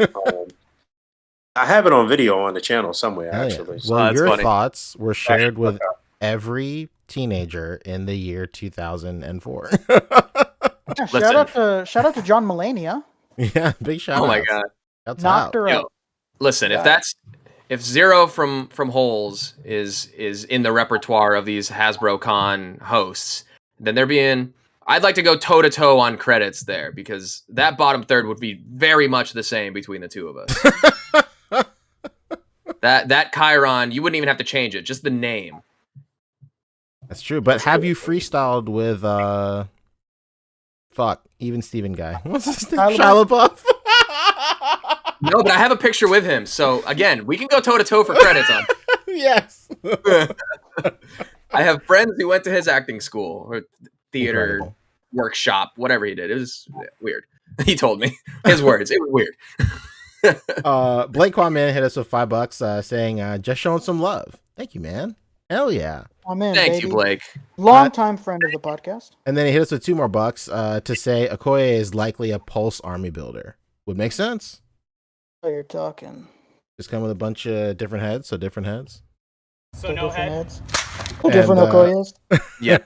I have it on video on the channel somewhere, actually. Well, your funny. thoughts were shared with every teenager in the year 2004. Yeah, Listen. shout out to John Mulaney. Yeah, big shout out. Oh my god. That's Knocked out. her Yo, out. listen, Yeah. if Zero from Holes is in the repertoire of these Hasbro Con hosts, then I'd like to go toe to toe on credits there, because that bottom third would be very much the same between the two of us. that Chiron, you wouldn't even have to change it, just the name. That's true. But have you freestyled with even Steven guy? What's his name? Shia LaBeouf? No, but I have a picture with him. So again, we can go toe to toe for credits on. Yes. I have friends who went to his acting school or theater Incredible. workshop, whatever he did. It was weird. He told me his words. It was weird. Blake Kwame hit us with $5, saying, just showing some love. Thank you, man. Hell yeah. I'm in, Thank baby. you, Blake. Long-time friend of the podcast. And then he hit us with $2 more to say Okoye is likely a Pulse army builder. Would make sense. Oh, you're talking. Just come with a bunch of different heads, so different heads. So no head. Heads. Who different Okoyes? Yeah.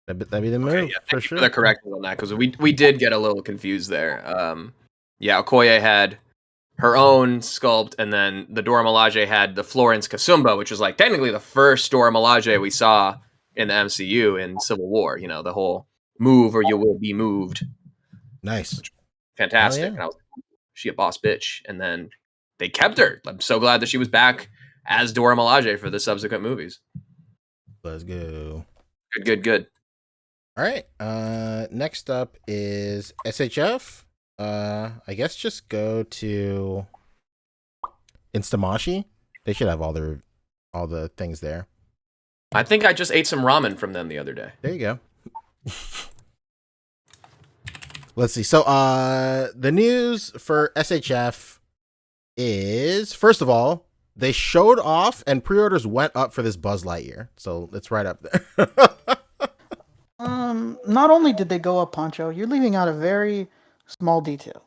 That'd be the move, Yeah, for thank you sure. for the correction on that, because we did get a little confused there. Yeah, Okoye had her own sculpt, and then the Dora Milaje had the Florence Kasumba, which was like technically the first Dora Milaje we saw in the MCU in Civil War. You know, the whole move or you will be moved. Nice. Fantastic. Yeah. And I was like, she a boss bitch. And then they kept her. I'm so glad that she was back as Dora Milaje for the subsequent movies. Let's go. Good. All right. Next up is SHF. I guess just go to Instamashi. They should have all the things there. I think I just ate some ramen from them the other day. There you go. Let's see. So, the news for SHF is, first of all, they showed off and pre-orders went up for this Buzz Lightyear. So it's right up there. Not only did they go up, Pancho, you're leaving out a very small detail.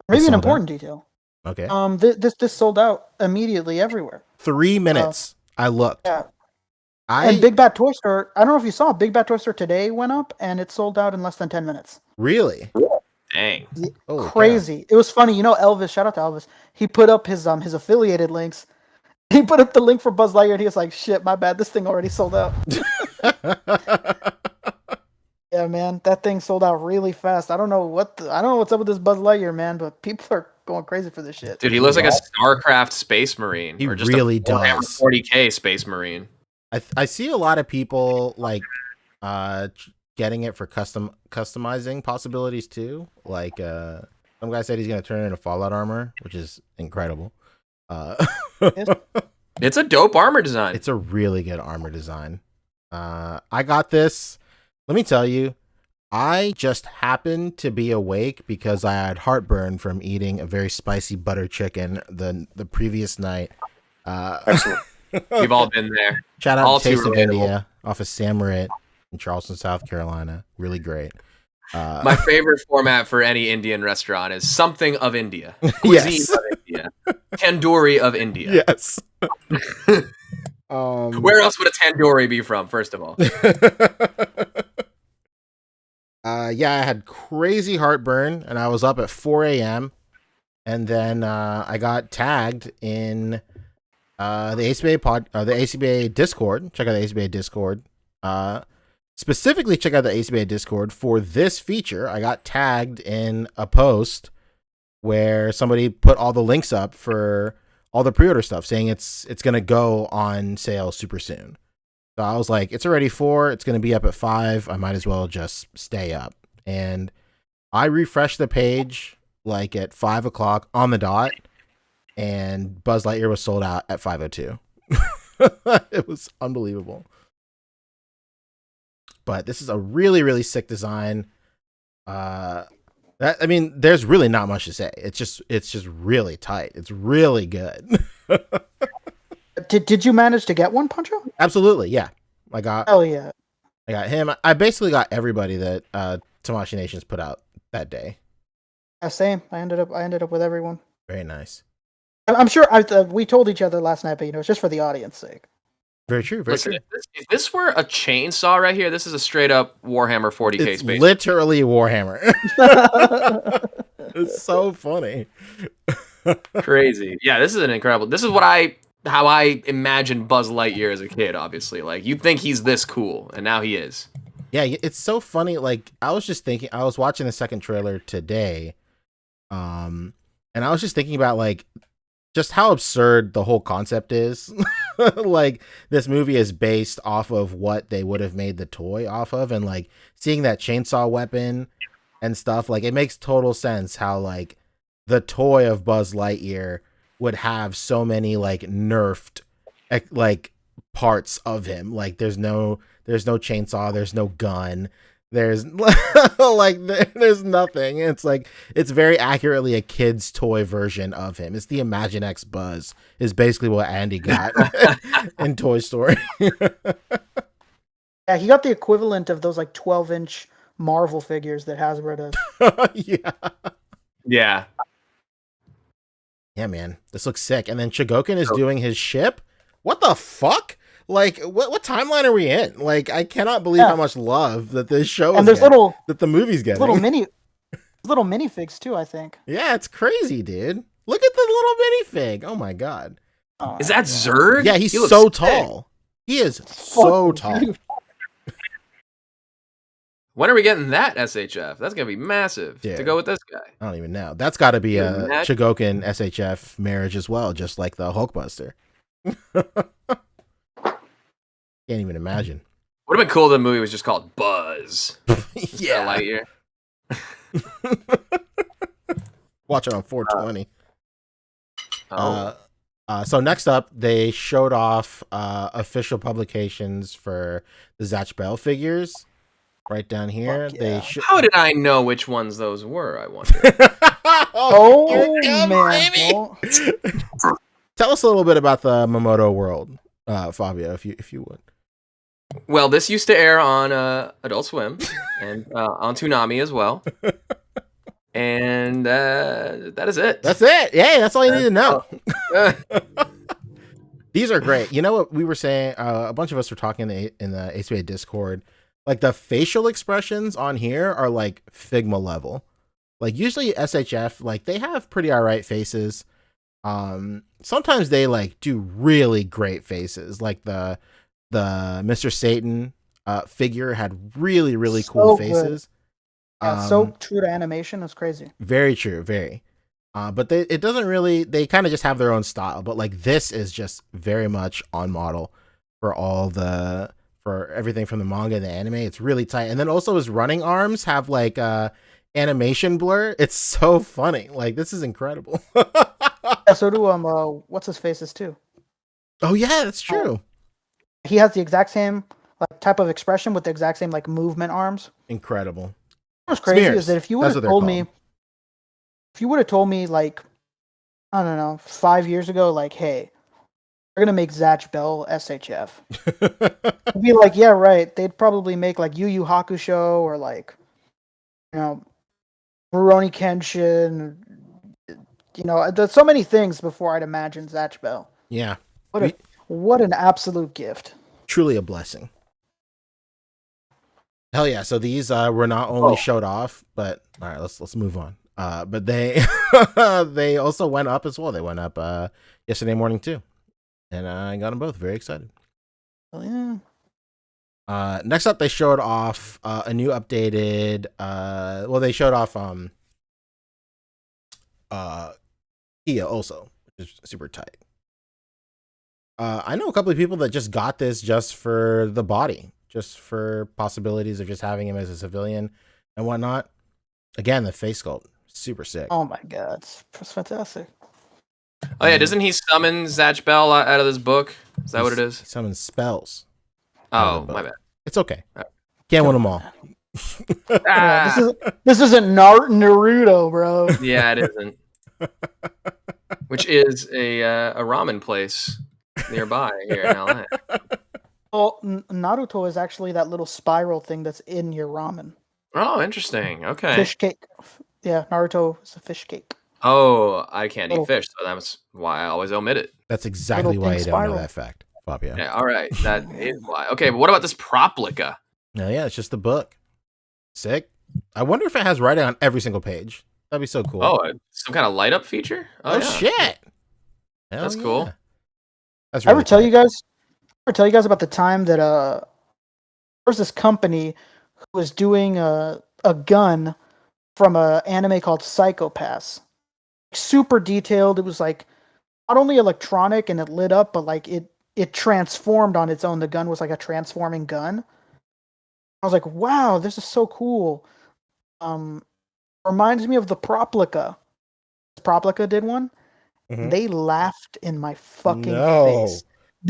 Maybe an sold important detail. Okay. This sold out immediately everywhere. 3 minutes. I looked. Yeah. And Big Bad Toy Store, I don't know if you saw, Big Bad Toy Store today went up and it sold out in less than 10 minutes. Really? Dang. Holy Crazy. cow. It was funny. You know, Elvis, shout out to Elvis. He put up his affiliated links. He put up the link for Buzz Lightyear and he was like, shit, my bad. This thing already sold out. Yeah, man. That thing sold out really fast. I don't know what's up with this Buzz Lightyear, man, but people are going crazy for this shit. Dude, he looks like a StarCraft Space Marine. He or just really a does. 40K Space Marine. I see a lot of people like getting it for customizing possibilities too. Like some guy said he's gonna turn it into Fallout armor, which is incredible. It's a dope armor design. It's a really good armor design. I got this. Let me tell you, I just happened to be awake because I had heartburn from eating a very spicy butter chicken the previous night. Excellent. We've all been there. Shout out All to too Taste of relatable. India off of Samurai in Charleston, South Carolina. Really great. My favorite format for any Indian restaurant is something of India. Cuisine Yes. of India. Tandoori of India. Yes. Where else would a tandoori be from, first of all? Yeah, I had crazy heartburn and I was up at 4 a.m. And then I got tagged in the A.C.B.A Discord. Check out the A.C.B.A Discord. Specifically, check out the A.C.B.A Discord for this feature. I got tagged in a post where somebody put all the links up for all the pre-order stuff, saying it's gonna go on sale super soon. So I was like, it's already 4. It's gonna be up at 5. I might as well just stay up. And I refreshed the page like at 5 o'clock on the dot, and Buzz Lightyear was sold out at 5:02. It was unbelievable. But this is a really, really sick design. There's really not much to say. It's just really tight. It's really good. Did you manage to get one, Pancho? Absolutely, yeah. I got him. I basically got everybody that Tamashii Nations put out that day. Yeah, same. I ended up with everyone. Very nice. I'm sure we told each other last night, but it's just for the audience sake. Very true. Very Listen, true. if this were a chainsaw right here, this is a straight up Warhammer 40k It's space. literally Warhammer. It's so funny. Crazy. Yeah, this is an incredible. This is how I imagined Buzz Lightyear as a kid. Obviously, like you'd think he's this cool, and now he is. Yeah, it's so funny. Like I was just thinking, I was watching the second trailer today, and I was just thinking about like just how absurd the whole concept is. Like this movie is based off of what they would have made the toy off of, and like seeing that chainsaw weapon and stuff, like it makes total sense how like the toy of Buzz Lightyear would have so many like nerfed like parts of him. Like there's no chainsaw, there's no gun, there's like there's nothing. It's like it's very accurately a kid's toy version of him. It's the Imagine X Buzz is basically what Andy got in Toy Story. Yeah, he got the equivalent of those like 12-inch Marvel figures that Hasbro does. Yeah. Yeah, man, this looks sick. And then Chogokin is doing his ship. What the fuck? Like, what timeline are we in? Like, I cannot believe how much love that this show And is there's that the movie's getting. little minifigs too, I think. Yeah, it's crazy, dude. Look at the little minifig. Oh my god. Oh, Is that Zurg? Yeah, he's He looks so sick. tall. He is so tall. Huge. When are we getting that SHF? That's gonna be massive Yeah. to go with this guy. I don't even know. That's got to be a Imagine- Chogokin SHF marriage as well, just like the Hulkbuster. Can't even imagine. Would have been cool if the movie was just called Buzz. Yeah. Lightyear. Watch it on 420. Oh. So next up, they showed off official publications for the Zatch Bell figures. Right down here, Fuck they yeah. show. How did I know which ones those were? I wonder. Oh, here it comes, man. baby. Oh. Tell us a little bit about the Momoto world, Fabio, if you would. Well, this used to air on Adult Swim and on Toonami as well. And that is it. That's it. Yeah, that's all you need to know. Uh, These are great. You know what we were saying? A bunch of us were talking in the A.C.B.A. Discord. Like the facial expressions on here are like Figma level. Like usually SHF, like they have pretty alright faces. Sometimes they like do really great faces. Like the Mr. Satan figure had really cool So good. faces. Yeah, so true to animation. It's crazy. Very true, very. But it doesn't really. They kind of just have their own style. But like this is just very much on model for everything from the manga and the anime. It's really tight. And then also his running arms have like animation blur. It's so funny. Like this is incredible. Yeah, so do what's his faces too. Oh yeah, that's true. He has the exact same like type of expression with the exact same like movement arms. Incredible. What's crazy Smears. is that if you would That's have what they're told called. me, if you would have told me like, I don't know, 5 years ago, like, hey, we're gonna make Zatch Bell SHF, I'd be like, yeah, right. They'd probably make like Yu Yu Hakusho or like, you know, Rurouni Kenshin. You know, there's so many things before I'd imagine Zatch Bell. Yeah, What an absolute gift. truly a blessing. Hell yeah! So these were not only showed off, but all right, let's move on. But they they also went up as well. They went up yesterday morning too, and I got them both. Very excited. Oh, yeah. Next up, they showed off a new updated. Well, they showed off Kia also, which is super tight. I know a couple of people that just got this just for the body, just for possibilities of just having him as a civilian and whatnot. Again, the face sculpt, super sick. Oh my god, it's fantastic. Oh yeah, doesn't he summon Zatch Bell out of this book? Is that what it is? He summons spells. out of Oh, the my book. bad. It's okay. Can't win them all. Yeah, this isn't Naruto, bro. Yeah, it isn't. Which is a ramen place nearby here in LA. Well, Naruto is actually that little spiral thing that's in your ramen. Oh, interesting. Okay. Fish cake. Yeah, Naruto is a fish cake. Oh, I can't eat Little- fish, so that's why I always omit it. That's exactly Little why pink you don't know spiral. that fact. Fabio. Yeah, all right. That is why. Okay, but what about this Proplica? No, yeah, it's just the book. Sick. I wonder if it has writing on every single page. That'd be so cool. Oh, some kind of light up feature? Oh, yeah. shit. Hell That's cool. That's I really ever tell tight. you guys about the time that there was this company who was doing a gun from an anime called Psychopaths. Super detailed. It was like not only electronic and it lit up, but like it transformed on its own. The gun was like a transforming gun. I was like, wow, this is so cool. Reminds me of the Proplica. Proplica did one. Mhm. They laughed in my fucking No. face.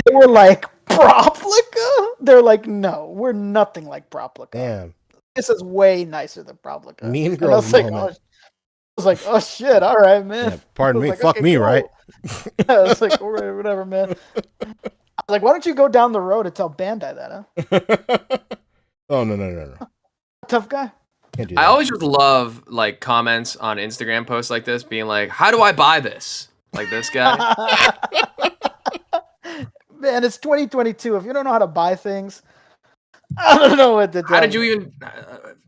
They were like, Proplica? They're like, no, we're nothing like Proplica. Damn. This is way nicer than Proplica. Mean And I Girls was like, moment. oh shit, all right, man. Yeah, pardon I was me, like, fuck okay, me, cool. right? Yeah, I was like, all right, whatever, man. I was like, why don't you go down the road and tell Bandai that, huh? Oh, no. Tough guy. Can't do I that. always just love like comments on Instagram posts like this being like, how do I buy this? Like this guy. Man, it's 2022. If you don't know how to buy things, I don't know what to tell How did you even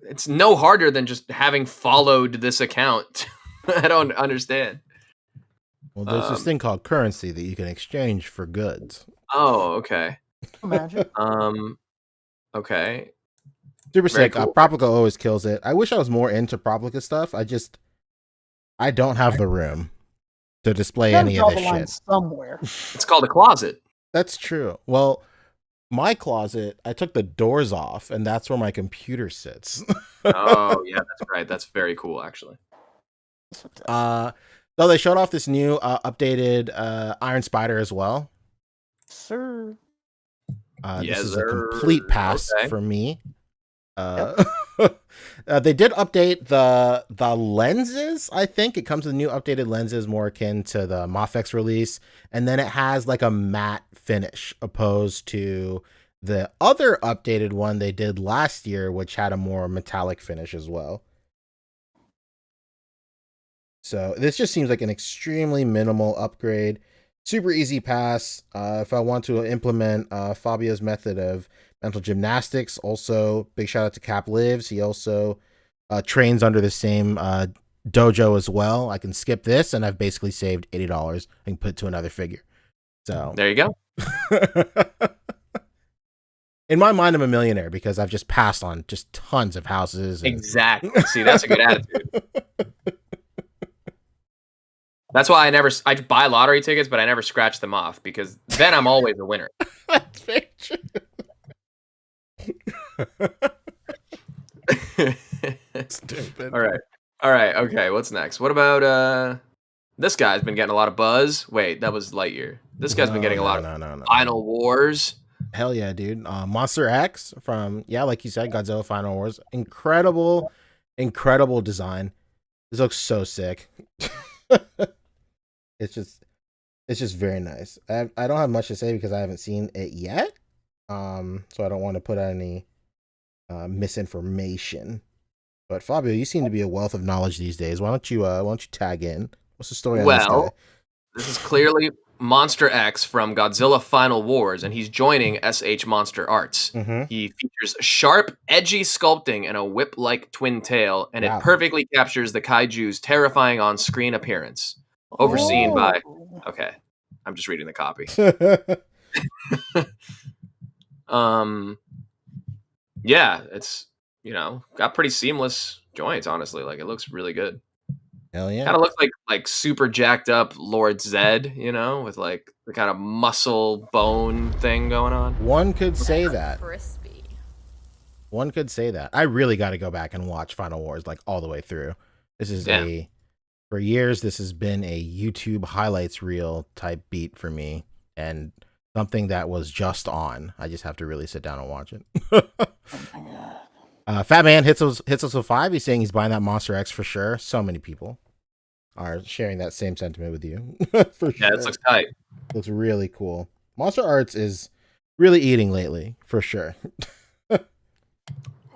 it's no harder than just having followed this account. I don't understand. Well, there's this thing called currency that you can exchange for goods. Oh, okay. Imagine. Okay. Super Very sick. cool. Proplica always kills it. I wish I was more into Proplica stuff. I don't have the room to display Gotta any draw of the this line shit. somewhere. It's called a closet. That's true. Well, my closet, I took the doors off, and that's where my computer sits. Oh, yeah, that's right. That's very cool, actually. So they showed off this new updated Iron Spider as well. Sir. Yes, This is sir. a complete pass Okay. for me. They did update the lenses. I think it comes with new updated lenses, more akin to the Mafex release, and then it has like a matte finish, opposed to the other updated one they did last year, which had a more metallic finish as well. So this just seems like an extremely minimal upgrade. Super easy pass. If I want to implement Fabio's method of mental gymnastics, also big shout out to Cap Lives. He also trains under the same dojo as well. I can skip this, and I've basically saved $80. I can put it to another figure. So There you go. in my mind, I'm a millionaire because I've just passed on just tons of houses. And... Exactly. See, that's a good attitude. That's why I buy lottery tickets, but I never scratch them off because then I'm always a winner. That's very true. Stupid. All right. Okay. What's next? What about this guy's been getting a lot of buzz. Wait, that was Lightyear. This guy's been getting a lot of Final Wars. Hell yeah, dude. Monster X from, like you said, Godzilla Final Wars. Incredible design. This looks so sick. It's just very nice. I don't have much to say because I haven't seen it yet. So I don't want to put out any misinformation. But Fabio, you seem to be a wealth of knowledge these days. Why don't you tag in? What's the story on this guy? This is clearly Monster X from Godzilla Final Wars, and he's joining SH Monster Arts. Mm-hmm. He features sharp, edgy sculpting and a whip-like twin tail, and it perfectly captures the kaiju's terrifying on-screen appearance. Overseen by... Okay, I'm just reading the copy. Yeah, it's, got pretty seamless joints, honestly. Like, it looks really good. Hell yeah. Kind of looks like super jacked up Lord Zed, with like the kind of muscle bone thing going on. One could say that. Crispy. One could say that. I really got to go back and watch Final Wars like all the way through. This is for years, this has been a YouTube highlights reel type beat for me, and something that was just on. I just have to really sit down and watch it. Fat Man hits us with 5. He's saying he's buying that Monster X for sure. So many people are sharing that same sentiment with you. For sure. Yeah, this looks tight. Looks really cool. Monster Arts is really eating lately, for sure.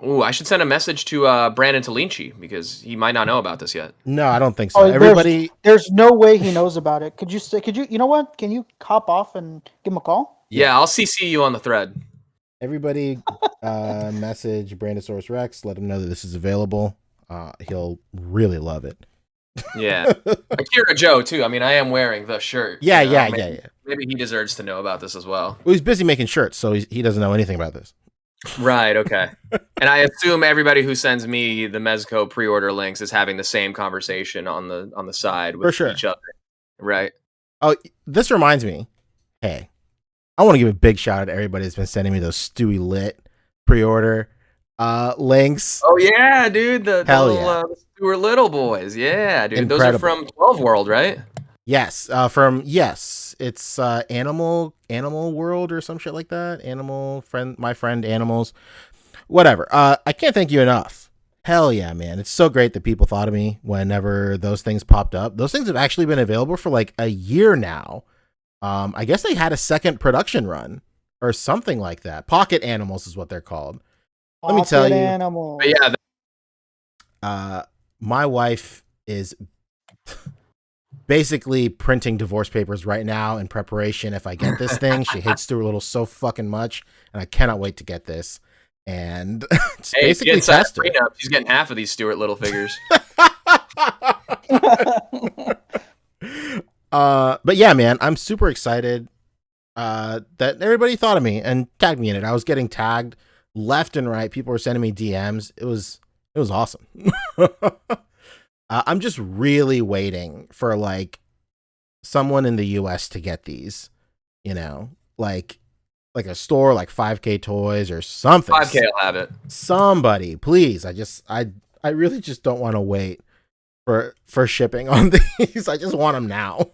Ooh, I should send a message to Brandon Talinci because he might not know about this yet. No, I don't think so. Everybody, there's no way he knows about it. Could you, you know what? Can you hop off and give him a call? Yeah, I'll CC you on the thread. Everybody message Brandosaurus Rex, let him know that this is available. He'll really love it. Yeah. Akira Joe, too. I mean, I am wearing the shirt. Yeah, you know? yeah. Maybe he deserves to know about this as well. Well, he's busy making shirts, so he doesn't know anything about this. Right, okay. And I assume everybody who sends me the Mezco pre-order links is having the same conversation on the side with each other. Right. Oh, this reminds me. Hey, I want to give a big shout out to everybody that's been sending me those Stewie Lit pre-order links. Oh yeah, dude. The Hell Stuart Little boys. Yeah, dude. Incredible. Those are from 12 World, right? Yes, it's Animal World or some shit like that. My friend Animals, whatever. I can't thank you enough. Hell yeah, man! It's so great that people thought of me whenever those things popped up. Those things have actually been available for like a year now. I guess they had a second production run or something like that. Pocket Animals is what they're called. Let me tell you. Animals. But yeah. My wife is basically printing divorce papers right now in preparation. If I get this thing, she hates Stuart Little so fucking much, and I cannot wait to get this. And it's basically test her. She's getting half of these Stuart Little figures. But yeah, man, I'm super excited that everybody thought of me and tagged me in it. I was getting tagged left and right. People were sending me DMs. It was awesome. I'm just really waiting for like someone in the US to get these, you know, like a store like 5K Toys or something. 5K will have it. Somebody, please. I really just don't want to wait for shipping on these. I just want them now.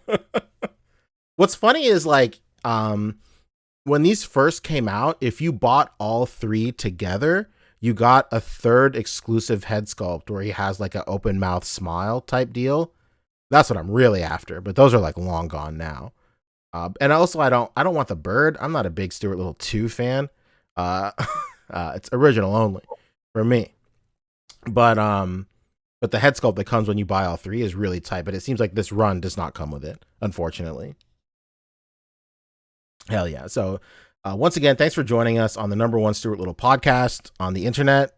What's funny is like when these first came out, if you bought all three together, you got a third exclusive head sculpt where he has like an open mouth smile type deal. That's what I'm really after, but those are like long gone now. And also I don't want the bird. I'm not a big Stuart Little 2 fan. It's original only for me. But the head sculpt that comes when you buy all three is really tight, but it seems like this run does not come with it, unfortunately. Hell yeah. So once again, thanks for joining us on the #1 Stuart Little podcast on the internet.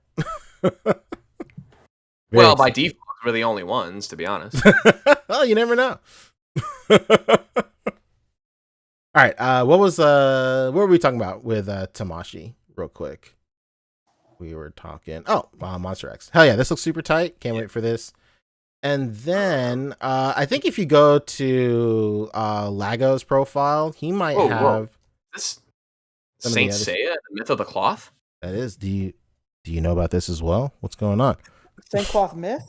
Well, by default, we're the only ones, to be honest. Well, you never know. All right. What were we talking about with Tamashi real quick? We were talking. Monster X. Hell yeah. This looks super tight. Can't wait for this. And then I think if you go to Lago's profile, he might have. Whoa. This Saint Seiya, the Myth of the Cloth? That is. Do you know about this as well? What's going on? Saint Cloth Myth?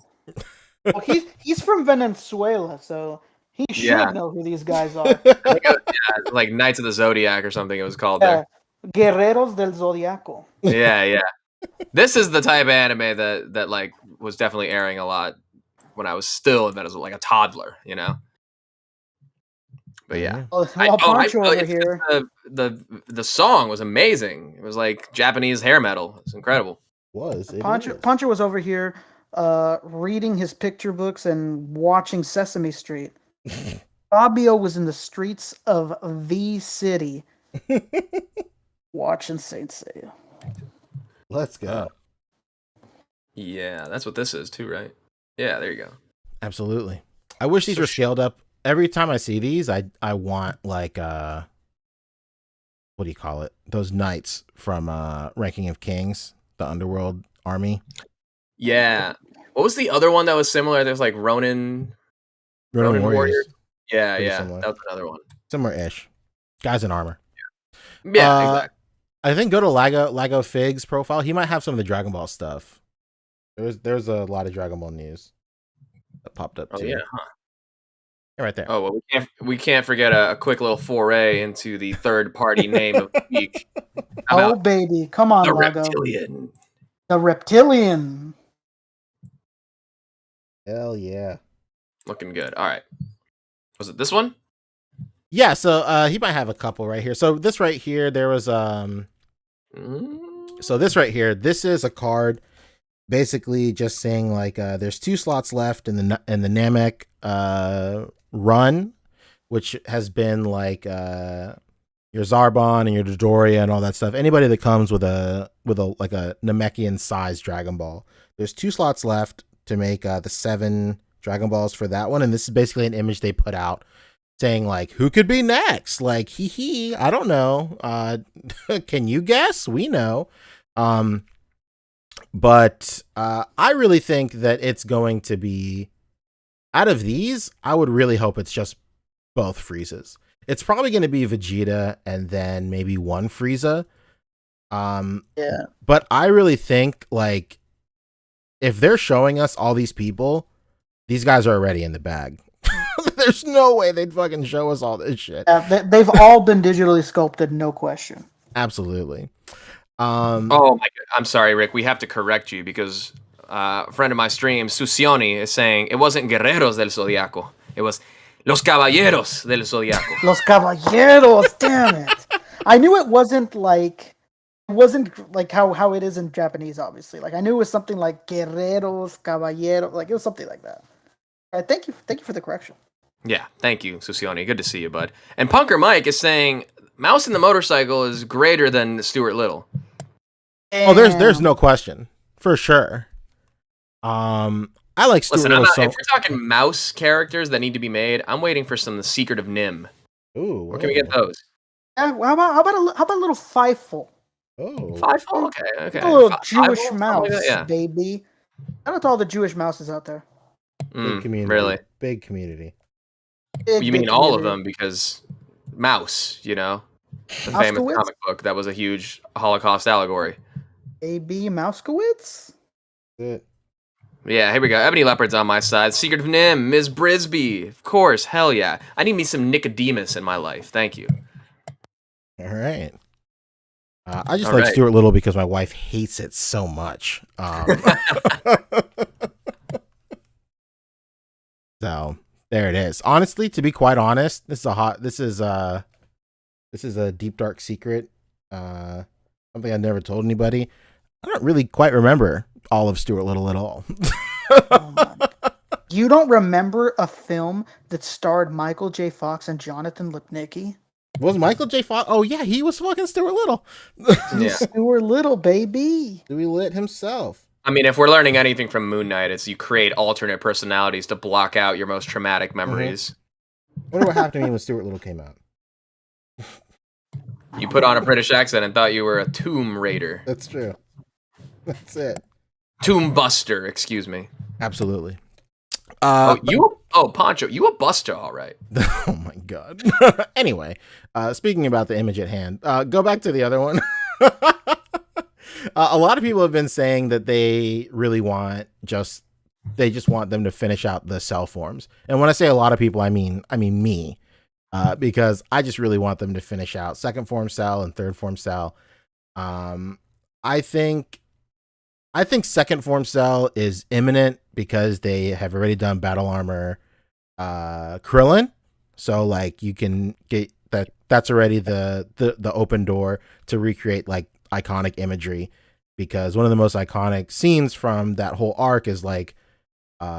Well, he's from Venezuela, so he should know who these guys are. I think it was, like Knights of the Zodiac or something it was called there. Guerreros del Zodiaco. Yeah. This is the type of anime that like was definitely airing a lot when I was still in Venezuela, like a toddler, you know. But yeah, Poncho over here. The song was amazing. It was like Japanese hair metal. It's incredible. Poncho was over here reading his picture books and watching Sesame Street. Fabio was in the streets of the city watching Saint Seiya. Let's go. Yeah, that's what this is too, right? Yeah, there you go. Absolutely. I wish these were scaled up. Every time I see these, I want like what do you call it? Those knights from Ranking of Kings, the Underworld Army. Yeah. What was the other one that was similar? There's like Ronin Warriors. Yeah. Similar. That was another one. Similar-ish. Guys in armor. Yeah, exactly. I think go to Lago Fig's profile. He might have some of the Dragon Ball stuff. There's a lot of Dragon Ball news that popped up too. Oh yeah, huh? Right there. Oh well, we can't forget a quick little foray into the third party name of the week. Oh baby, come on, the Lago. Reptilian. The Reptilian. Hell yeah. Looking good. All right. Was it this one? Yeah, so he might have a couple right here. So this right here, there was So this right here, this is a card basically just saying like there's 2 slots left in the Namek run, which has been like your Zarbon and your Dodoria and all that stuff. Anybody that comes with a like a Namekian sized Dragon Ball. There's 2 slots left to make the 7 Dragon Balls for that one, and this is basically an image they put out saying like, who could be next? Like, I don't know. Can you guess? We know. But I really think that it's going to be, out of these, I would really hope it's just both Friezas. It's probably going to be Vegeta and then maybe one Frieza. Yeah. But I really think, like, if they're showing us all these people, these guys are already in the bag. There's no way they'd fucking show us all this shit. They've all been digitally sculpted, no question. Absolutely. Oh my God. I'm sorry, Rick. We have to correct you because a friend of my stream, Susioni, is saying it wasn't Guerreros del Zodiaco. It was Los Caballeros del Zodiaco. Los Caballeros, damn it. I knew it wasn't like how it is in Japanese, obviously. Like I knew it was something like Guerreros, Caballeros, like it was something like that. All right, thank you for the correction. Yeah, thank you, Susioni. Good to see you, bud. And Punker Mike is saying Mouse in the Motorcycle is greater than Stuart Little. Oh, there's no question. For sure. I like Stuart Little if we're talking mouse characters that need to be made, I'm waiting for some The Secret of Nim. Ooh, where can we get those? How about a little Fifeful? Oh, Fifeful? Okay. A little Fifeful? Jewish mouse, Yeah. baby. Shout out to all the Jewish mouses out there. big community. Really? Big community. You mean all of them because Mouse, the famous Moskowitz? comic book that was a huge Holocaust allegory. A.B. Mouskowitz? Good. Yeah, here we go. Ebony Leopard's on my side. Secret of Nim, Ms. Brisby. Of course, hell yeah. I need me some Nicodemus in my life. Thank you. All right. I just like Stuart Little because my wife hates it so much. So there it is. Honestly, to be quite honest, this is a deep dark secret. Something I've never told anybody. I don't really quite remember all of Stuart Little at all. You don't remember a film that starred Michael J. Fox and Jonathan Lipnicki? Was Michael J. Fox? Oh yeah, he was fucking Stuart Little. Yeah. Stuart Little, baby. Stuart Lit himself. I mean, if we're learning anything from Moon Knight, it's you create alternate personalities to block out your most traumatic memories. I wonder what happened to me when Stuart Little came out. You put on a British accent and thought you were a Tomb Raider. That's true. That's it. Tomb Buster, excuse me. Absolutely. Poncho, you a buster, all right. Oh my god. Anyway, speaking about the image at hand, go back to the other one. A lot of people have been saying that they really want they just want them to finish out the cell forms. And when I say a lot of people, I mean me. Because I just really want them to finish out second form cell and third form cell. I think second form cell is imminent because they have already done battle armor Krillin. So like you can get that's already the open door to recreate like iconic imagery, because one of the most iconic scenes from that whole arc is like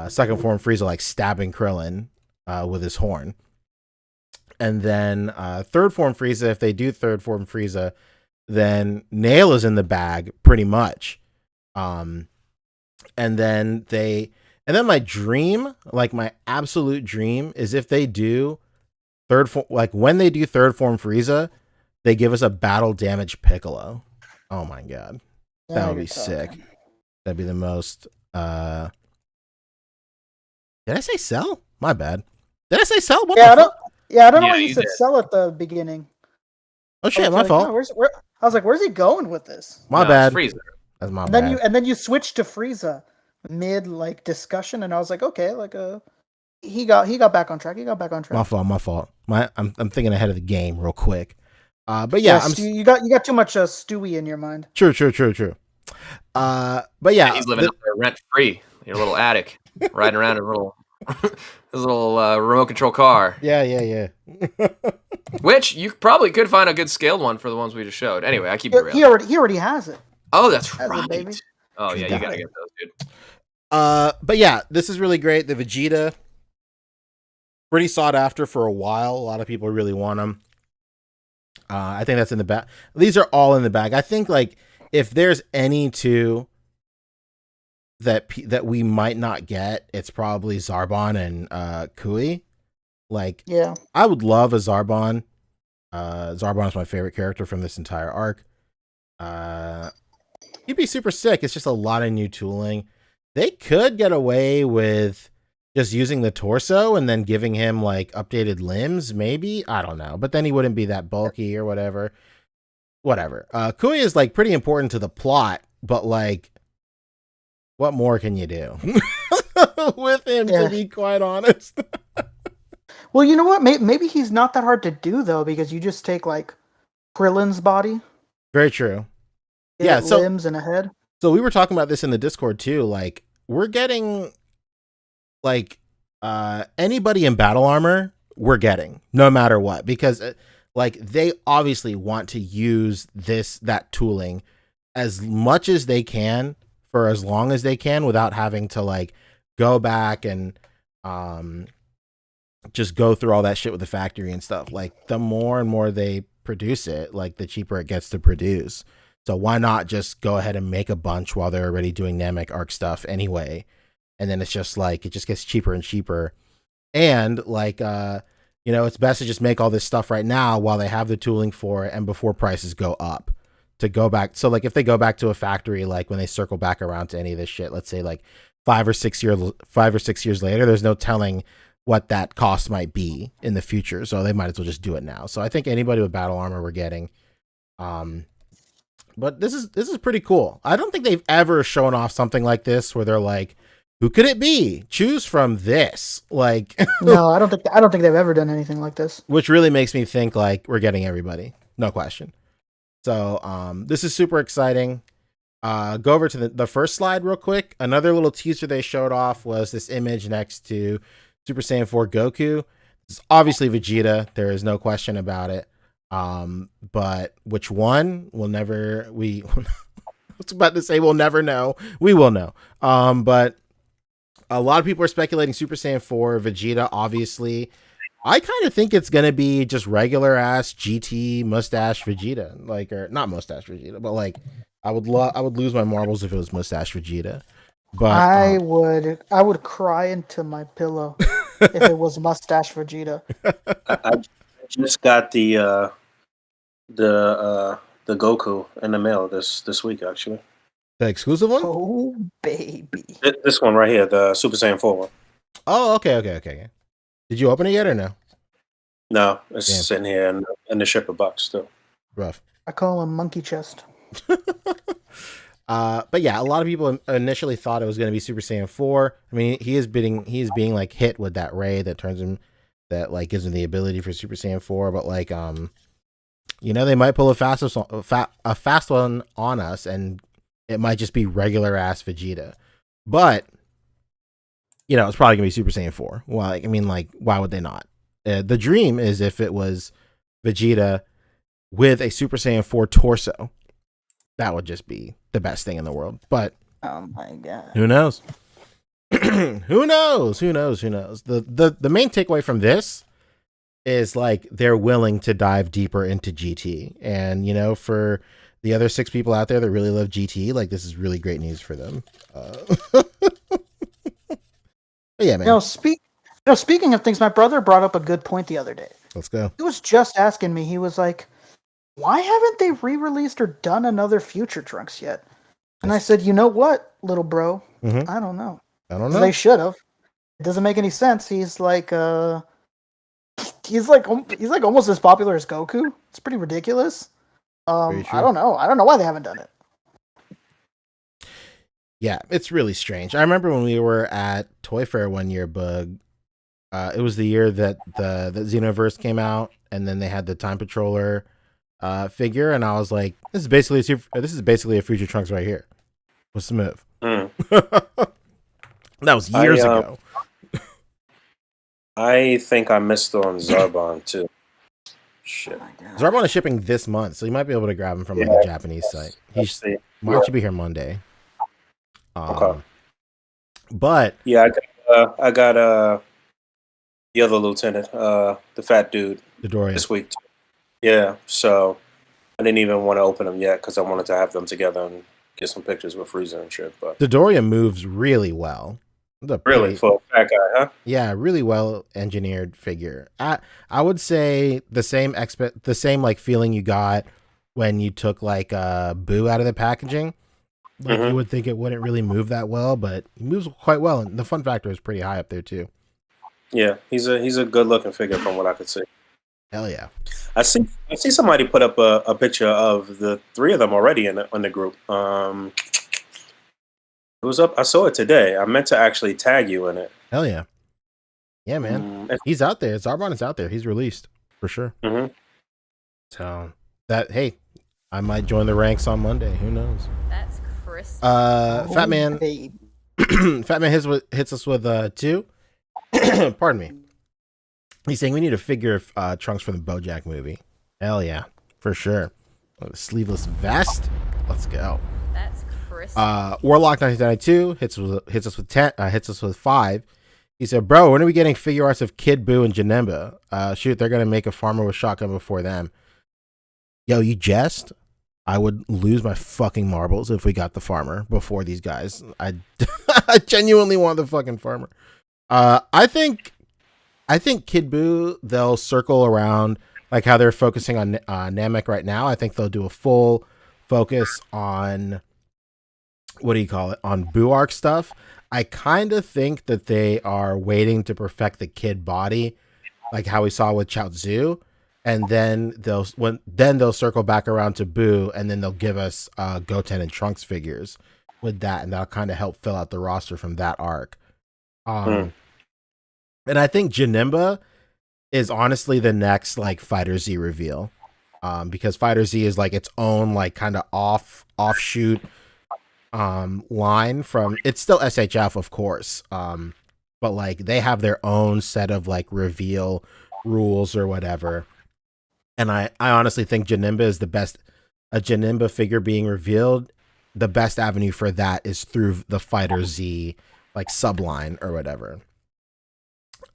second form Frieza like stabbing Krillin with his horn. And then third form Frieza, if they do third form Frieza, then Nail is in the bag pretty much. And then my dream, like my absolute dream, is if they do third form, like when they do third form Frieza, they give us a battle damage Piccolo. Oh my god, that would be sick. That'd be the most. Did I say Cell? My bad. Did I say Cell? What the fuck? I don't know why you said Cell at the beginning. Oh shit, my fault. I was like, where's he going with this? My bad. Frieza. That's my bad. And then you switched to Frieza mid like discussion, and I was like, okay, like he got back on track. My fault. I'm thinking ahead of the game real quick. But yeah, you got too much Stewie in your mind. True. But yeah, he's living up there rent free in your little attic, riding around in his little remote control car. Yeah. Which you probably could find a good scaled one for the ones we just showed. Anyway, I keep it real. He already has it. Oh, that's right. Baby. Oh yeah, you gotta get those, dude. But yeah, this is really great. The Vegeta, pretty sought after for a while. A lot of people really want them. I think that's in the bag. These are all in the bag. I think like if there's any two that we might not get, it's probably Zarbon and Kui. Like, Yeah. I would love a Zarbon. Zarbon is my favorite character from this entire arc. He'd be super sick. It's just a lot of new tooling. They could get away with just using the torso and then giving him like updated limbs, maybe. I don't know. But then he wouldn't be that bulky or whatever. Whatever. Kui is like pretty important to the plot, but like, what more can you do with him, to be quite honest? Well, you know what? Maybe he's not that hard to do, though, because you just take, like, Krillin's body. Very true. Yeah, so limbs and a head. So we were talking about this in the Discord, too. Like, we're getting, like, anybody in battle armor, we're getting, no matter what. Because, like, they obviously want to use that tooling as much as they can for as long as they can without having to like go back and just go through all that shit with the factory and stuff. Like the more and more they produce it, like the cheaper it gets to produce. So why not just go ahead and make a bunch while they're already doing Namek arc stuff anyway? And then it's just like, it just gets cheaper and cheaper. And like, it's best to just make all this stuff right now while they have the tooling for it and before prices go up. To go back, so like if they go back to a factory, like when they circle back around to any of this shit, let's say like 5 or 6 years later, there's no telling what that cost might be in the future. So they might as well just do it now. So I think anybody with battle armor we're getting. But this is pretty cool. I don't think they've ever shown off something like this where they're like, who could it be? Choose from this. Like no, I don't think they've ever done anything like this. Which really makes me think like we're getting everybody. No question. So this is super exciting. Go over to the first slide real quick. Another little teaser they showed off was this image next to Super Saiyan 4 Goku. It's obviously Vegeta. There is no question about it. But which one we'll never I was about to say we'll never know. We will know. But a lot of people are speculating Super Saiyan 4 Vegeta, obviously. I kind of think it's going to be just regular ass GT mustache Vegeta, like, or not mustache Vegeta, but like I would lose my marbles if it was mustache Vegeta. But I would cry into my pillow if it was mustache Vegeta. I just got the Goku in the mail this week, actually. The exclusive one? Oh baby. This one right here, the Super Saiyan 4 one. Oh, okay. Did you open it yet or no? No, it's sitting here in the shipper box still. Rough. I call him Monkey Chest. But yeah, a lot of people initially thought it was going to be Super Saiyan 4. I mean, he is being like hit with that ray that turns him, that like gives him the ability for Super Saiyan 4. But like, they might pull a fast one on us, and it might just be regular ass Vegeta. But it's probably gonna be Super Saiyan 4. Well, I mean, like, why would they not? The dream is if it was Vegeta with a Super Saiyan 4 torso. That would just be the best thing in the world. But oh my god, who knows? Who knows? The main takeaway from this is like they're willing to dive deeper into GT, and for the other 6 people out there that really love GT, like this is really great news for them. Yeah, man. Speaking of things, my brother brought up a good point the other day. Let's go. He was just asking me. He was like, "Why haven't they re-released or done another Future Trunks yet?" And I said, "You know what, little bro? Mm-hmm. I don't know. They should have. It doesn't make any sense." He's like, he's like almost as popular as Goku. It's pretty ridiculous. I don't know. I don't know why they haven't done it. Yeah, it's really strange. I remember when we were at Toy Fair one year, Boog. It was the year that the Xenoverse came out, and then they had the Time Patroller figure, and I was like, "This is basically a Future Trunks right here. What's the move?" That was years ago. I think I missed on Zarbon too. Shit. Zarbon is shipping this month, so you might be able to grab him from the Japanese site. Mine should be here Monday. Okay. But yeah, I got the other lieutenant, the fat dude, the Dorian this week. Yeah, so I didn't even want to open them yet because I wanted to have them together and get some pictures with Frieza and shit. But Dodoria moves really well. The really, pretty, for a fat guy, huh? yeah, really well engineered figure. I would say the same like feeling you got when you took like Boo out of the packaging. Like you would think it wouldn't really move that well, but it moves quite well, and the fun factor is pretty high up there too. Yeah, he's a good looking figure from what I could see. Hell yeah! I see somebody put up a picture of the three of them already in the group. It was up. I saw it today. I meant to actually tag you in it. Hell yeah! Yeah, man, he's out there. Zarbon is out there. He's released for sure. Mm-hmm. So hey, I might join the ranks on Monday. Who knows? That's crisp. Fat Man. Babe. Fat Man hits us with 2. Pardon me. He's saying we need a figure of Trunks from the BoJack movie. Hell yeah, for sure. A sleeveless vest. Let's go. That's crisp. Warlock 1992 hits us with 10. Hits us with 5. He said, "Bro, when are we getting figure arts of Kid Buu and Janemba? Shoot, they're gonna make a farmer with shotgun before them." Yo, you jest? I would lose my fucking marbles if we got the farmer before these guys. I genuinely want the fucking farmer. I think Kid Buu, they'll circle around like how they're focusing on Namek right now. I think they'll do a full focus on on Buu arc stuff. I kind of think that they are waiting to perfect the kid body, like how we saw with Chaozu, and then they'll circle back around to Buu, and then they'll give us Goten and Trunks figures with that, and that'll kind of help fill out the roster from that arc. And I think Janemba is honestly the next like Fighter Z reveal, because Fighter Z is like its own like kind of offshoot line from, it's still SHF of course, but like they have their own set of like reveal rules or whatever. And I honestly think Janemba is the best. A Janemba figure being revealed, the best avenue for that is through the Fighter Z like subline or whatever.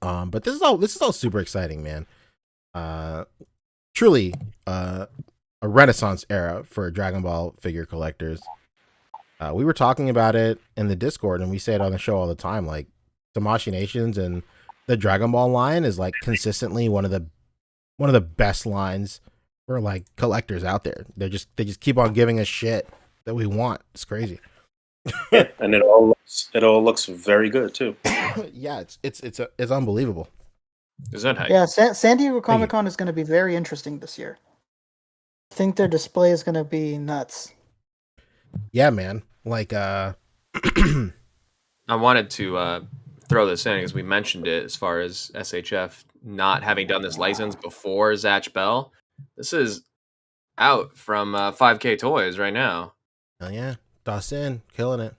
But this is all super exciting, man. Truly a renaissance era for Dragon Ball figure collectors. We were talking about it in the Discord, and we say it on the show all the time. Like Tamashii Nations and the Dragon Ball line is like consistently one of the best lines for like collectors out there. They just keep on giving us shit that we want. It's crazy. Yeah, and it all looks very good too. Yeah, it's unbelievable. Is that how? Yeah, San Diego Comic-Con is going to be very interesting this year. I think their display is going to be nuts. Yeah, man. Like I wanted to throw this in because we mentioned it as far as SHF not having done this license before Zatch Bell. This is out from 5K Toys right now. hell yeah. Dawson killing it.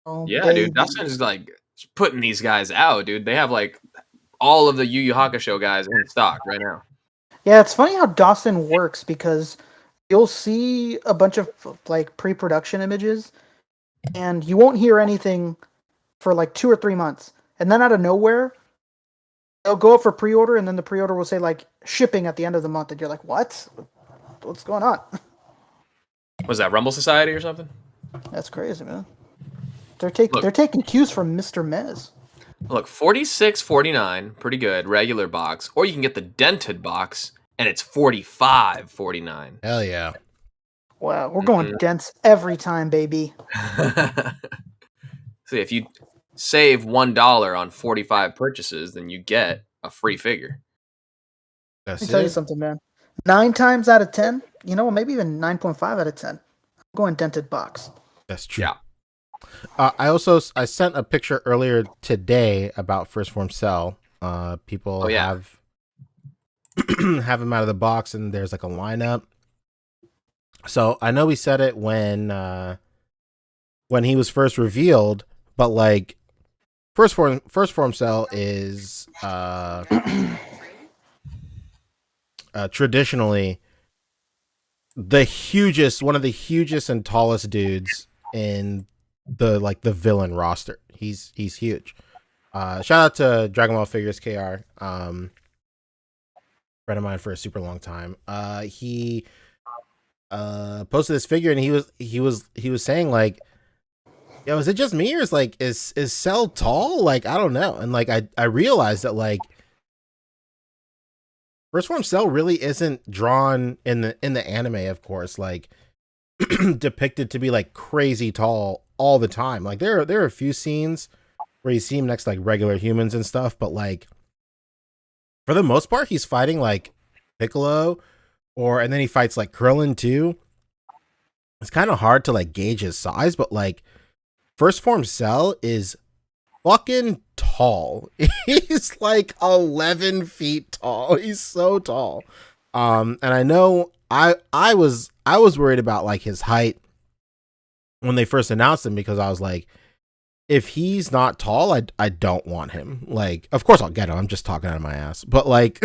Oh, Yeah, baby. dude. Dawson is like putting these guys out, dude. They have like all of the Yu Yu Hakusho guys in stock right now. Yeah, it's funny how Dawson works because you'll see a bunch of like pre-production images and you won't hear anything for like 2 or 3 months. And then out of nowhere, they'll go up for pre-order and then the pre-order will say like shipping at the end of the month. And you're like, what? What's going on? Was that Rumble Society or something? That's crazy, man. They're taking cues from Mr. Mez. Look, $46.49, pretty good, regular box. Or you can get the dented box, and it's $45.49. Hell yeah. Wow, we're going dense every time, baby. See, if you save $1 on 45 purchases, then you get a free figure. That's Let me tell you it. something, man. 9 times out of 10, you know, maybe even 9.5 out of 10. I'm going dented box. That's true. Yeah. I sent a picture earlier today about First Form Cell. People have have him out of the box, and there's like a lineup. So I know we said it when he was first revealed, but like First Form Cell is traditionally one of the hugest and tallest dudes in the villain roster. He's huge. Shout out to Dragon Ball Figures KR. friend of mine for a super long time. He posted this figure, and he was saying like, yo, is it just me, or is Cell tall? Like, I don't know. And like I realized that like First Form Cell really isn't drawn in the anime, of course, like depicted to be like crazy tall all the time. Like there are a few scenes where you see him next to like regular humans and stuff, but like for the most part he's fighting like Piccolo, and then he fights like Krillin too. It's kind of hard to like gauge his size, but like First Form Cell is fucking tall. He's like 11 feet tall. He's so tall. And I know I was worried about like his height when they first announced him, because I was like, if he's not tall, I don't want him. Like, of course I'll get him. I'm just talking out of my ass. But like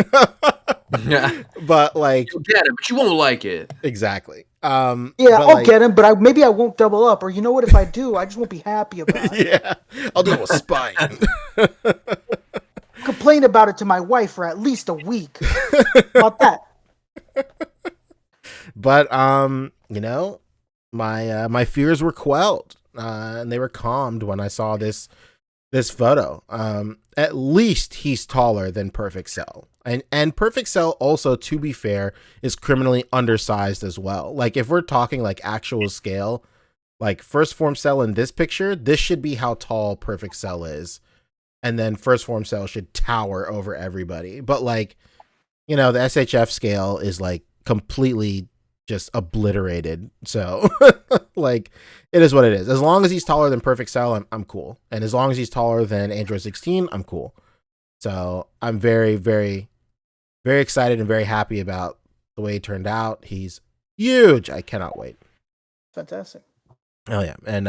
but like You'll get it, but you won't like it. Exactly. Yeah, but, I'll get him, but maybe I won't double up. Or you know what? If I do, I just won't be happy about it. Yeah, I'll do it with spite. Complain about it to my wife for at least a week. About that. But you know, my fears were quelled, and they were calmed when I saw this photo. At least he's taller than Perfect Cell. And Perfect Cell also, to be fair, is criminally undersized as well. Like if we're talking like actual scale, like First Form Cell in this picture, this should be how tall Perfect Cell is. And then First Form Cell should tower over everybody. But like, you know, the SHF scale is like completely just obliterated. So like it is what it is. As long as he's taller than Perfect Cell, I'm cool. And as long as he's taller than Android 16, I'm cool. So I'm very, very, very excited and very happy about the way he turned out. He's huge. I cannot wait. Fantastic. Oh yeah. And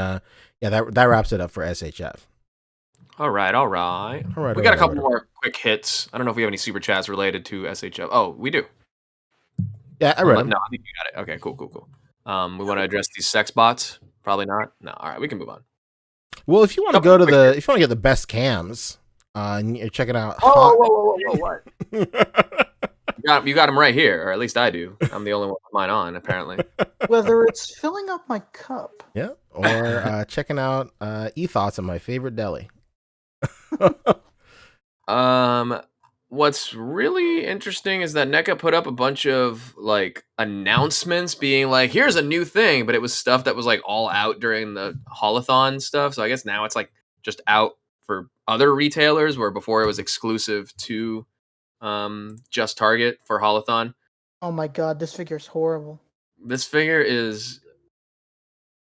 yeah, that wraps it up for SHF. All right. We got a couple more quick hits. I don't know if we have any super chats related to SHF. Oh, we do. Yeah, I read them. No, I think you got it. Okay, cool. We want to address these sex bots? Probably not. No. All right, we can move on. Well, if you want to go to if you want to get the best cams, and you're checking out. Whoa, what? You got them right here, or at least I do. I'm the only one with mine on, apparently. Whether it's filling up my cup. Yeah, or checking out E-Thoughts at my favorite deli. What's really interesting is that NECA put up a bunch of like announcements being like, here's a new thing, but it was stuff that was like all out during the Holothon stuff. So I guess now it's like just out for other retailers, where before it was exclusive to just Target for Holothon. Oh my god, this figure's horrible. This figure is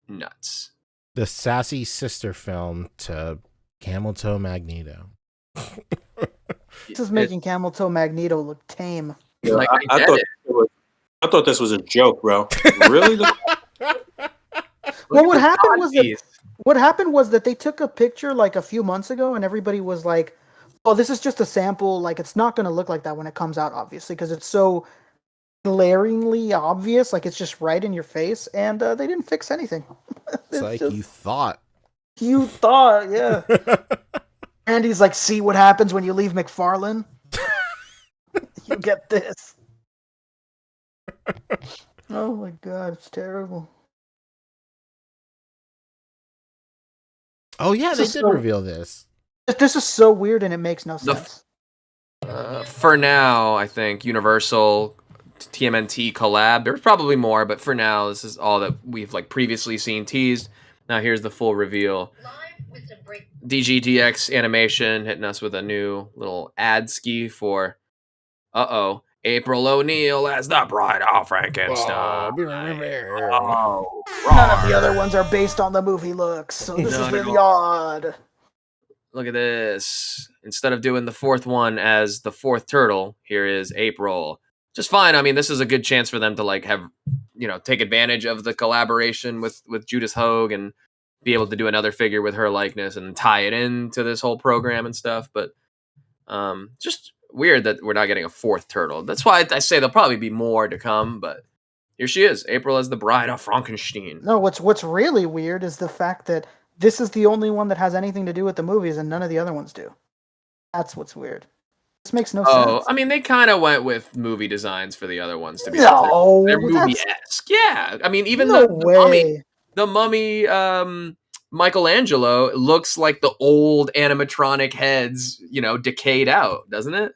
nuts. The sassy sister film to Camel Toe Magneto. This is making Camel Toe Magneto look tame. Yeah, Like, I thought this was a joke, bro. Really? Well, what happened was that they took a picture like a few months ago, and everybody was like, "Oh, this is just a sample. Like, it's not going to look like that when it comes out, obviously, because it's so glaringly obvious. Like, it's just right in your face." And they didn't fix anything. It's like you thought. You thought, yeah. And he's like, "See what happens when you leave McFarlane? You get this." Oh my god, it's terrible. Oh yeah, they This is did so- reveal this. This is so weird, and it makes no sense. For now, I think Universal TMNT collab. There's probably more, but for now, this is all that we've like previously seen teased. Now here's the full reveal. DGDX Animation hitting us with a new little ad ski for April O'Neil as the Bride of Frankenstein. Oh, None of the other ones are based on the movie looks, so this is really odd. Look at this. Instead of doing the fourth one as the fourth turtle, here is April. Just fine. I mean, this is a good chance for them to like have, take advantage of the collaboration with Judith Hogue and be able to do another figure with her likeness and tie it into this whole program and stuff. But just weird that we're not getting a fourth turtle. That's why I say there'll probably be more to come. But here she is, April as the Bride of Frankenstein. No, what's really weird is the fact that this is the only one that has anything to do with the movies, and none of the other ones do. That's what's weird. This makes no Oh, sense. I mean, they kind of went with movie designs for the other ones. To be honest, No, they're that's movie-esque. Yeah, I mean, even no the mummy, Michelangelo looks like the old animatronic heads, decayed out, doesn't it?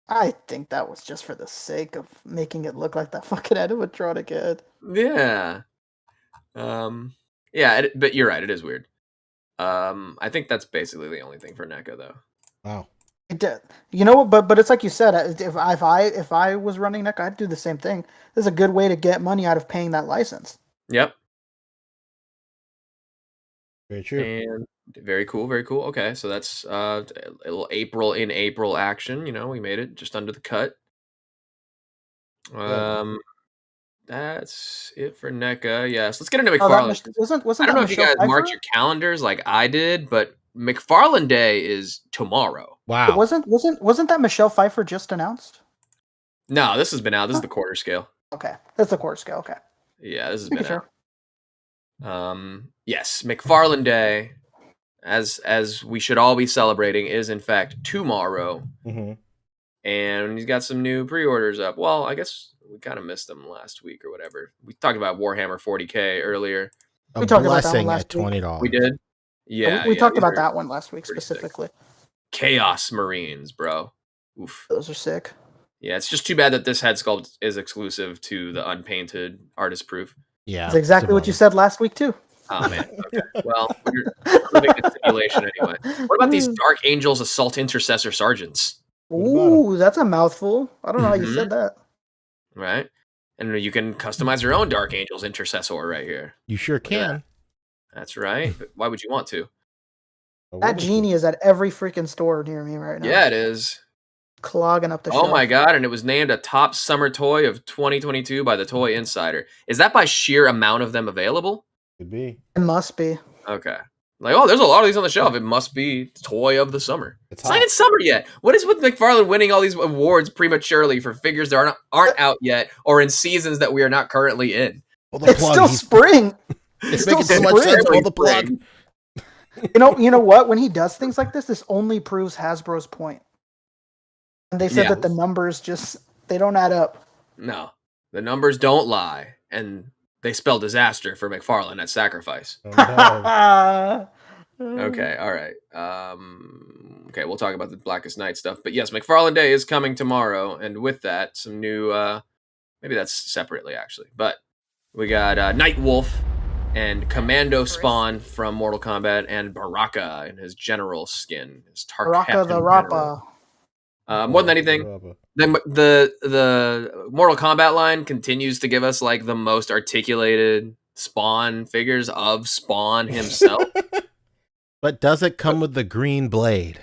I think that was just for the sake of making it look like that fucking animatronic head. Yeah. Yeah, but you're right. It is weird. I think that's basically the only thing for NECA, though. Wow. It did. You know what? But it's like you said. If I was running NECA, I'd do the same thing. This is a good way to get money out of paying that license. Yep. Very true. And very cool, very cool. Okay, so that's a little April action. We made it just under the cut. That's it for NECA. Yes, let's get into McFarlane. Wasn't I don't that know if you Michelle guys mark Pfeiffer? your calendars like I did, but McFarlane Day is tomorrow. Wow. Wasn't that Michelle Pfeiffer just announced? No, this has been out. This is the quarter scale. Okay, that's the quarter scale. Okay, Yeah, this has Making been sure. out. Yes, McFarlane Day, as we should all be celebrating, is in fact tomorrow. Mm-hmm. And he's got some new pre-orders up. Well, I guess we kind of missed them last week or whatever. We talked about Warhammer 40K earlier. A We talked about that one blessing last at $20. We did. Yeah, we talked these about are that one last week pretty sick. specifically. Chaos Marines, bro. Oof. Those are sick. Yeah, it's just too bad that this head sculpt is exclusive to the unpainted artist proof. Yeah. That's exactly what you said last week too. Oh man. Okay. Well, we're living in simulation anyway. What about these Dark Angels Assault Intercessor Sergeants? Ooh, that's a mouthful. I don't know how you said that. Right? And you can customize your own Dark Angels Intercessor right here. You sure can. That's right. But why would you want to? That genie is at every freaking store near me right now. Yeah, it is. Clogging up the Oh shelf. my god, and it was named a top summer toy of 2022 by the Toy Insider. Is that by sheer amount of them available? Could be. It must be. Okay. Like, oh, there's a lot of these on the shelf. It must be toy of the summer. It's Not even summer yet. What is with McFarlane winning all these awards prematurely for figures that aren't out yet or in seasons that we are not currently in? Well, the It's plug, still he's- spring. It's still making so much spring. sense. Pull the plug. You know what? When he does things like this only proves Hasbro's point. And they said Yeah. that the numbers they don't add up. No, the numbers don't lie, and they spell disaster for McFarlane at Sacrifice. Oh, no. Okay, all right. Okay, we'll talk about the Blackest Night stuff, but yes, McFarlane Day is coming tomorrow, and with that, some new. Maybe that's separately actually, but we got Nightwolf and Commando Spawn from Mortal Kombat, and Baraka in his general skin, his Baraka the Rappa. More than anything, the Mortal Kombat line continues to give us like the most articulated Spawn figures of Spawn himself. But does it come with the green blade?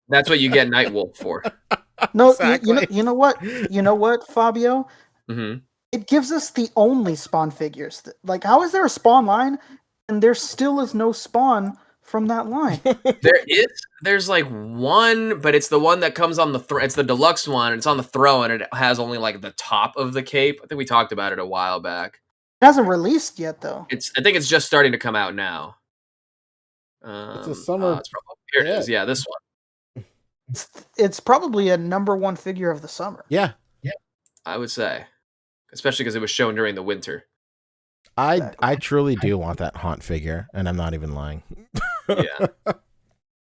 That's what you get Nightwolf for. No, Exactly. you know what? You know what, Fabio? Mm-hmm. It gives us the only Spawn figures. Like, how is there a Spawn line and there still is no Spawn from that line? There's like one, but it's the one that comes on the it's the deluxe one, and it's on the throne, and it has only like the top of the cape. I think we talked about it a while back. It hasn't released yet, though. I think it's just starting to come out now. It's a summer. Here it is. Yeah, this one. It's probably a number one figure of the summer. Yeah. I would say, especially because it was shown during the winter. I truly do want that Haunt figure, and I'm not even lying. Yeah.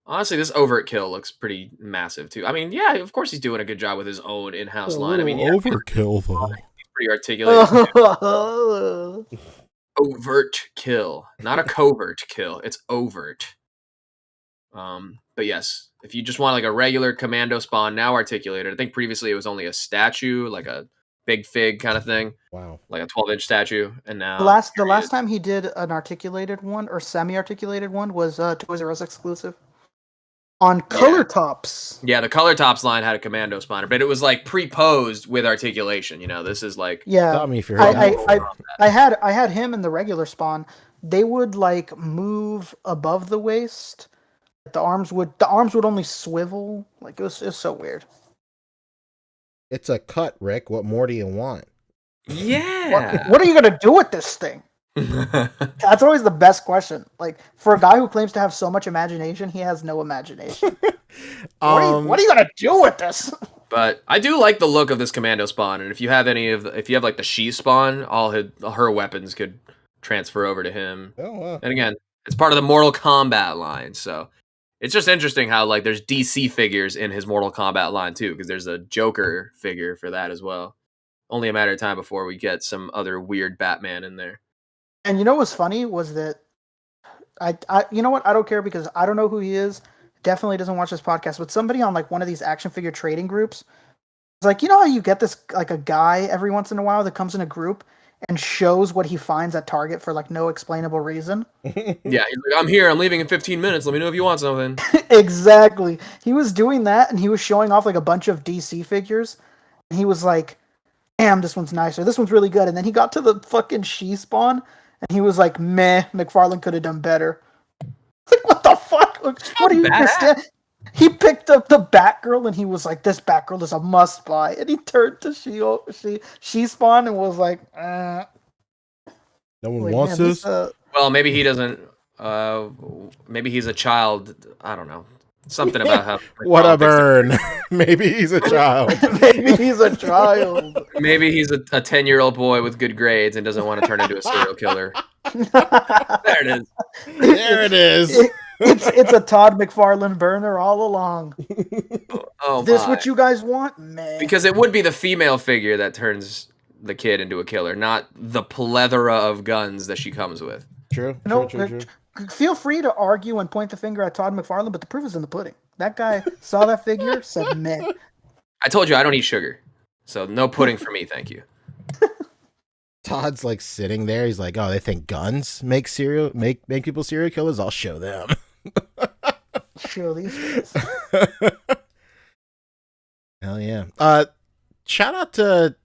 Honestly, this overt kill looks pretty massive too. I mean, yeah, of course he's doing a good job with his own in-house line. I mean, yeah, overkill though. he's pretty articulated. Overt kill, not a covert kill. It's overt. But yes, if you just want like a regular Commando Spawn, now articulated. I think previously it was only a statue, like a big fig kind of thing. Wow. Like a 12-inch statue, and now The last time he did an articulated one or semi-articulated one was Toys R Us exclusive on Color Tops. Yeah, the Color Tops line had a Commando Spawner, but it was like pre-posed with articulation. You know, this is like Stop me if you're I had him in the regular Spawn. They would like move above the waist. The arms would only swivel. Like it was so weird. It's a cut, Rick. What more do you want? yeah. What are you gonna do with this thing? That's always the best question. Like for a guy who claims to have so much imagination, he has no imagination. What are you gonna do with this? But I do like the look of this commando spawn, and if you have if you have like the she spawn, all her weapons could transfer over to him. Oh, wow. And again, it's part of the Mortal Kombat line, so it's just interesting how like there's DC figures in his Mortal Kombat line too, because there's a Joker figure for that as well. Only a matter of time before we get some other weird Batman in there. And you know what's funny was that you know what? I don't care because I don't know who he is. Definitely doesn't watch this podcast, but somebody on like one of these action figure trading groups. It's like, you know how you get this like a guy every once in a while that comes in a group and shows what he finds at Target for like no explainable reason. Yeah, he's like, I'm here, I'm leaving in 15 minutes. Let me know if you want something. Exactly. He was doing that and he was showing off like a bunch of DC figures. And he was like, damn, this one's nicer. This one's really good. And then he got to the fucking she spawn and he was like, meh, McFarlane could have done better. Like, what the fuck? What are you pissed? He picked up the Batgirl and he was like, this Batgirl is a must buy. And he turned to she spawn and was like, No one like, wants man, this? Well, maybe he doesn't. Maybe he's a child. I don't know. Something about how. What a burn. Maybe he's a child. Maybe he's a child. Maybe he's a 10-year-old boy with good grades and doesn't want to turn into a serial killer. There it is. There it is. It's a Todd McFarlane burner all along. Oh, Is this my. what you guys want? Man. Because it would be the female figure that turns the kid into a killer, not the plethora of guns that she comes with. True. No, True. feel free to argue and point the finger at Todd McFarlane, but the proof is in the pudding. That guy saw that figure, said, meh. I told you I don't eat sugar, so no pudding for me, thank you. Todd's like sitting there. He's like, "Oh, they think guns make people serial killers? I'll show them." Show these guys. Hell yeah! Shout out to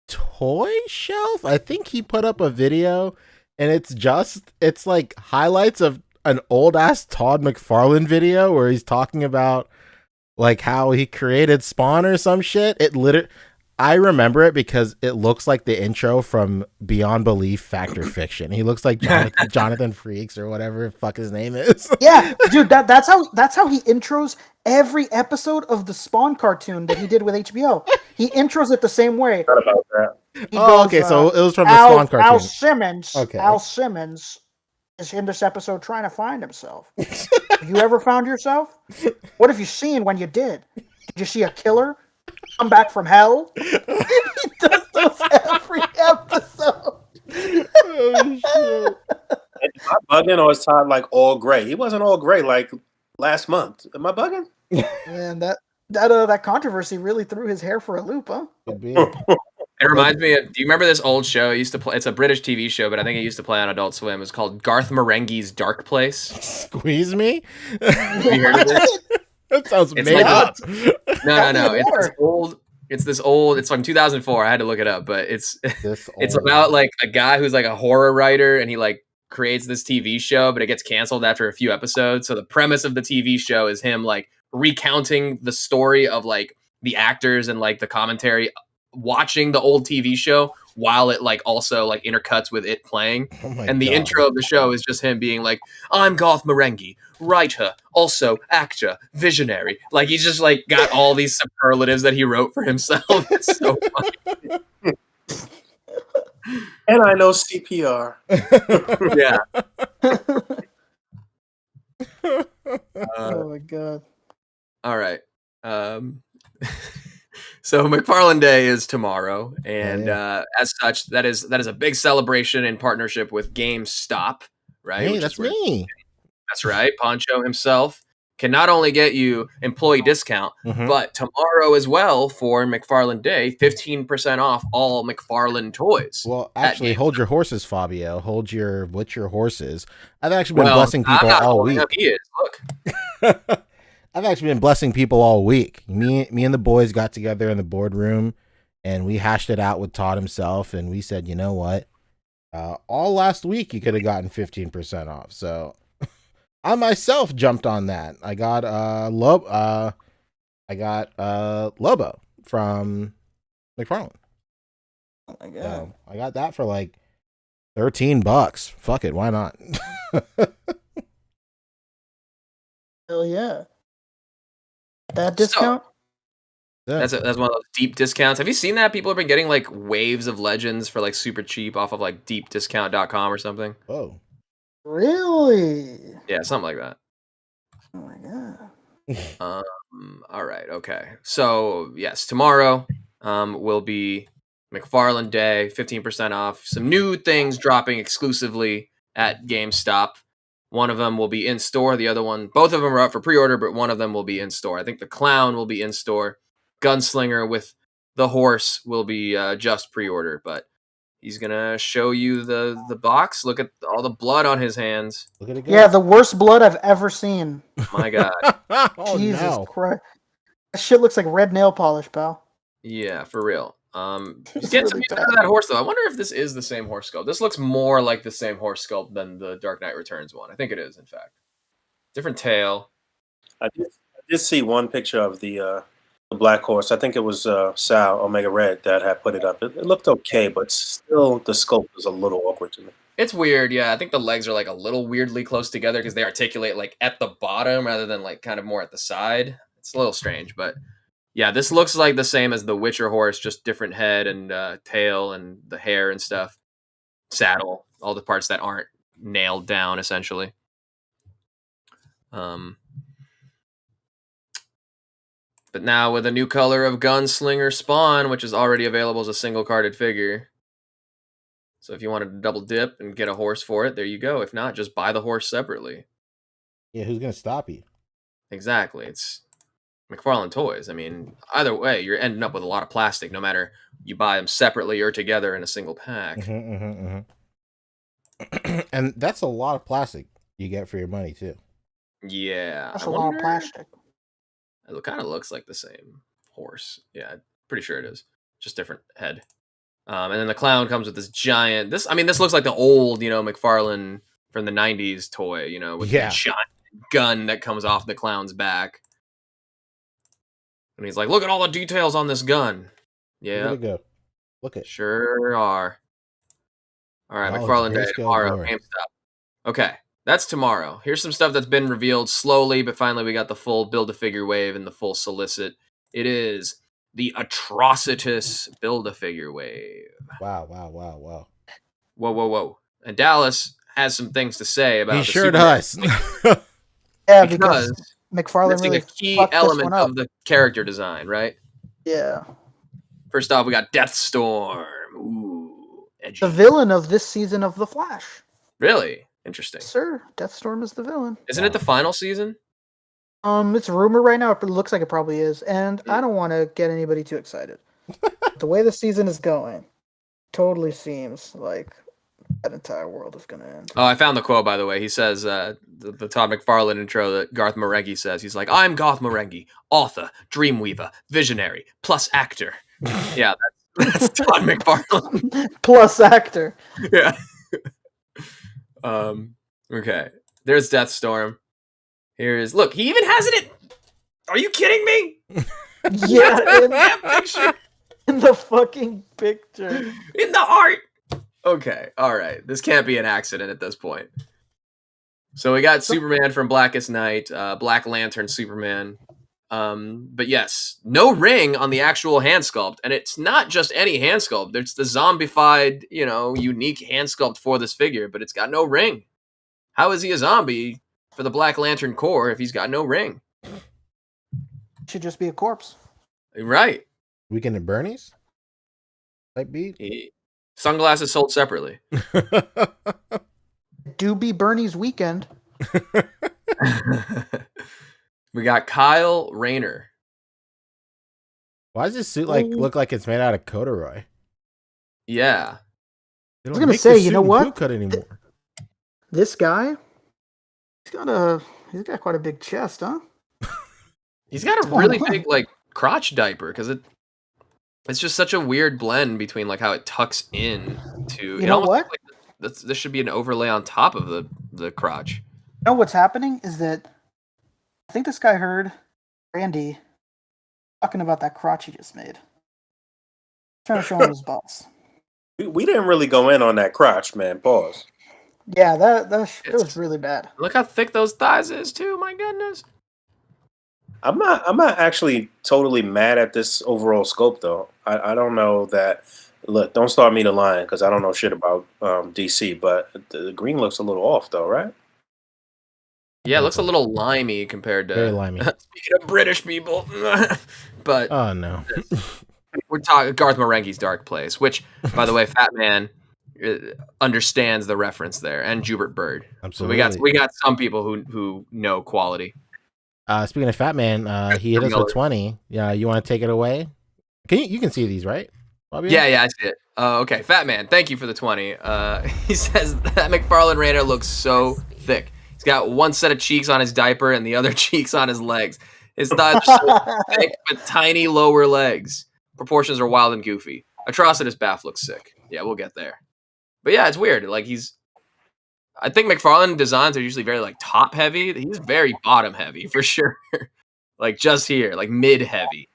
Toy Shelf. I think he put up a video, and it's like highlights of an old ass Todd McFarlane video where he's talking about like how he created Spawn or some shit. I remember it because it looks like the intro from Beyond Belief Fact or Fiction. He looks like Jonathan Freaks or whatever the fuck his name is. Yeah, dude, that's how he intros every episode of the Spawn cartoon that he did with HBO. He intros it the same way. Not about that. He Okay, so it was from the Spawn cartoon. Al Simmons. Okay. Al Simmons is in this episode trying to find himself. Have you ever found yourself? What have you seen when you did? Did you see a killer come back from hell? He does those every episode. Oh, shit. Am I bugging, or is Todd like all gray? He wasn't all gray like last month. Am I bugging? Man, that controversy really threw his hair for a loop, huh? Could be. It reminds me of, do you remember this old show? It used to play, it's a British TV show, but I think it used to play on Adult Swim. It's called Garth Marenghi's Dark Place. Squeeze me? Have you heard of this? That sounds It's made like up. No. It's this old. It's from 2004. I had to look it up, but it's about like a guy who's like a horror writer, and he like creates this TV show, but it gets canceled after a few episodes. So the premise of the TV show is him like recounting the story of like the actors and like the commentary, watching the old TV show while it like also like intercuts with it playing. And the intro of the show is just him being like, I'm Garth Marenghi, writer, also actor, visionary. Like he's just like got all these superlatives that he wrote for himself. It's so funny. And I know CPR. Yeah. Oh my god. All right. So McFarlane Day is tomorrow, and as such, that is a big celebration in partnership with GameStop, right? Hey, that's me. That's right. Poncho himself can not only get you employee discount, but tomorrow as well for McFarlane Day, 15% off all McFarlane toys. Well, actually, hold your horses, Fabio. Hold your horses. I've actually been blessing people all week. He is. Look. I've actually been blessing people all week. Me and the boys got together in the boardroom, and we hashed it out with Todd himself, and we said, you know what? All last week you could have gotten 15% off. So I myself jumped on that. I got Lobo from McFarlane. Oh my god. So I got that for like $13. Fuck it, why not? Hell yeah. That So- discount? Yeah. That's one of those deep discounts. Have you seen that? People have been getting like waves of legends for like super cheap off of like deepdiscount.com or something. Whoa. Really? Yeah, something like that. Oh my god. All right, okay. So yes, tomorrow will be McFarlane Day, 15% off. Some new things dropping exclusively at GameStop. One of them will be in store. The other one, both of them are up for pre-order, but one of them will be in store. I think the clown will be in store. Gunslinger with the horse will be just pre-order, but he's gonna show you the box. Look at all the blood on his hands. Look at it go. Yeah, the worst blood I've ever seen. My God. Oh, Jesus no. Christ. That shit looks like red nail polish, pal. Yeah, for real. He's It's getting some really use bad. out of that horse though. I wonder if this is the same horse sculpt. This looks more like the same horse sculpt than the Dark Knight Returns one. I think it is, in fact. Different tail. I did see one picture of the black horse. I think it was Sal Omega Red that had put it up. It looked okay, but still the sculpt was a little awkward to me. It's weird, yeah. I think the legs are like a little weirdly close together because they articulate like at the bottom rather than like kind of more at the side. It's a little strange, but yeah, this looks like the same as the Witcher horse, just different head and tail and the hair and stuff. Saddle, all the parts that aren't nailed down, essentially. But now with a new color of Gunslinger Spawn, which is already available as a single carded figure. So if you wanted to double dip and get a horse for it, there you go. If not, just buy the horse separately. Yeah, who's gonna stop you? Exactly. It's McFarlane Toys. I mean, either way, you're ending up with a lot of plastic, no matter you buy them separately or together in a single pack. And that's a lot of plastic you get for your money too. Yeah. That's I a lot of wonder- plastic. It kind of looks like the same horse. Yeah, pretty sure it is. Just different head. And then the clown comes with this giant. This looks like the old, McFarlane from the '90s toy. With Yeah. the giant gun that comes off the clown's back. And he's like, "Look at all the details on this gun." Yeah, Look at it go. Look at. sure are. All right, Oh, McFarlane Day it's grayscale tomorrow. glory. GameStop. Okay, that's tomorrow. Here's some stuff that's been revealed slowly, but finally we got the full Build-A-Figure wave and the full solicit. It is the Atrocitus Build-A-Figure wave. Wow. Whoa. And Dallas has some things to say about He the sure Superman does. Yeah, because because McFarlane missing really a key fucked this element one up. of the character design, right? Yeah. First off, we got Deathstorm. Ooh, edgy. The villain of this season of The Flash. Really? Interesting. Sir, Deathstorm is the villain. Isn't it the final season? It's a rumor right now, but it looks like it probably is. And I don't want to get anybody too excited. The way the season is going, totally seems like that entire world is going to end. Oh, I found the quote, by the way. He says, the Todd McFarlane intro that Garth Marenghi says. He's like, "I'm Garth Marenghi, author, dreamweaver, visionary, plus actor." Yeah, that's Todd McFarlane. Plus actor. Yeah. Okay. There's Deathstorm. Look, he even has it Are you kidding me? Yeah, That picture in the fucking picture. in the art. Okay, all right. This can't be an accident at this point. So we got Superman from Blackest Night, Black Lantern Superman. But yes, no ring on the actual hand sculpt, and it's not just any hand sculpt. It's the zombified, unique hand sculpt for this figure, but it's got no ring. How is he a zombie for the Black Lantern Corps if he's got no ring? Should just be a corpse. Right. Weekend at Bernie's? Type beat? Sunglasses sold separately. Do be Bernie's weekend. We got Kyle Rayner. Why does this suit look like it's made out of corduroy? Yeah. They was don't gonna make say, this you suit know in what? boot cut anymore. This guy, he's got quite a big chest, huh? He's got a really big crotch diaper because it's just such a weird blend between how it tucks in to. You know what? This should be an overlay on top of the crotch. You know what's happening is that I think this guy heard Randy talking about that crotch he just made. Trying to show him his balls. We didn't really go in on that crotch, man. Pause. Yeah, that was It's- really bad. Look how thick those thighs is too. My goodness. I'm not actually totally mad at this overall scope though. I don't know that. Look, don't start me to lying because I don't know shit about DC, but the green looks a little off though, right? Yeah, it looks a little limey compared to. Very limey. Speaking of British people, but Oh no. we're talking Garth Marenghi's Dark Place, which, by the way, Fat Man understands the reference there, and Jubert Bird. Absolutely. So we got some people who know quality. Speaking of Fat Man, he hit us with 20. Yeah, you want to take it away? You can see these, right? Bobby? Yeah, I see it. Okay, Fat Man, thank you for the 20. He says that McFarlane Raider looks so thick. He's got one set of cheeks on his diaper and the other cheeks on his legs. His thighs are so thick but tiny lower legs. Proportions are wild and goofy. Atrocitus Bath looks sick. Yeah, we'll get there. But yeah, it's weird. Like I think McFarlane designs are usually very like top heavy. He's very bottom heavy for sure. Like just here, like mid heavy.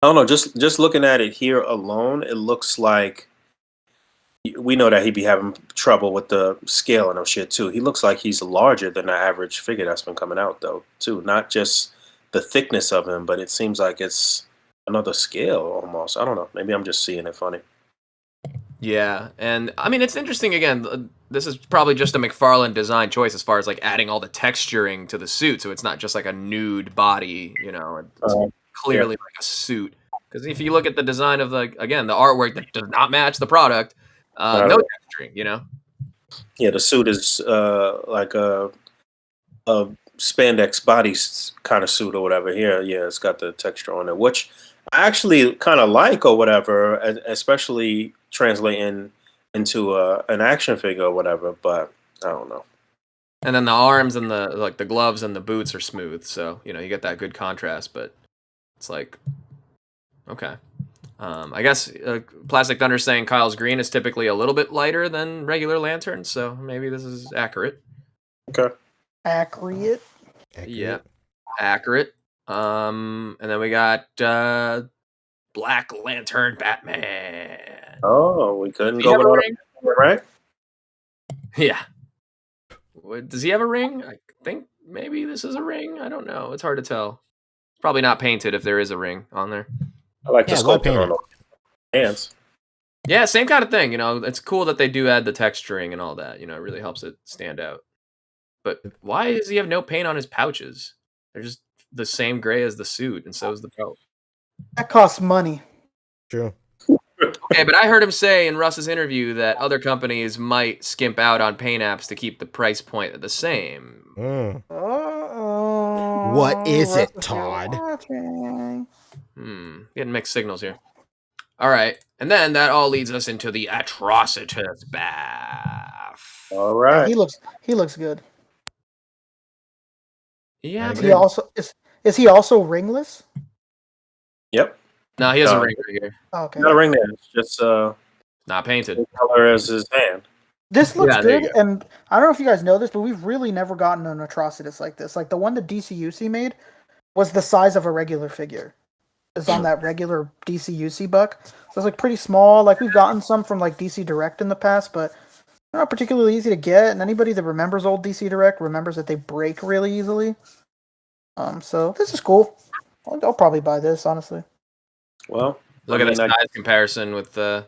I don't know. Just looking at it here alone, it looks like we know that he'd be having trouble with the scaling of shit too. He looks like he's larger than the average figure that's been coming out though too. Not just the thickness of him, but it seems like it's another scale almost. I don't know. Maybe I'm just seeing it funny. Yeah, and I mean it's interesting. Again, this is probably just a McFarlane design choice as far as like adding all the texturing to the suit, so it's not just like a nude body. You know, it's clearly like a suit. Because if you look at the design of the artwork that does not match the product, no texturing. You know. Yeah, the suit is like a spandex body kind of suit or whatever. Here, yeah, it's got the texture on it, which I actually kind of like or whatever, especially translating into an action figure or whatever. But I don't know. And then the arms and the gloves and the boots are smooth, so you know you get that good contrast. But it's like, okay, I guess Plastic Thunder's saying Kyle's green is typically a little bit lighter than regular Lantern, so maybe this is accurate. Okay. Accurate. Yeah, accurate. And then we got Black Lantern Batman. Oh, we couldn't Does he go have a without ring? right? Yeah. Does he have a ring? I think maybe this is a ring. I don't know. It's hard to tell. It's probably not painted if there is a ring on there. I like the Yeah, why sculpting paint on it? the hands. Yeah, same kind of thing. You know, it's cool that they do add the texturing and all that. You know, it really helps it stand out. But why does he have no paint on his pouches? They're just the same gray as the suit, and so is the belt. That costs money. True. Okay, but I heard him say in Russ's interview that other companies might skimp out on paint apps to keep the price point the same. Mm. Uh-oh. What is it, Russ, Todd? Getting mixed signals here. All right, and then that all leads us into the Atrocitus Bath. All right. He looks good. Yeah, Is but he also ringless? Yep. no, he has a No. ring right here. Oh, okay. Not a ring there. It's just Not painted. the color as his hand. This looks Yeah, there good, you and I don't know if you guys know this, but we've really never gotten an Atrocitus like this. Like the one that DCUC made was the size of a regular figure. It's on that regular DCUC buck. So it's like pretty small. Like we've gotten some from like DC Direct in the past, but they're not particularly easy to get. And anybody that remembers old DC Direct remembers that they break really easily. So this is cool. I'll probably buy this, honestly. Well, Look I at this mean, size comparison with the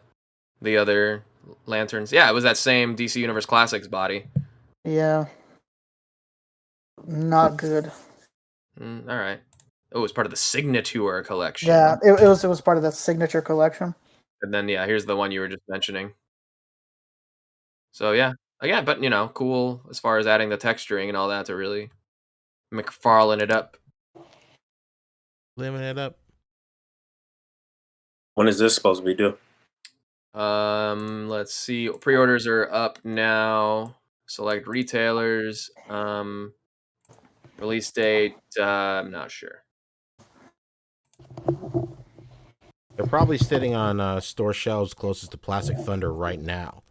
other lanterns. Yeah, it was that same DC Universe Classics body. Yeah. Not good. All right. Oh, it's part of the Signature collection. Yeah, it was part of the signature collection. And then yeah, here's the one you were just mentioning. So yeah, again, but you know, cool as far as adding the texturing and all that to really McFarlane it up. Living it up. when is this supposed to be due? Let's see. Pre-orders are up now. Select retailers. Release date. I'm not sure. They're probably sitting on store shelves closest to Plastic Thunder right now.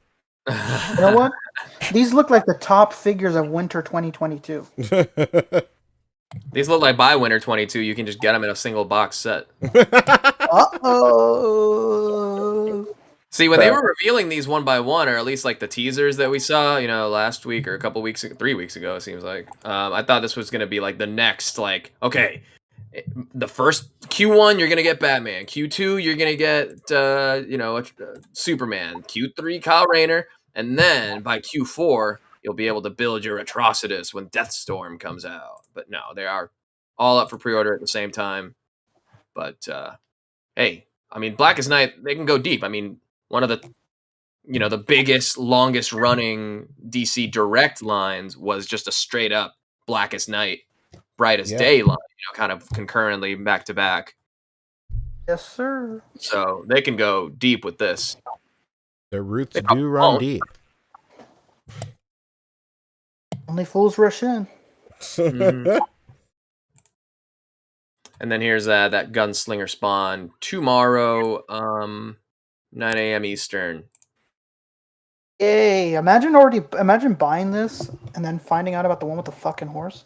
You know what? These look like the top figures of winter 2022. These look like by Winter 22. You can just get them in a single box set. Uh-oh. See, when they were revealing these one by one, or at least like the teasers that we saw, last week or a couple weeks, 3 weeks ago, it seems like, I thought this was going to be like the next, like, okay, the first Q1, you're going to get Batman. Q2, you're going to get, Superman. Q3, Kyle Rayner. And then by Q4, you'll be able to build your Atrocitus when Deathstorm comes out. But no, they are all up for pre-order at the same time. But, hey, I mean, Blackest Night, they can go deep. I mean, one of the biggest, longest running DC Direct lines was just a straight up Blackest Night, Brightest Day line, kind of concurrently back to back. Yes, sir. So they can go deep with this. Their roots do run deep. Only fools rush in. Mm-hmm. And then here's that Gunslinger Spawn tomorrow, 9 a.m. Eastern. Yay! Imagine buying this and then finding out about the one with the fucking horse.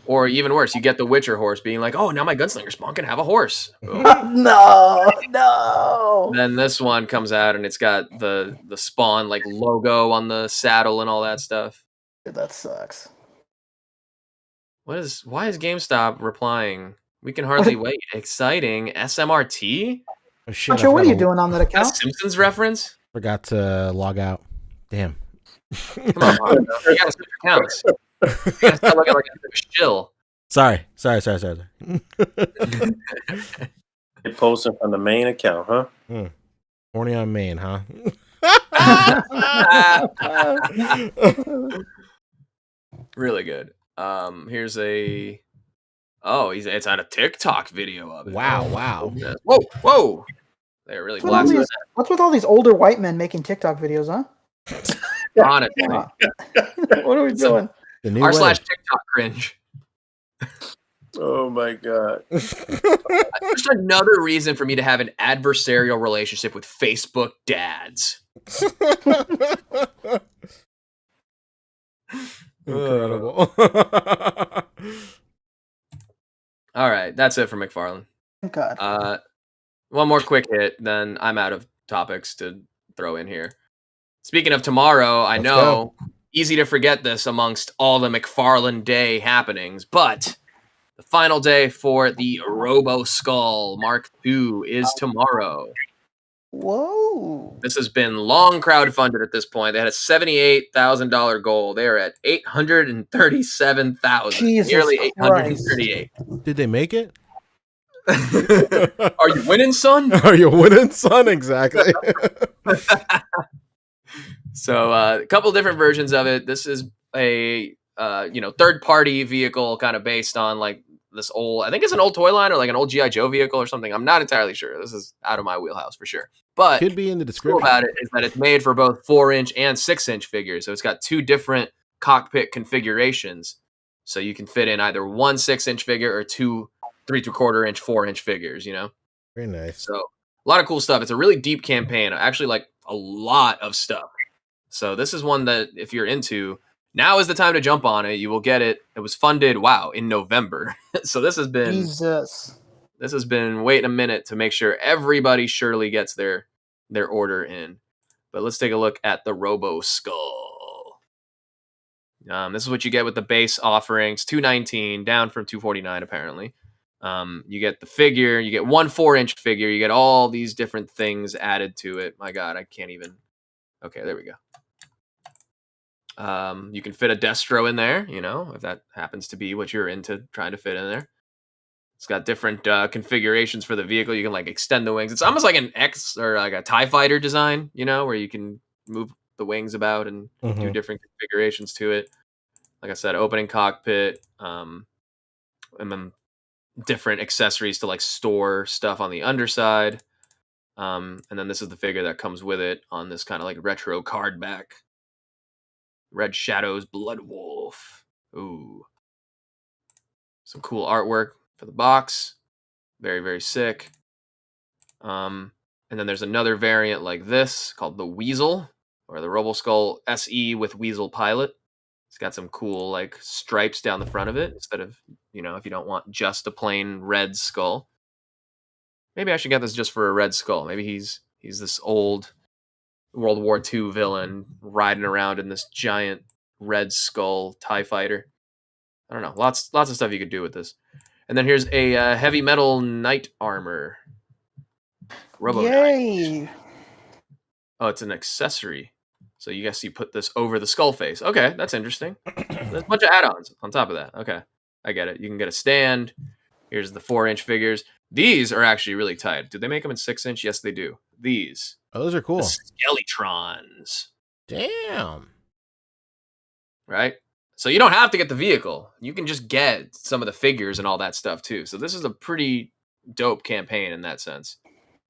Or even worse, you get the Witcher horse being like, oh, now my Gunslinger Spawn can have a horse. No. Then this one comes out and it's got the Spawn like logo on the saddle and all that stuff. Dude, that sucks. Why is GameStop replying? We can hardly wait. Exciting. SMRT? Oh, shit, Pancho, what are you doing on that That account? Simpsons reference? Forgot to log out. Damn. Come on, you gotta switch accounts. You gotta start looking like a shill. Sorry. You're posting from the main account, huh? Horny on main, huh? Really good. Here's a... Oh, it's on a TikTok video of it. Wow. Whoa! They're really blasting that. What's with all these older white men making TikTok videos, huh? Honestly. What are we doing? r/TikTok cringe. Oh my god. Just another reason for me to have an adversarial relationship with Facebook dads. Incredible. All right, that's it for McFarlane. Thank God. One more quick hit, then I'm out of topics to throw in here. Speaking of tomorrow, I know, easy to forget this amongst all the McFarlane Day happenings, but the final day for the Robo Skull Mark II is tomorrow. Whoa. This has been long crowdfunded at this point. They had a $78,000 goal. They are at $837,000, nearly $838,000. Did they make it? Are you winning, son? Are you winning, son? Exactly. So a couple different versions of it. This is a third-party vehicle kind of based on like this old, I think it's an old toy line or like an old G.I. Joe vehicle or something. I'm not entirely sure. This is out of my wheelhouse for sure. But could be in the description. Cool about it is that it's made for both 4-inch and 6-inch figures. So it's got two different cockpit configurations. So you can fit in either one 6-inch figure or two 3/4-inch 4-inch figures, Very nice. So a lot of cool stuff. It's a really deep campaign. Actually, like a lot of stuff. So this is one that if you're into, now is the time to jump on it. You will get it. It was funded, in November. So this has been Jesus. This has been waiting a minute to make sure everybody surely gets their order in. But let's take a look at the Robo Skull. This is what you get with the base offerings, $219, down from $249 apparently. You get the figure, you get one 4-inch figure, you get all these different things added to it. My God, I can't even. Okay, there we go. You can fit a Destro in there, if that happens to be what you're into trying to fit in there. It's got different configurations for the vehicle. You can like extend the wings. It's almost like an X or like a TIE fighter design, where you can move the wings about and do different configurations to it. Like I said, opening cockpit, and then different accessories to like store stuff on the underside. And then this is the figure that comes with it on this kind of like retro card back. Red Shadows Blood Wolf. Ooh. Some cool artwork for the box. Very, very sick. And then there's another variant like this called the Weasel, or the Robo Skull SE with Weasel Pilot. It's got some cool like stripes down the front of it instead of, if you don't want just a plain red skull. Maybe I should get this just for a red skull. Maybe he's this old World War II villain riding around in this giant red skull TIE fighter. I don't know. Lots of stuff you could do with this. And then here's a heavy metal knight armor. Robo Knight. Yay! Oh, it's an accessory. So you guess you put this over the skull face. Okay, that's interesting. There's a bunch of add-ons on top of that. Okay, I get it. You can get a stand. Here's the 4-inch figures. These are actually really tight. Do they make them in 6-inch? Yes, they do. These. Oh, those are cool. The Skeletrons. Damn. Right? So you don't have to get the vehicle. You can just get some of the figures and all that stuff too. So this is a pretty dope campaign in that sense.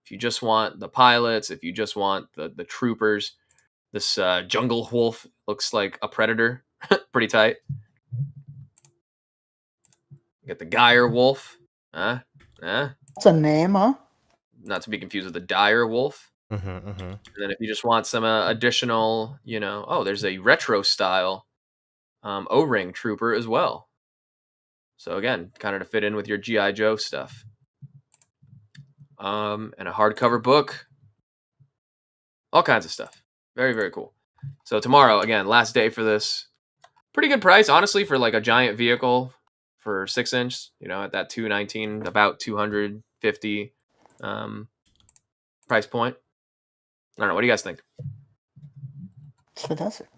If you just want the pilots, if you just want the troopers, this jungle wolf looks like a predator. Pretty tight. You get the Geyer wolf. That's a name, huh? Not to be confused with the dire wolf. Mm-hmm. And then if you just want some additional, there's a retro style O-ring trooper as well. So again, kind of to fit in with your G.I. Joe stuff. And a hardcover book. All kinds of stuff. Very, very cool. So tomorrow, again, last day for this. Pretty good price, honestly, for like a giant vehicle for 6-inch, at that $219, about $250 price point. I don't know. What do you guys think? It's fantastic.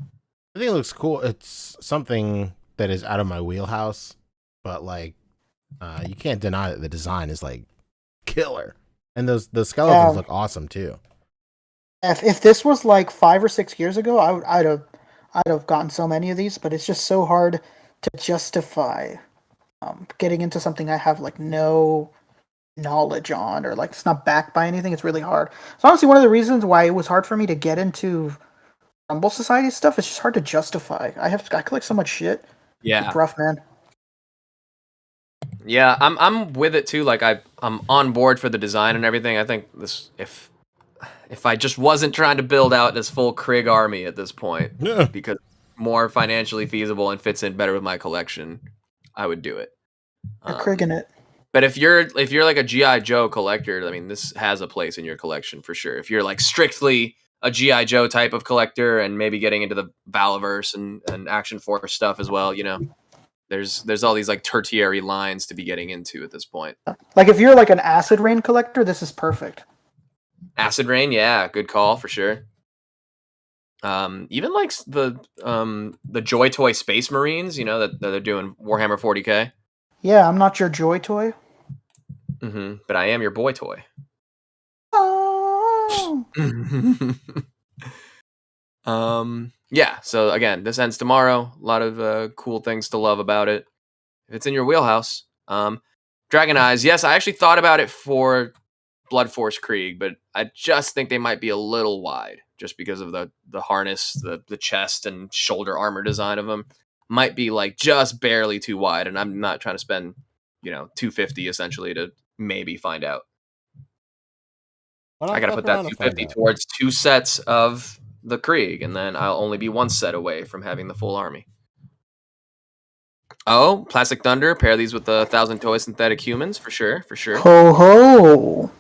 I think it looks cool. It's something that is out of my wheelhouse, but like, you can't deny that the design is like killer, and the skeletons look awesome too. If this was like 5 or 6 years ago, I'd have gotten so many of these, but it's just so hard to justify getting into something I have like no knowledge on, or like it's not backed by anything. It's really hard. So honestly, one of the reasons why it was hard for me to get into Rumble Society stuff, it's just hard to justify. I collect so much shit. Yeah, it's rough, man. Yeah, I'm with it too. Like I'm on board for the design and everything. I think this if I just wasn't trying to build out this full Krieg army at this point, because more financially feasible and fits in better with my collection, I would do it. You're Krieging it. But if you're like a G.I. Joe collector, I mean, this has a place in your collection for sure. If you're like strictly a G.I. Joe type of collector and maybe getting into the Valaverse and Action Force stuff as well, there's all these like tertiary lines to be getting into at this point. Like if you're like an Acid Rain collector, this is perfect. Acid Rain, yeah, good call for sure. Even like the Joy Toy Space Marines, that they're doing Warhammer 40K. Yeah, I'm not your Joy Toy. But I am your boy toy. Oh. Yeah, so again, this ends tomorrow. A lot of cool things to love about it. If it's in your wheelhouse. Dragon Eyes, yes, I actually thought about it for Blood Force Krieg, but I just think they might be a little wide just because of the harness, the chest and shoulder armor design of them. Might be like just barely too wide, and I'm not trying to spend, $250 essentially to maybe find out. I got to put that $250 towards 2 sets of the Krieg, and then I'll only be 1 set away from having the full army. Oh, Plastic Thunder. Pair these with the 1,000 Toy Synthetic Humans for sure. Ho ho.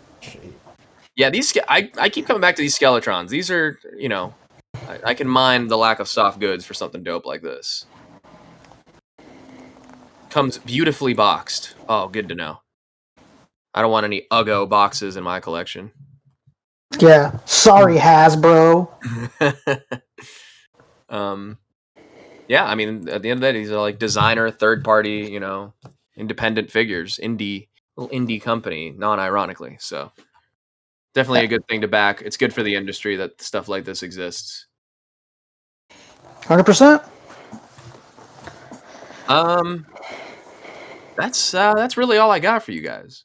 Yeah, I keep coming back to these Skeletrons. These are, I can mine the lack of soft goods for something dope like this. Comes beautifully boxed. Oh, good to know. I don't want any Uggo boxes in my collection. Yeah, sorry, Hasbro. Yeah, I mean, at the end of the day, these are like designer, third-party, independent figures, little indie company, non-ironically. So definitely a good thing to back. It's good for the industry that stuff like this exists. 100%. That's really all I got for you guys.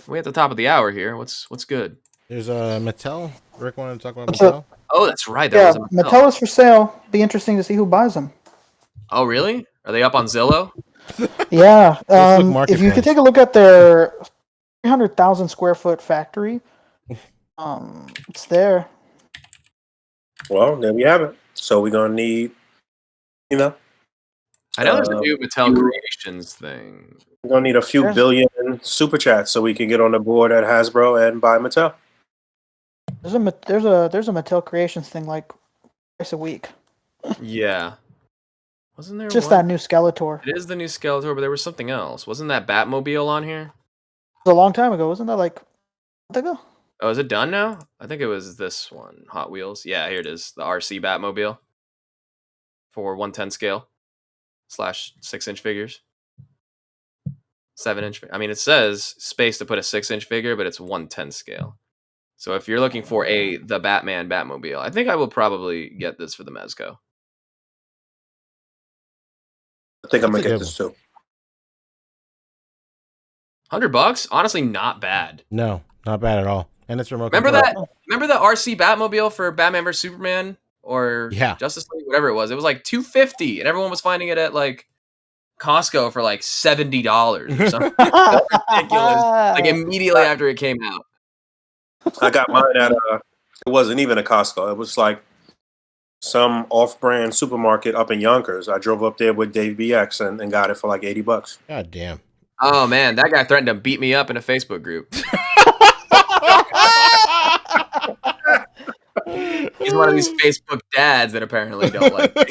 We at the top of the hour here. What's good? There's a Mattel. Rick wanted to talk about Mattel. Oh, that's right. Mattel is for sale. Be interesting to see who buys them. Oh, really? Are they up on Zillow? Yeah. If you could take a look at their 300,000 square foot factory, it's there. Well, there we have it. So we're gonna need, I know there's a new Mattel Creations thing. We're gonna need a few billion super chats so we can get on the board at Hasbro and buy Mattel. There's a Mattel Creations thing like twice a week. Yeah. Wasn't there Just one? that new Skeletor. It It is the new Skeletor, but there was something else. Wasn't that Batmobile on here? was a long time ago, wasn't that like a month ago? Oh, is it done now? I think it was this one, Hot Wheels. Yeah, here it is, the RC Batmobile for 110 scale / 6-inch figures. 7-inch. I mean, it says space to put a 6-inch figure, but it's 110 scale. So if you're looking for the Batman Batmobile, I think I will probably get this for the Mezco. I think I'm That's gonna a get good this too. $100? Honestly, not bad. No, not bad at all. And it's remote. Remember control. that? Remember the RC Batmobile for Batman vs Superman or Yeah. Justice League, whatever it was? It was like $250, and everyone was finding it at like Costco for like $70 or something ridiculous. Like immediately after it came out. I got mine at it wasn't even a Costco. It was like some off-brand supermarket up in Yonkers. I drove up there with Dave BX and got it for like $80. God damn. Oh man, that guy threatened to beat me up in a Facebook group. He's one of these Facebook dads that apparently don't like me.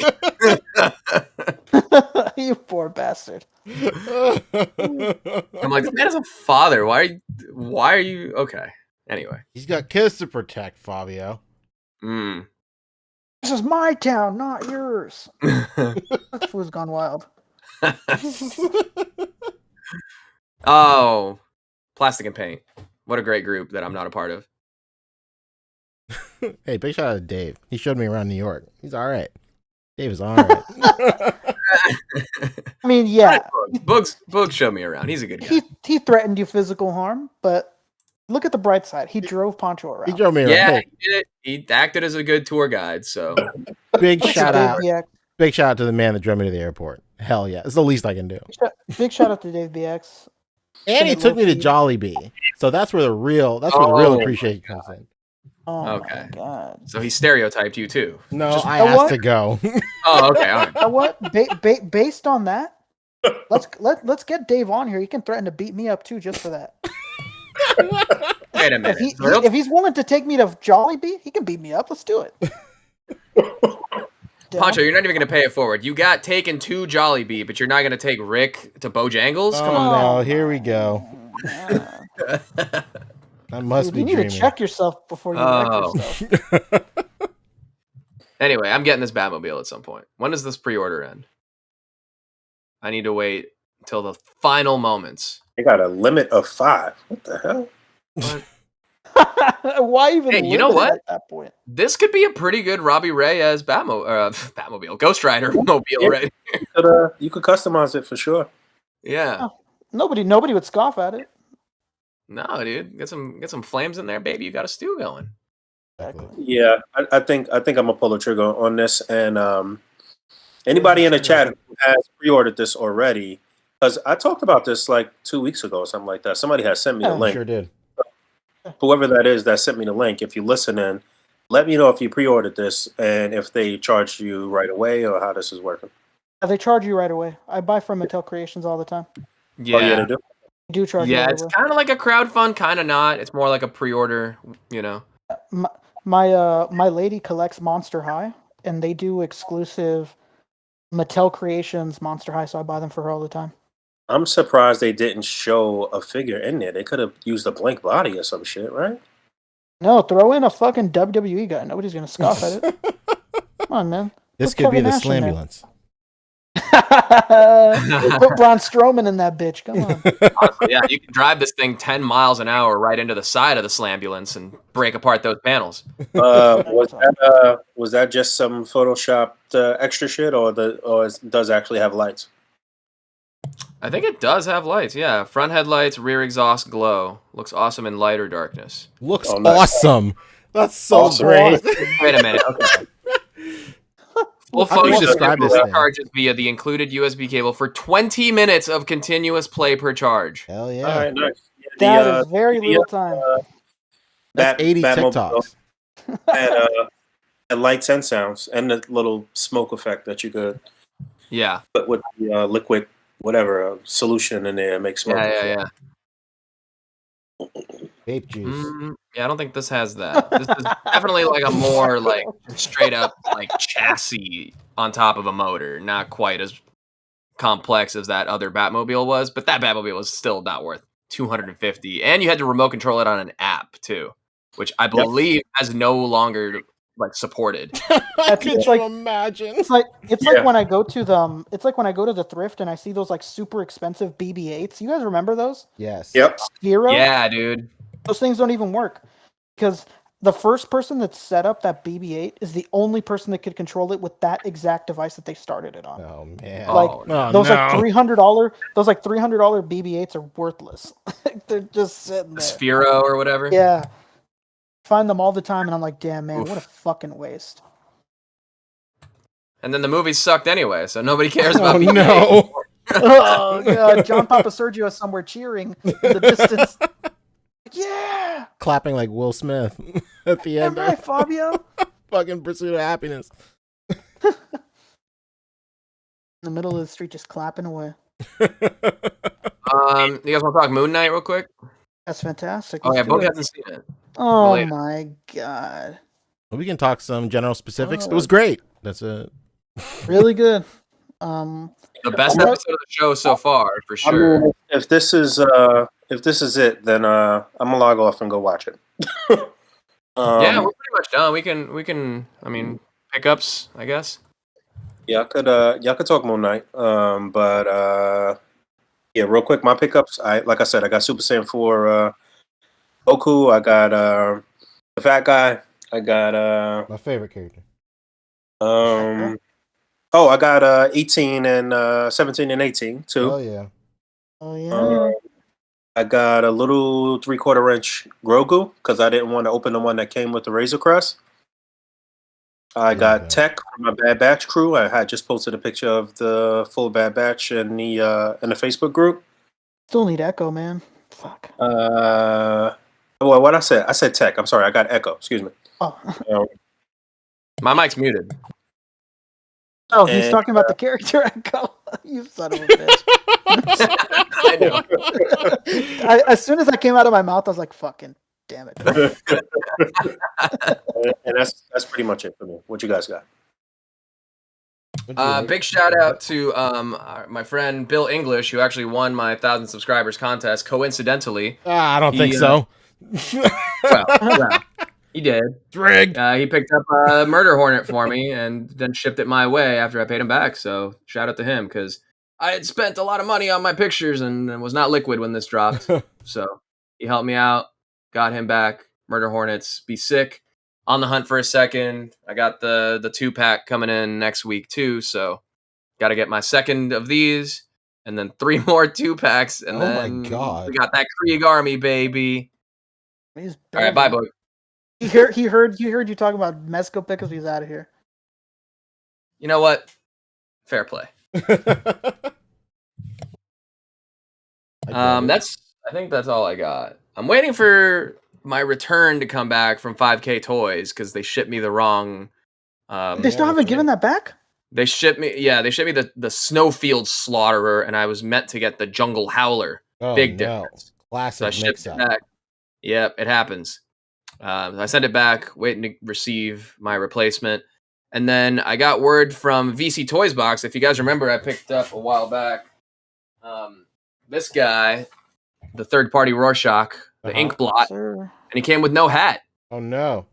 You poor bastard. I'm like, this man is a father. Why are you okay? Anyway. He's got kids to protect, Fabio. This is my town, not yours. That fool's gone wild. Oh, Plastic and Paint. What a great group that I'm not a part of. Hey, big shout out to Dave. He showed me around New York. He's all right. Dave is all right. I mean, yeah, Boog showed me around. He's a good guy. he threatened you physical harm, but look at the bright side. He drove Poncho around. He drove me around. Yeah, Hey, he did. He acted as a good tour guide. So big Thanks to shout Dave out. BX. Big shout out to the man that drove me to the airport. Hell yeah. It's the least I can do. Big shout out to Dave BX. And he took me to Jollibee. So that's where the real appreciation comes in. Oh Okay. my god. so he stereotyped you too. No, Just- I You know asked what? to go. Oh, okay. All right. You know what? Based on that, let's get Dave on here. He can threaten to beat me up too, just for that. Wait a If, minute. if he's willing to take me to Jollibee, he can beat me up. Let's do it. Poncho, you're not even going to pay it forward. You got taken to Jollibee, but you're not going to take Rick to Bojangles? Come Oh, on. no, here we go. That must Dude, be you need dreaming. to check yourself before you wreck Oh. yourself. Anyway, I'm getting this Batmobile at some point. When does this pre-order end? I need to wait until the final moments. They got a limit of 5. What the hell? What? Why even? Hey, you know limit it what? At that point, This could be a pretty good Robbie Reyes Batmobile, Ghost Rider mobile, Yeah. right? You could customize it for sure. Yeah. nobody would scoff at it. No, dude, get some flames in there, baby. You got a stew going. Exactly. Yeah, I think I'm gonna pull the trigger on this. And anybody in the chat who has pre-ordered this already, because I talked about this like 2 weeks ago or something like that. Somebody has sent me the Yeah, link. Sure did. Whoever that is that sent me the link, if you listen in, let me know if you pre-ordered this and if they charged you right away or how this is working. They charge you right away. I buy from Mattel Creations all the time. Yeah. Oh, yeah, they do. They do charge you Yeah, right it's away. kind of like a crowdfund, kind of not. It's more like a pre-order, you know. My lady collects Monster High, and they do exclusive Mattel Creations Monster High, so I buy them for her all the time. I'm surprised they didn't show a figure in there. They could have used a blank body or some shit, right? No, throw in a fucking WWE guy. Nobody's gonna scoff at it. Come on, man. This Put could be Kevin the Nash in there. Slambulance. Put Braun Strowman in that bitch. Come on. Honestly, yeah, you can drive this thing 10 miles an hour right into the side of the Slambulance and break apart those panels. Was that just some photoshopped extra shit, or does it actually have lights? I think it does have lights, yeah. Front headlights, rear exhaust glow. Looks awesome in lighter darkness. Looks Oh, nice. awesome. That's so Awesome. great. Wait a minute, okay. Full How can you function describe this thing? charges via the included USB cable for 20 minutes of continuous play per charge. Hell yeah. All right, nice. That is very the, little time. That's 80 Batmobile TikToks. and lights and sounds, and the little smoke effect that you could Yeah, put with the liquid, whatever solution in there, and make smoke. yeah. Vape juice. Yeah, I don't think this has that. This is definitely like a more like straight up like chassis on top of a motor. Not quite as complex as that other Batmobile was, but that Batmobile was still not worth $250. And you had to remote control it on an app too, which I believe has no longer like supported. Could it's you like- imagine? It's like when I go to the thrift and I see those like super expensive BB-8s. You guys remember those? Yes. Yep. Hero? Yeah, dude. Those things don't even work because the first person that set up that BB-8 is the only person that could control it with that exact device that they started it on. Oh man. Like, oh, those no. like $300 BB-8s are worthless. They're just sitting there. Sphero or whatever. Yeah. Find them all the time and I'm like, damn man, Oof. what a fucking waste. And then the movie sucked anyway, so nobody cares about Oh BB-8. no. Oh god, John Papa Sergio is somewhere cheering in the distance. Yeah! Clapping like Will Smith at the Am end I, of Fabio? fucking Pursuit of Happiness. In the middle of the street just clapping away. You guys want to talk Moon Knight real quick? That's fantastic. Oh yeah, Let's do Boog it. hasn't seen it. Oh Related. my god. We can talk some general specifics. It Oh. was great. That's it. Really good. The best I'm- episode of the show so far, for I sure. mean, if this is it, then I'm gonna log off and go watch it. Yeah, we're pretty much done. We can. I mean, pickups, I guess. y'all could talk Moon Knight. Yeah, real quick, my pickups. Like I said, I got Super Saiyan 4 Goku. I got the Fat Guy. I got My favorite character. I got 18 and 17 and 18 too. Oh yeah. Oh yeah. I got a little 3/4 inch Grogu because I didn't want to open the one that came with the Razor Crest. I got man. Tech from my Bad Batch crew. I had just posted a picture of the full Bad Batch in the Facebook group. Still need Echo, man. Fuck. Well, what I said? I said Tech. I'm sorry. I got Echo. Excuse me. Oh. My mic's muted. Oh, he's And, talking about the character Echo. You son of a bitch. I know. As soon as that came out of my mouth, I was like, fucking damn it. And that's pretty much it for me. What you guys got? What'd you like? Big shout out to my friend Bill English, who actually won my 1,000 subscribers contest. Coincidentally, I don't think he, so. well, he did. Rigged. He picked up a Murder Hornet for me and then shipped it my way after I paid him back. So shout out to him because I had spent a lot of money on my pictures and was not liquid when this dropped. So he helped me out, got him back. Murder Hornets, be sick. On the hunt for a second. I got the 2-pack coming in next week too. So got to get my second of these and then 3 more 2-packs. And Oh my then God. we got that Krieg Army, baby. He's All right, bye, bad. Boog. He heard you talk about Mezco pickups. He's out of here. You know what? Fair play. I think that's all I got. I'm waiting for my return to come back from 5K Toys because they shipped me the wrong. They still haven't given that back? They shipped me the Snowfield Slaughterer, and I was meant to get the Jungle Howler. Oh, Big no. difference. So I Classic shipped mix it up. back. Yep, it happens. I sent it back, waiting to receive my replacement. And then I got word from VC Toys Box. If you guys remember, I picked up a while back this guy, the third-party Rorschach, the Uh-huh. ink blot, Sir. and he came with no hat. Oh no.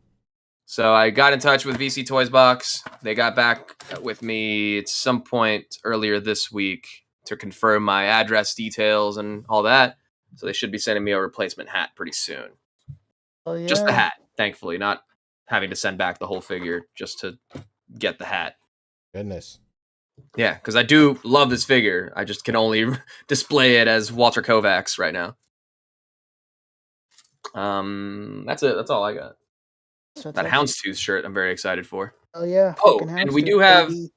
So I got in touch with VC Toys Box. They got back with me at some point earlier this week to confirm my address details and all that. So they should be sending me a replacement hat pretty soon. Oh, yeah. Just the hat, thankfully, not having to send back the whole figure just to get the hat. Goodness. Yeah, because I do love this figure. I just can only display it as Walter Kovacs right now. That's it. That's all I got. That Houndstooth shirt I'm very excited for. Oh yeah. Oh, fucking and we Houndstooth, do have- baby.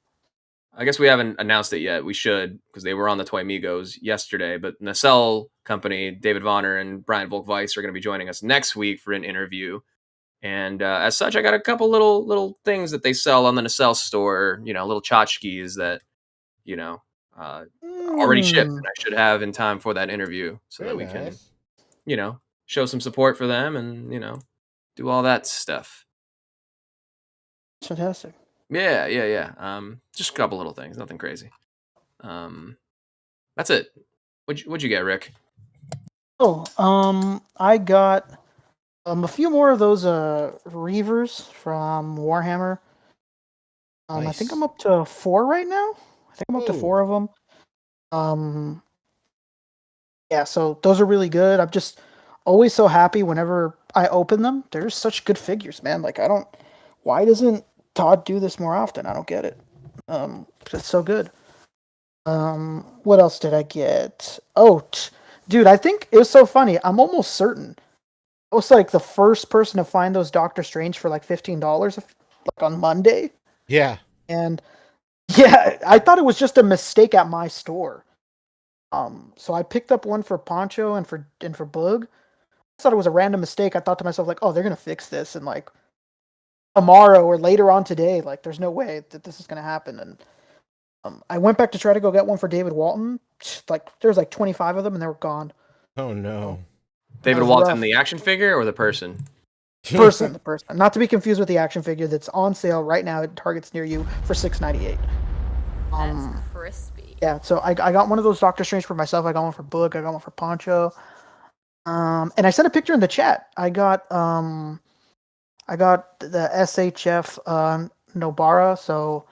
I guess we haven't announced it yet. We should, because they were on the Toy Migos yesterday. But Nacelle Company, David Vonner and Brian Volk-Weiss are going to be joining us next week for an interview. And as such, I got a couple little things that they sell on the Nacelle store. You know, little tchotchkes that, you know, already shipped. And I should have in time for that interview so Very that we can, nice. you know, show some support for them, and do all that stuff. Fantastic. Yeah. Just a couple little things, nothing crazy. That's it. What'd you get, Rick? I got a few more of those Reavers from Warhammer. I think I'm up to 4 right now. I think I'm up to 4 of them. Yeah, so those are really good. I'm just always so happy whenever I open them. They're just such good figures, man. Like why doesn't Todd do this more often? I don't get it. It's so good. What else did I get? Dude, I think it was so funny. I'm almost certain I was like the first person to find those Doctor Strange for like $15, like on Monday. Yeah. And yeah, I thought it was just a mistake at my store. So I picked up one for Poncho and for Boog. I thought it was a random mistake. I thought to myself like, oh, they're gonna fix this and like tomorrow or later on today. Like, there's no way that this is gonna happen. And I went back to try to go get one for David Walton. Like, there's like 25 of them and they were gone. Oh no. David was Walton, rough. the action figure or the person? The person, not to be confused with the action figure that's on sale right now at Targets near you for $6.98. That's crispy. Yeah, so I got one of those Doctor Strange for myself. I got one for Boog. I got one for Poncho. And I sent a picture in the chat. I got the SHF Nobara, so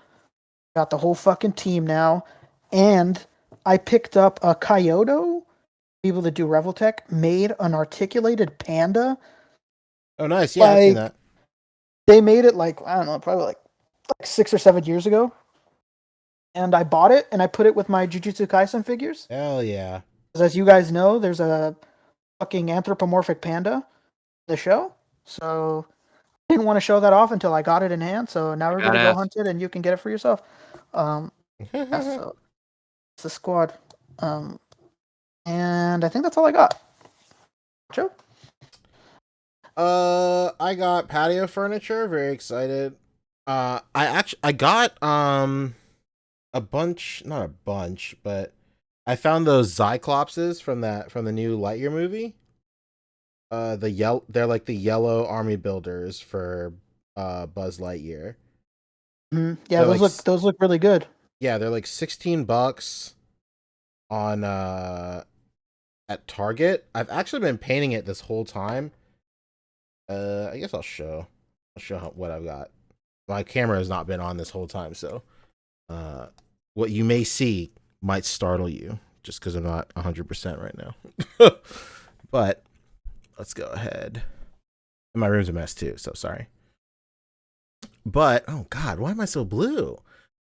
got the whole fucking team now. And I picked up a Kyoto. People that do Reveltech made an articulated panda. Oh, nice. Yeah, I've seen that. They made it like, I don't know, probably like 6 or 7 years ago. And I bought it and I put it with my Jujutsu Kaisen figures. Hell yeah. Because as you guys know, there's a fucking anthropomorphic panda in the show. So I didn't want to show that off until I got it in hand. So now we're going to go hunt it and you can get it for yourself. So it's the squad. And I think that's all I got. Joe? I got patio furniture. Very excited. I got a bunch, not a bunch, but I found those Cyclopses from the new Lightyear movie. They're like the yellow army builders for Buzz Lightyear. Mm-hmm. Yeah, those look really good. Yeah, they're like $16 on at Target. I've actually been painting it this whole time. I guess I'll show what I've got. My camera has not been on this whole time, so what you may see might startle you just because I'm not 100% right now. But let's go ahead. And my room's a mess too, so sorry. But oh god, why am I so blue?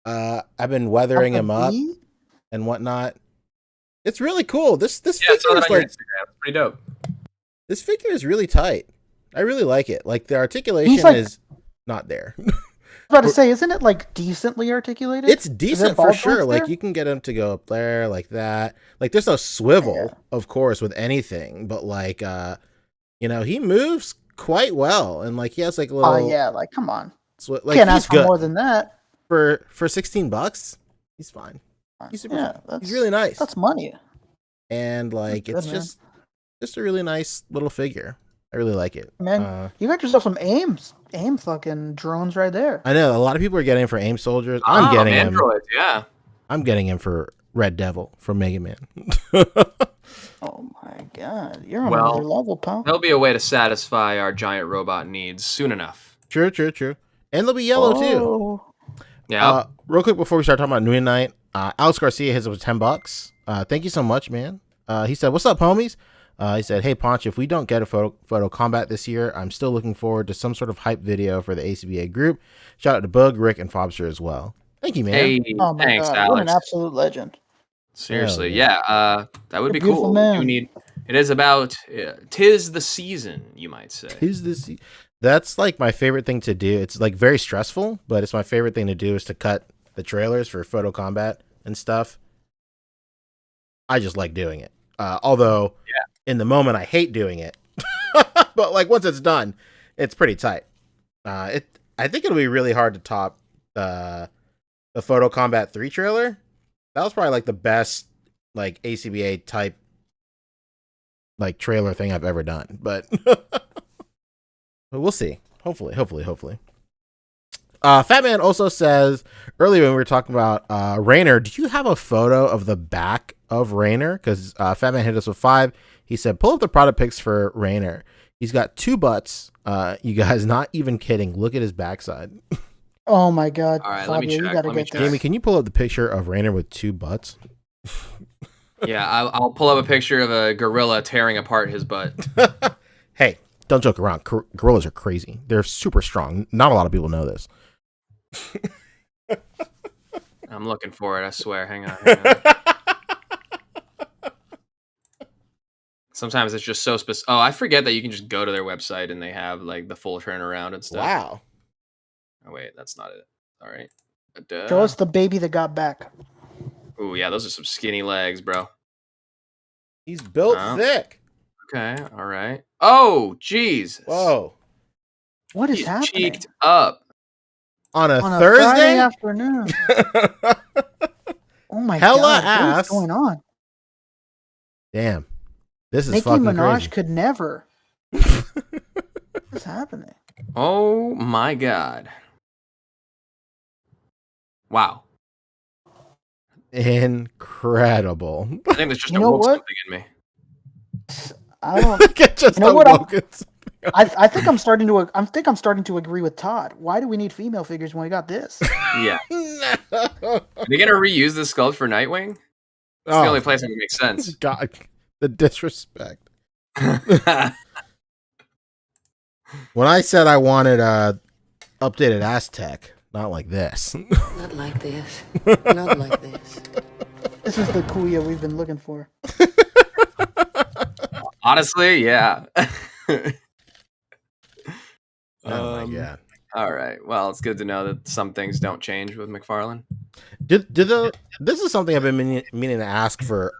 I've been weathering him up and whatnot. It's really cool. This figure is like It's pretty dope. This figure is really tight. I really like it. Like the articulation is not there. I was about to say, isn't it like decently articulated? It's decent for sure. Like you can get him to go up there like that. Like there's no swivel, of course, with anything, but like he moves quite well, and like he has like a little. Oh yeah, like come on. Like can't ask for more than that. For $16, he's fine. He's super. He's really nice. That's money. And like it's just a really nice little figure. I really like it. Man, you got yourself some aim fucking drones right there. I know a lot of people are getting him for AIM soldiers. I'm getting androids, yeah. I'm getting him for Red Devil from Mega Man. Oh my god, you're on another level, pal. There'll be a way to satisfy our giant robot needs soon enough. True. And they'll be yellow too. Yeah. Real quick before we start talking about New Night, Alex Garcia his was $10. Thank you so much, man. He said, "What's up, homies?" He said, "Hey, Ponch, if we don't get a photo combat this year, I'm still looking forward to some sort of hype video for the A.C.B.A. group. Shout out to Boog, Rick, and Fobster as well." Thank you, man. Hey, oh my thanks, god, Alex. what an absolute legend. Seriously, yeah. That would be cool. Man. It is about tis the season, you might say. That's like my favorite thing to do. It's like very stressful, but it's my favorite thing to do is to cut the trailers for photo combat and stuff. I just like doing it. Although in the moment I hate doing it. But like once it's done, it's pretty tight. I think it'll be really hard to top the Photo Combat 3 trailer. That was probably like the best like A.C.B.A. type like trailer thing I've ever done, but but we'll see. Hopefully. Fat Man also says earlier when we were talking about Rainer, do you have a photo of the back of Rainer? Because Fat Man hit us with 5. He said, pull up the product pics for Rainer. He's got 2 butts. You guys, not even kidding. Look at his backside. Oh my god. All right, let me Fabio, check. you gotta Let me get check. this. Jamie, can you pull up the picture of Rainer with 2 butts? Yeah, I'll pull up a picture of a gorilla tearing apart his butt. Hey, don't joke around. Gorillas are crazy. They're super strong. Not a lot of people know this. I'm looking for it. I swear. Hang on. Sometimes it's just so specific. Oh, I forget that you can just go to their website and they have like the full turnaround and stuff. Wow. Oh wait, that's not it. All right. Show us the baby that got back. Oh yeah, those are some skinny legs, bro. He's built thick. Okay. All right. Oh, jeez. Whoa. What is He's happening? cheeked up. On a On a Thursday? Friday afternoon. Oh my Hella god. ass. What's going on? Damn. This is Nicki fucking Minaj crazy. could never. What's happening? Oh my god. Wow. Incredible. I think there's just You know awoke what? something in me. I don't. Just You know what? awoken. I think I'm starting to agree with Todd. Why do we need female figures when we got this? Yeah. No. Are they gonna reuse this sculpt for Nightwing? It's the only place that makes sense. God, the disrespect. When I said I wanted updated Aztec, not like this. Not like this. Not like this. This is the Kuya we've been looking for. Honestly, yeah. Oh my god. All right. Well, it's good to know that some things don't change with McFarlane. This is something I've been meaning to ask for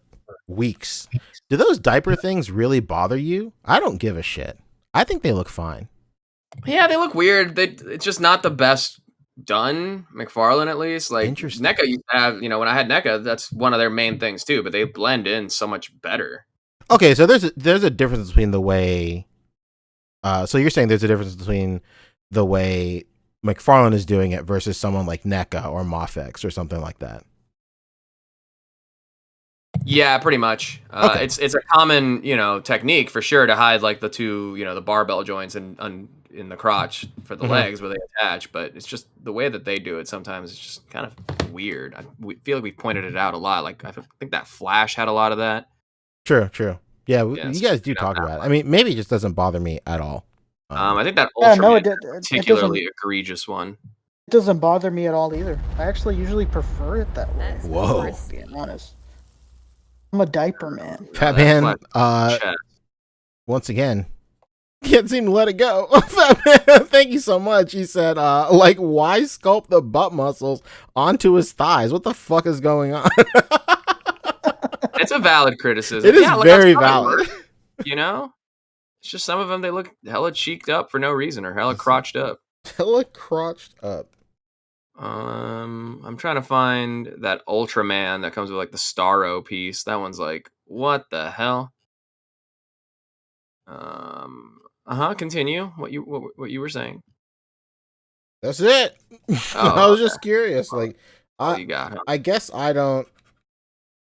weeks. Do those diaper things really bother you? I don't give a shit. I think they look fine. Yeah, they look weird. It's just not the best done. McFarlane, at least. Like Interesting. NECA used to have, when I had NECA, that's one of their main things too. But they blend in so much better. Okay, so there's a difference between the way. So you're saying there's a difference between the way McFarlane is doing it versus someone like NECA or Mofex or something like that. Yeah, pretty much. Okay. It's a common technique for sure to hide like the two the barbell joints and in the crotch for the legs where they attach. But it's just the way that they do it. Sometimes it's just kind of weird. We feel like we pointed it out a lot. Like I think that Flash had a lot of that. True. Yeah, Yeah, you so guys do talk about it. I mean, maybe it just doesn't bother me at all. I think that Yeah, Ultraman no, is a particularly egregious one. It doesn't bother me at all either. I actually usually prefer it that way. That's Whoa. Being honest, I'm a diaper man. Fat that Man, Flash chest. once again, can't seem to let it go. Fat Man, thank you so much. He said, like, why sculpt the butt muscles onto his thighs? What the fuck is going on? It's a valid criticism. It is look, very that's how they valid. work, It's just some of them, they look hella cheeked up for no reason or hella crotched up. Hella crotched up. I'm trying to find that Ultraman that comes with like the Starro piece. That one's like, what the hell? Continue what you were saying. That's it. I was just curious. Like, What you got? I guess I don't.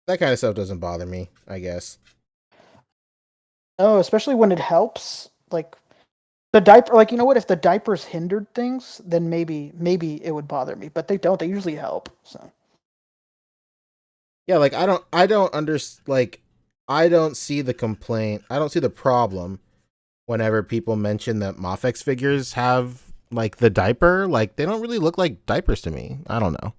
That kind of stuff doesn't bother me, I guess. Oh, especially when it helps. Like the diaper. Like, you know what? If the diapers hindered things, then maybe it would bother me. But they don't. They usually help. So Yeah, like I don't understand. Like, I don't see the complaint. I don't see the problem whenever people mention that Mofex figures have like the diaper. Like, they don't really look like diapers to me. I don't know.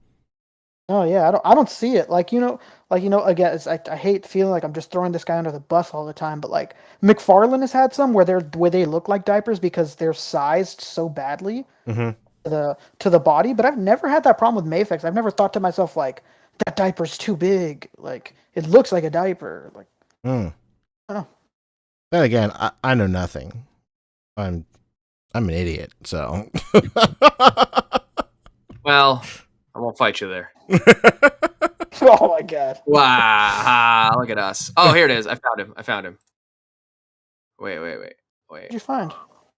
oh yeah, I don't see it. Again, I hate feeling like I'm just throwing this guy under the bus all the time. But like McFarlane has had some where they look like diapers because they're sized so badly to the body. But I've never had that problem with Mafex. I've never thought to myself like that diaper's too big. Like it looks like a diaper. Like I don't know. Then again, I know nothing. I'm an idiot. So. Well, I won't fight you there. Oh my god. Wow, look at us. Oh, here it is. I found him. Wait. What did you find?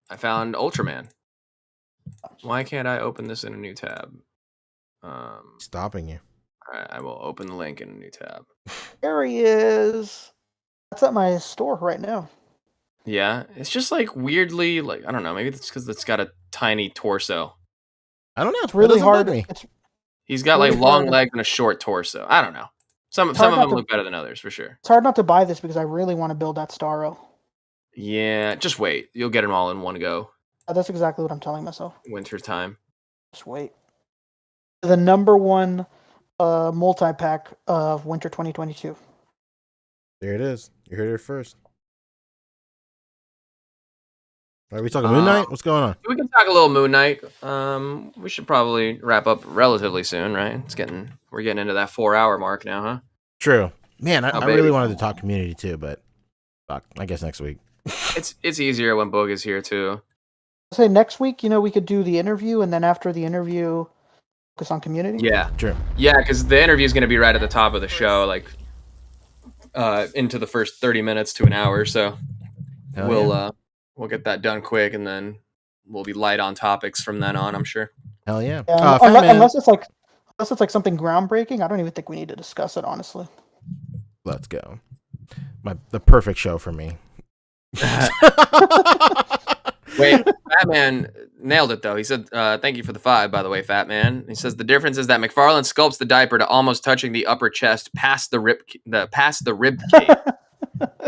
I found Ultraman. Why can't I open this in a new tab? Stopping you. All right, I will open the link in a new tab. There he is. That's at my store right now. Yeah, it's just like weirdly, like I don't know. Maybe it's because it's got a tiny torso. I don't know. It's really That doesn't hard. bug me. He's got really like long hard. legs and a short torso. I don't know. Some hard of not them to- look better than others for sure. It's hard not to buy this because I really want to build that Starro. Yeah, just wait. You'll get them all in one go. That's exactly what I'm telling myself. Winter time. Just wait. The number one multi-pack of winter 2022. There it is. You heard it first. Are we talking Moon Knight? What's going on? We can talk a little Moon Knight. We should probably wrap up relatively soon, right? We're getting into that 4-hour mark now, huh? True. Man, I baby. really wanted to talk Community too, but fuck, I guess next week. It's easier when Boog is here too. I say next week, we could do the interview, and then after the interview, focus on Community. Yeah, True. yeah, because the interview is going to be right at the top of the show, like into the first 30 minutes to an hour. So we'll get that done quick, and then we'll be light on topics from then on. I'm sure. Hell yeah. Unless it's like something groundbreaking, I don't even think we need to discuss it, honestly. Let's go. The perfect show for me. Wait, Fat Man nailed it though. He said, "Thank you for the 5, by the way, Fat Man." He says the difference is that McFarlane sculpts the diaper to almost touching the upper chest, past the rib cage.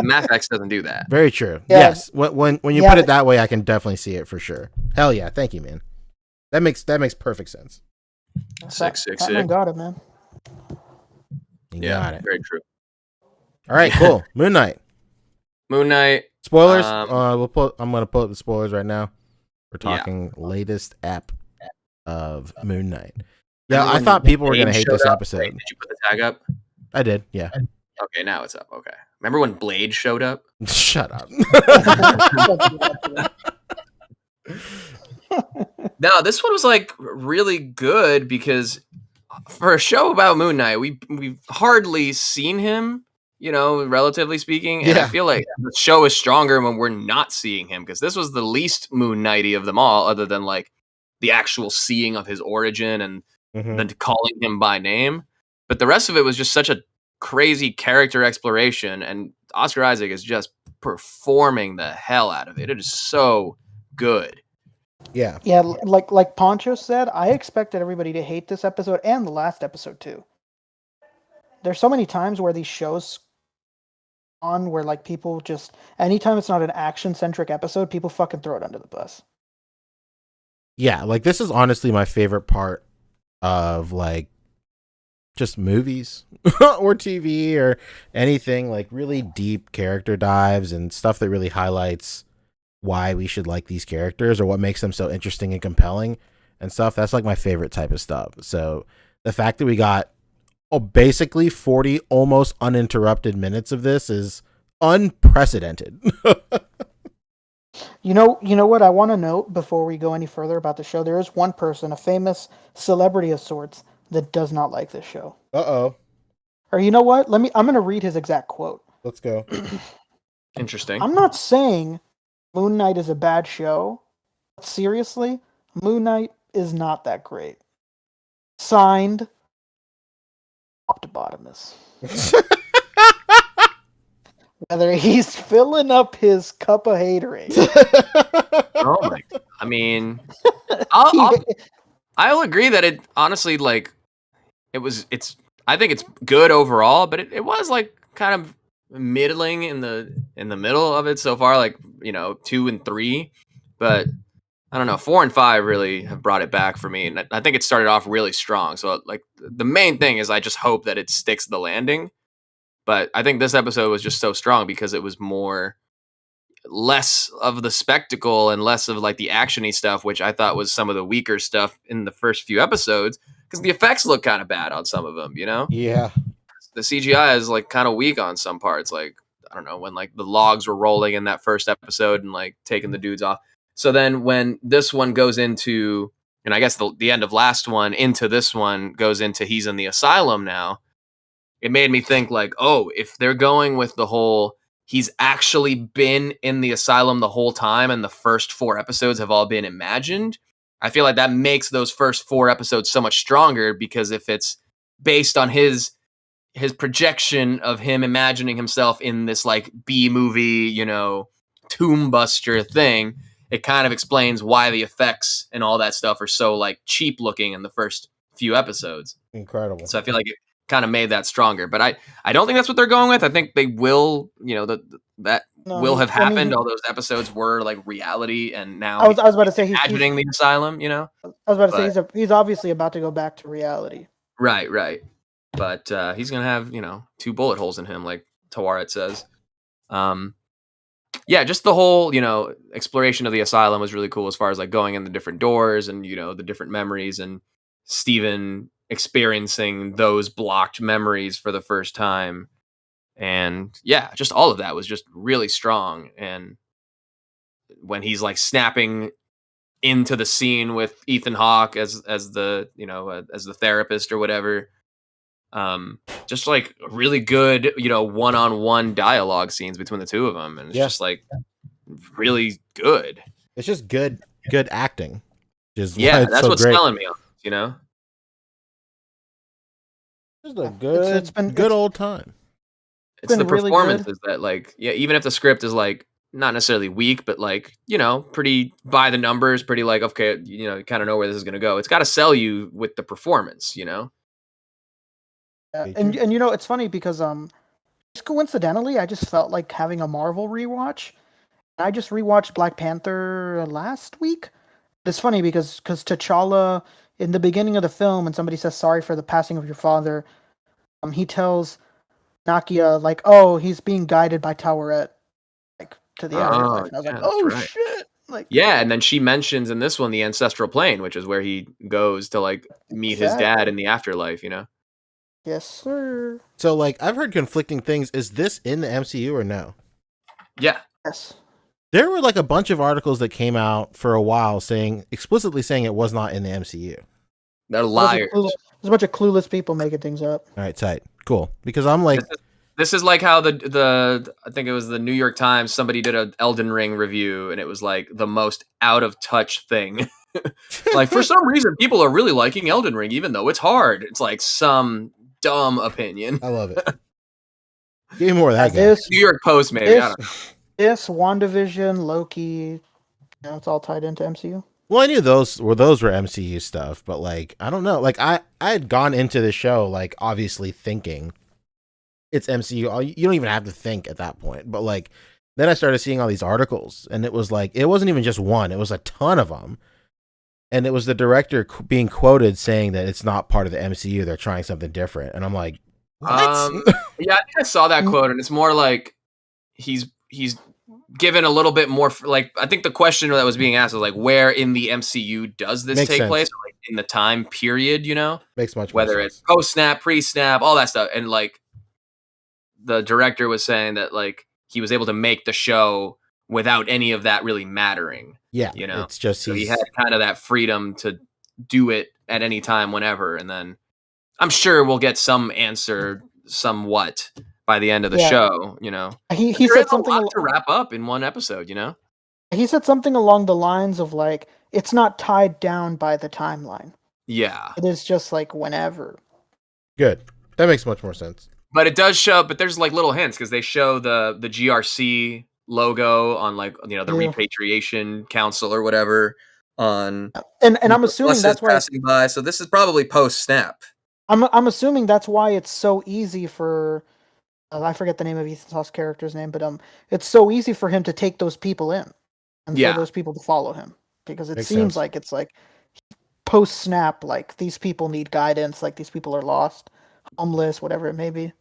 Mathx doesn't do that. Very true. Yeah. Yes. When you put it that way, I can definitely see it for sure. Hell yeah. Thank you, man. That makes perfect sense. Sick. Batman got it, man. You Yeah, got it. very true. All right, cool. Moon Knight. Moon Knight. Spoilers. I'm gonna pull up the spoilers right now. We're talking latest ep of Moon Knight. Yeah, I thought people were gonna hate this episode. Wait, did you put the tag up? I did. Yeah. Okay, now it's up. Okay. Remember when Blade showed up? Shut up. No, this one was like really good because for a show about Moon Knight, we've hardly seen him, relatively speaking. And I feel like the show is stronger when we're not seeing him because this was the least Moon Knighty of them all, other than like the actual seeing of his origin and then calling him by name. But the rest of it was just such a crazy character exploration, and Oscar Isaac is just performing the hell out of it. It is so good. Yeah. Yeah, like Poncho said, I expected everybody to hate this episode and the last episode too. There's so many times where these shows on where like people just anytime it's not an action-centric episode, people fucking throw it under the bus. Yeah, like this is honestly my favorite part of like just movies or TV or anything, like really deep character dives and stuff that really highlights why we should like these characters or what makes them so interesting and compelling and stuff. That's like my favorite type of stuff. So the fact that we got basically 40 almost uninterrupted minutes of this is unprecedented. You know what I want to note before we go any further about the show? There is one person, a famous celebrity of sorts, that does not like this show. Uh-oh. Or you know what? I'm going to read his exact quote. Let's go. Interesting. I'm not saying Moon Knight is a bad show, but seriously, Moon Knight is not that great. Signed, Optibotimus. Whether he's filling up his cup of haterade. Oh my! I mean, I'll agree that it honestly like I think it's good overall, but it was like kind of middling in the middle of it so far, like 2 and 3, but I don't know, 4 and 5 really have brought it back for me, and I think it started off really strong. So like the main thing is I just hope that it sticks the landing. But I think this episode was just so strong because it was less of the spectacle and less of like the actiony stuff, which I thought was some of the weaker stuff in the first few episodes because the effects look kind of bad on some of them, Yeah. The CGI is like kind of weak on some parts. Like, I don't know, when like the logs were rolling in that first episode and like taking the dudes off. So then when this one goes into, and I guess the end of last one into this one goes into he's in the asylum now, it made me think like, oh, if they're going with the whole he's actually been in the asylum the whole time, and the first 4 episodes have all been imagined. I feel like that makes those first 4 episodes so much stronger, because if it's based on his projection of him imagining himself in this like B movie, tomb buster thing, it kind of explains why the effects and all that stuff are so like cheap looking in the first few episodes. Incredible. So I feel like it kind of made that stronger, but I don't think that's what they're going with. I think they will, that will have happened. All those episodes were like reality, and now I was about to say he's imagining the asylum. I was about to say he's obviously about to go back to reality. Right. But he's gonna have 2 bullet holes in him, like Tawaret says. Yeah, just the whole exploration of the asylum was really cool, as far as like going in the different doors and the different memories, and Steven experiencing those blocked memories for the first time. And yeah, just all of that was just really strong. And when he's like snapping into the scene with Ethan Hawke as the as the therapist or whatever, just like really good one-on-one dialogue scenes between the two of them, and it's just like really good. It's just good acting. That's so what's selling me on it, It's a good, it's been good old time. It's the performances that like, even if the script is like not necessarily weak, but like, pretty by the numbers, pretty like, okay, you kind of know where this is going to go. It's got to sell you with the performance, Yeah, and it's funny because just coincidentally, I just felt like having a Marvel rewatch. I just rewatched Black Panther last week. It's funny because T'Challa, in the beginning of the film, and somebody says sorry for the passing of your father, he tells Nakia like, oh, he's being guided by Tawaret, like to the afterlife. And I was like, oh right. Shit! Like, and then she mentions in this one the ancestral plane, which is where he goes to like meet his dad in the afterlife. Yes, sir. So like, I've heard conflicting things. Is this in the MCU or no? Yeah. Yes. There were like a bunch of articles that came out for a while explicitly saying it was not in the MCU. They're liars. There's a bunch of clueless people making things up. All right, tight. Cool. Because I'm like, this is like how the I think it was the New York Times, somebody did an Elden Ring review, and it was like the most out of touch thing. Like, for some reason, people are really liking Elden Ring, even though it's hard. It's like some dumb opinion. I love it. Give me more of that guy. New York Post, maybe. I don't know. This, WandaVision, Loki, it's all tied into MCU. Well, I knew those were MCU stuff, but like, I don't know. Like, I had gone into the show like obviously thinking it's MCU. You don't even have to think at that point. But like, then I started seeing all these articles, and it was like, it wasn't even just one; it was a ton of them. And it was the director being quoted saying that it's not part of the MCU; they're trying something different. And I'm like, what? Yeah, I think I saw that quote, and it's more like he's given a little bit more. Like, I think the question that was being asked was like, where in the MCU does this take place? Like, in the time period, makes much whether more it's post snap, pre snap, all that stuff. And like, the director was saying that like he was able to make the show without any of that really mattering. Yeah, it's just so he had kind of that freedom to do it at any time, whenever. And then I'm sure we'll get some answer somewhat by the end of the show. He said something to wrap up in one episode. He said something along the lines of like, it's not tied down by the timeline. Yeah, it is just like whenever. Good. That makes much more sense. But it does show. But there's like little hints, because they show the GRC logo on like the Repatriation Council or whatever on. And I'm assuming that's why passing by. So this is probably post snap. I'm assuming that's why it's so easy for. I forget the name of Ethan Hawke's character's name, but it's so easy for him to take those people in, and for those people to follow him, because it seems like it's like post snap, like these people need guidance, like these people are lost, homeless, whatever it may be.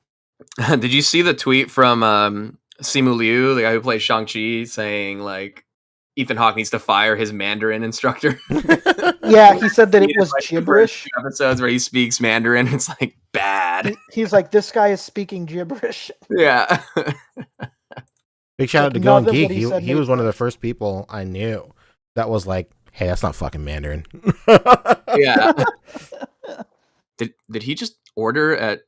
Did you see the tweet from Simu Liu, the guy who plays Shang-Chi, saying like Ethan Hawke needs to fire his Mandarin instructor? Yeah, he said that it was like gibberish. Episodes where he speaks Mandarin, it's like bad. He's like, this guy is speaking gibberish. Yeah. Big shout out to Going Geek. He was one of the first people I knew that was like, hey, that's not fucking Mandarin. Yeah. Did he just order at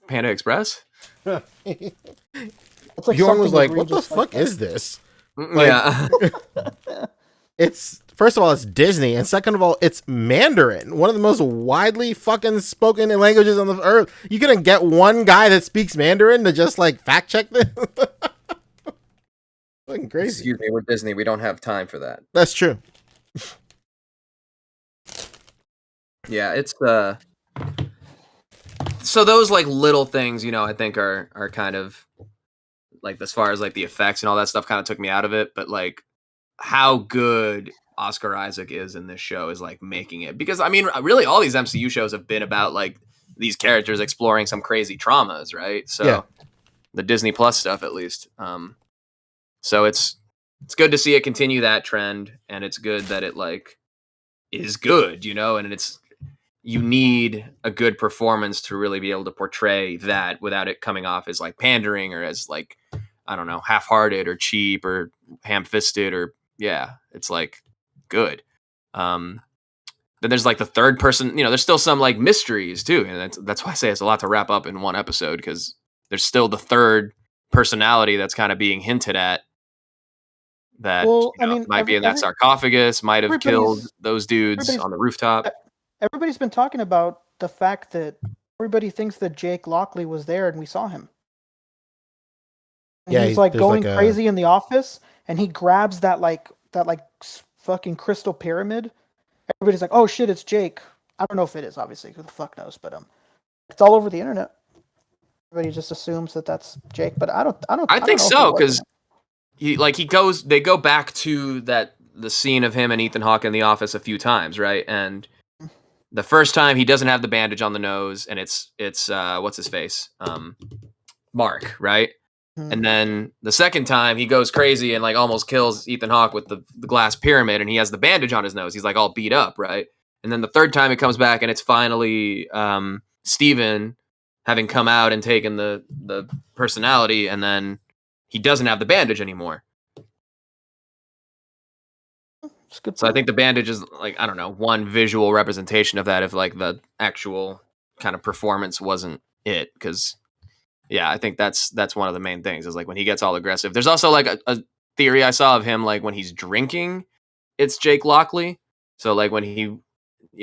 Panda Express? That's It's like Bjorn was something like, "What the egregious fuck that. is this?" Like, Yeah. it's first of all, it's Disney, and second of all, it's Mandarin, one of the most widely fucking spoken languages on the earth. You couldn't get one guy that speaks Mandarin to just like fact check this. Fucking crazy. Excuse me, we're Disney. We don't have time for that. That's true. Yeah, it's so those like little things, I think are kind of like, as far as like the effects and all that stuff, kind of took me out of it. But like how good Oscar Isaac is in this show is like making it, because I mean, really all these MCU shows have been about like these characters exploring some crazy traumas, right? So Yeah. the Disney Plus stuff, at least. So it's good to see it continue that trend, and it's good that it like is good, and it's, you need a good performance to really be able to portray that without it coming off as like pandering or as like, I don't know, half-hearted or cheap or ham-fisted, or it's like good. Then there's like the third person, there's still some like mysteries too, and that's why I say it's a lot to wrap up in one episode, because there's still the third personality that's kind of being hinted at, that might be in that sarcophagus, might have killed those dudes on the rooftop. Everybody's been talking about the fact that everybody thinks that Jake Lockley was there and we saw him. And he's like going crazy in the office, and he grabs that fucking crystal pyramid. Everybody's like, "Oh shit, it's Jake." I don't know if it is, obviously. Who the fuck knows? But it's all over the internet. Everybody just assumes that that's Jake, but I don't. I think so, because they go back to the scene of him and Ethan Hawke in the office a few times, right? And the first time he doesn't have the bandage on the nose, and it's what's his face, Mark, right? Mm-hmm. And then the second time he goes crazy and like almost kills Ethan Hawke with the glass pyramid, and he has the bandage on his nose. He's like all beat up, right? And then the third time he comes back, and it's finally Steven having come out and taken the personality, and then he doesn't have the bandage anymore. So I think the bandage is like, I don't know, one visual representation of that, if like the actual kind of performance wasn't it. Because I think that's one of the main things, is like when he gets all aggressive. There's also like a theory I saw of him, like when he's drinking, it's Jake Lockley. So like when he,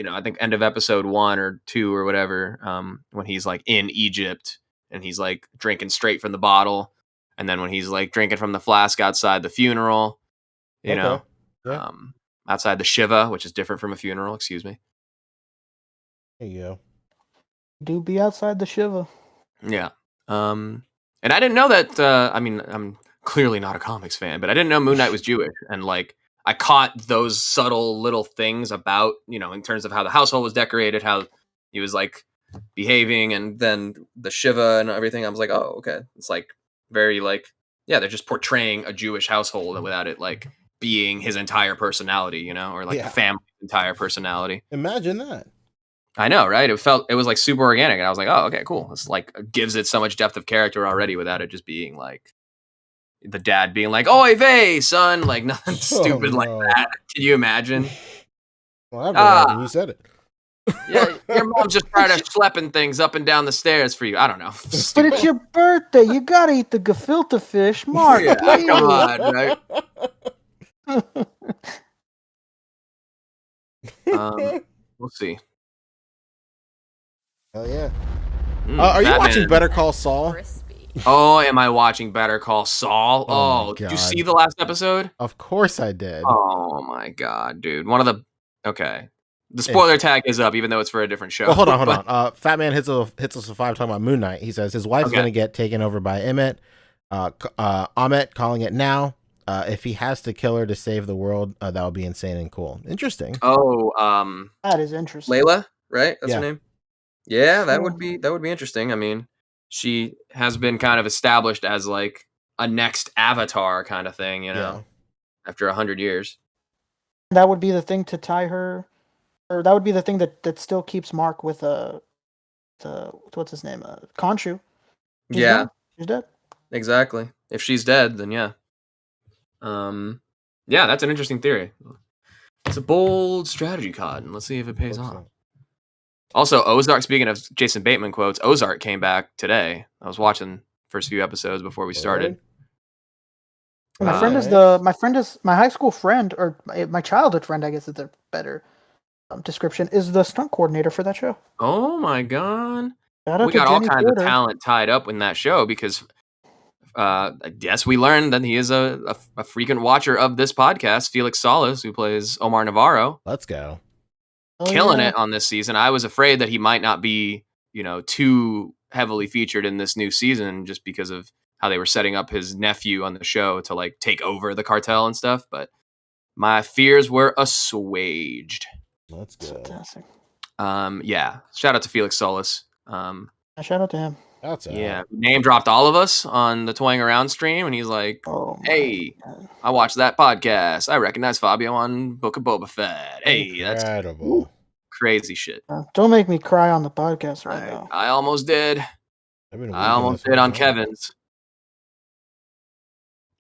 I think end of episode 1 or 2 or whatever, when he's like in Egypt and he's like drinking straight from the bottle. And then when he's like drinking from the flask outside the funeral, outside the Shiva, which is different from a funeral, excuse me. There you go. Do be outside the Shiva. Yeah. And I didn't know that, I mean, I'm clearly not a comics fan, but I didn't know Moon Knight was Jewish. And like, I caught those subtle little things about, in terms of how the household was decorated, how he was like behaving, and then the Shiva and everything. I was like, oh, okay. It's like very like, they're just portraying a Jewish household without it like being his entire personality, or like the family's entire personality. Imagine that. I know, right? It was like super organic, and I was like, oh, okay, cool. It's like gives it so much depth of character already without it just being like the dad being like, "Oy vey, son," like nothing stupid like that. Can you imagine? Well, I you said it. Yeah, your mom's just tired of schlepping things up and down the stairs for you. I don't know. But it's your birthday. You gotta eat the gefilte fish, Mark. Yeah, come on, right? We'll see. Hell yeah. Are you watching Better Call Saul? Oh, am I watching Better Call Saul? Oh, did you see the last episode? Of course I did. Oh my god, dude. Okay. The spoiler tag is up, even though it's for a different show. Well, hold on. Fat Man hits us with 5 talking about Moon Knight. He says his wife's going to get taken over by Emmett. Ahmet calling it now. If he has to kill her to save the world, that would be insane and cool. Interesting. Oh, that is interesting. Layla, right? That's her name. Yeah, that would be interesting. I mean, she has been kind of established as like a next Avatar kind of thing, after 100 years. That would be the thing to tie her, or that would be the thing that still keeps Mark with what's his name, Khonshu. She's dead. Exactly. If she's dead, then yeah. Yeah, that's an interesting theory. It's a bold strategy, Cod, and let's see if it pays off. Also, Ozark, speaking of Jason Bateman quotes, Ozark came back today. I was watching the first few episodes before we started. My friend is my high school friend, or my childhood friend, I guess is a better description, is the stunt coordinator for that show. Oh my god. Shout out We to got all Jenny kinds Porter. of talent tied up in that show because yes, we learned that he is a frequent watcher of this podcast, Felix Salas, who plays Omar Navarro. Let's go. Killing it on this season. I was afraid that he might not be, too heavily featured in this new season just because of how they were setting up his nephew on the show to like take over the cartel and stuff, but my fears were assuaged. Let's go. Fantastic. Yeah. Shout out to Felix Solis. Shout out to him. Yeah. Name dropped all of us on the Toying Around stream, and he's like, hey, I watched that podcast. I recognize Fabio on Book of Boba Fett. Hey, incredible. That's crazy shit. Don't make me cry on the podcast right now. I almost did. I almost did on Kevin's.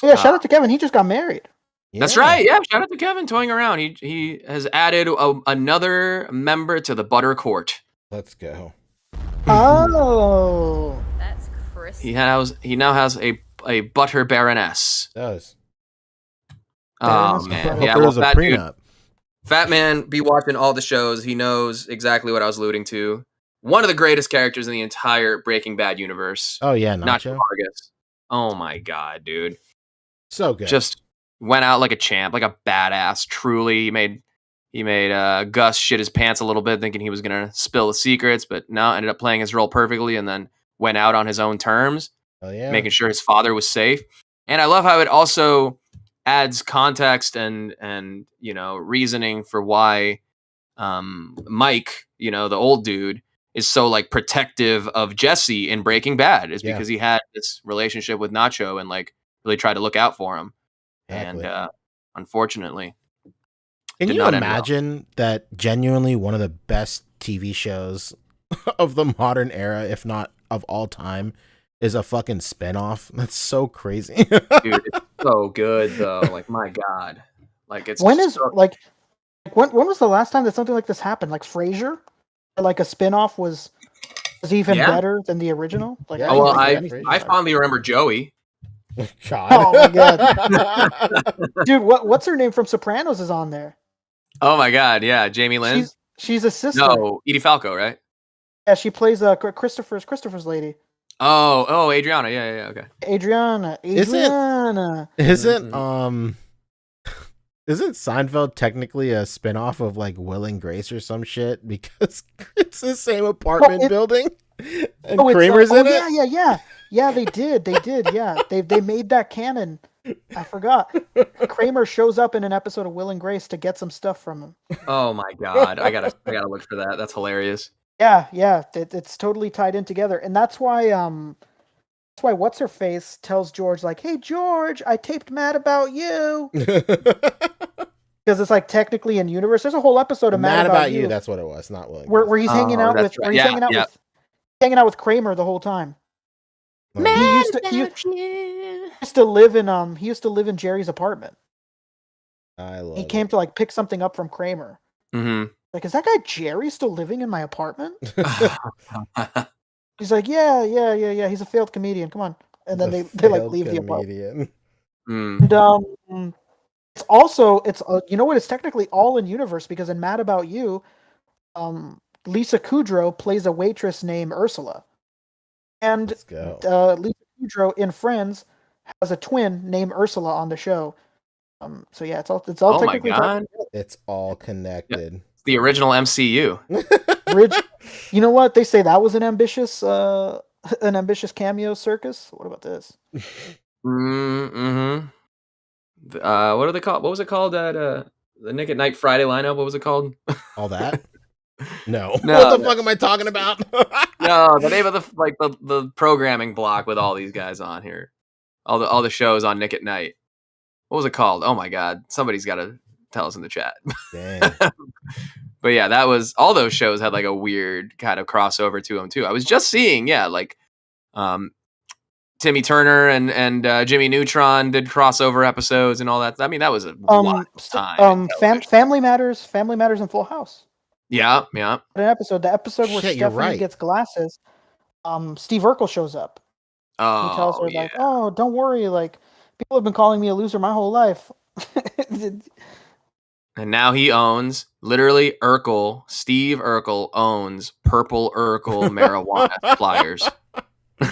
Yeah, shout out to Kevin. He just got married. That's right. Yeah, shout out to Kevin Toying Around. He has added another member to the Butter Court. Let's go. Oh, That's crispy. He now has a Butter Baroness. Does. Oh man, yeah. Well, Fat Man be watching all the shows. He knows exactly what I was alluding to. One of the greatest characters in the entire Breaking Bad universe. Oh yeah, Nacho Vargas. Oh my god, dude. So good. Just went out like a champ, like a badass. Truly, he made Gus shit his pants a little bit, thinking he was gonna spill the secrets, but no, ended up playing his role perfectly, and then went out on his own terms, making sure his father was safe. And I love how it also adds context and reasoning for why Mike, the old dude, is so like protective of Jesse in Breaking Bad. Is because he had this relationship with Nacho and like really tried to look out for him. Exactly. And unfortunately, can you imagine that genuinely one of the best TV shows of the modern era, if not of all time, is a fucking spinoff? That's so crazy. Dude, it's so good though. Like my god. Like it's when was the last time that something like this happened? Like Frasier? Like a spinoff was even better than the original? Like I fondly remember Joey. God. Oh my god. Dude, what's her name from Sopranos is on there? Oh my god, yeah, Jamie Lynn. She's a sister. No, Edie Falco, right? Yeah, she plays Christopher's lady. Oh, Adriana. Yeah, okay. Adriana. Isn't Seinfeld technically a spinoff of like Will and Grace or some shit? Because it's the same apartment building and Kramer's in it? Yeah, they did. Yeah, they made that canon. I forgot. Kramer shows up in an episode of Will and Grace to get some stuff from him. Oh my god, I gotta look for that. That's hilarious. Yeah, it's totally tied in together, and that's why what's her face tells George like, "Hey George, I taped Mad About You," because it's like technically in universe. There's a whole episode of Mad About You. That's what it was, not Will. Where he's hanging out with hanging out with Kramer the whole time. He used to live in Jerry's apartment. He came to like pick something up from Kramer. Mm-hmm. Like, is that guy Jerry still living in my apartment? He's like, yeah. He's a failed comedian. Come on. And then they like leave the apartment. And it's also you know what? It's technically all in universe because in Mad About You, Lisa Kudrow plays a waitress named Ursula, and Lisa Kudrow in Friends has a twin named Ursula on the show. So yeah, it's all technically. My God. It's all connected. Yeah. The original MCU. You know what? They say that was an ambitious cameo circus. What about this? Mm-hmm. What are they called? What was it called? The Nick at Night Friday lineup. What was it called? All that? No. What the fuck am I talking about? No, the name of the programming block with all these guys on here. All the shows on Nick at Night. What was it called? Oh my God. Somebody's got to tell us in the chat. Dang. But yeah, that was all those shows had like a weird kind of crossover to them too. I was just seeing, Timmy Turner and Jimmy Neutron did crossover episodes and all that. I mean, that was a lot of time. Family Matters and Full House. Yeah. The episode where Stephanie gets glasses, Steve Urkel shows up. Oh, he tells her like, "Oh, don't worry, like People have been calling me a loser my whole life. And now he owns, literally, Steve Urkel owns Purple Urkel marijuana suppliers.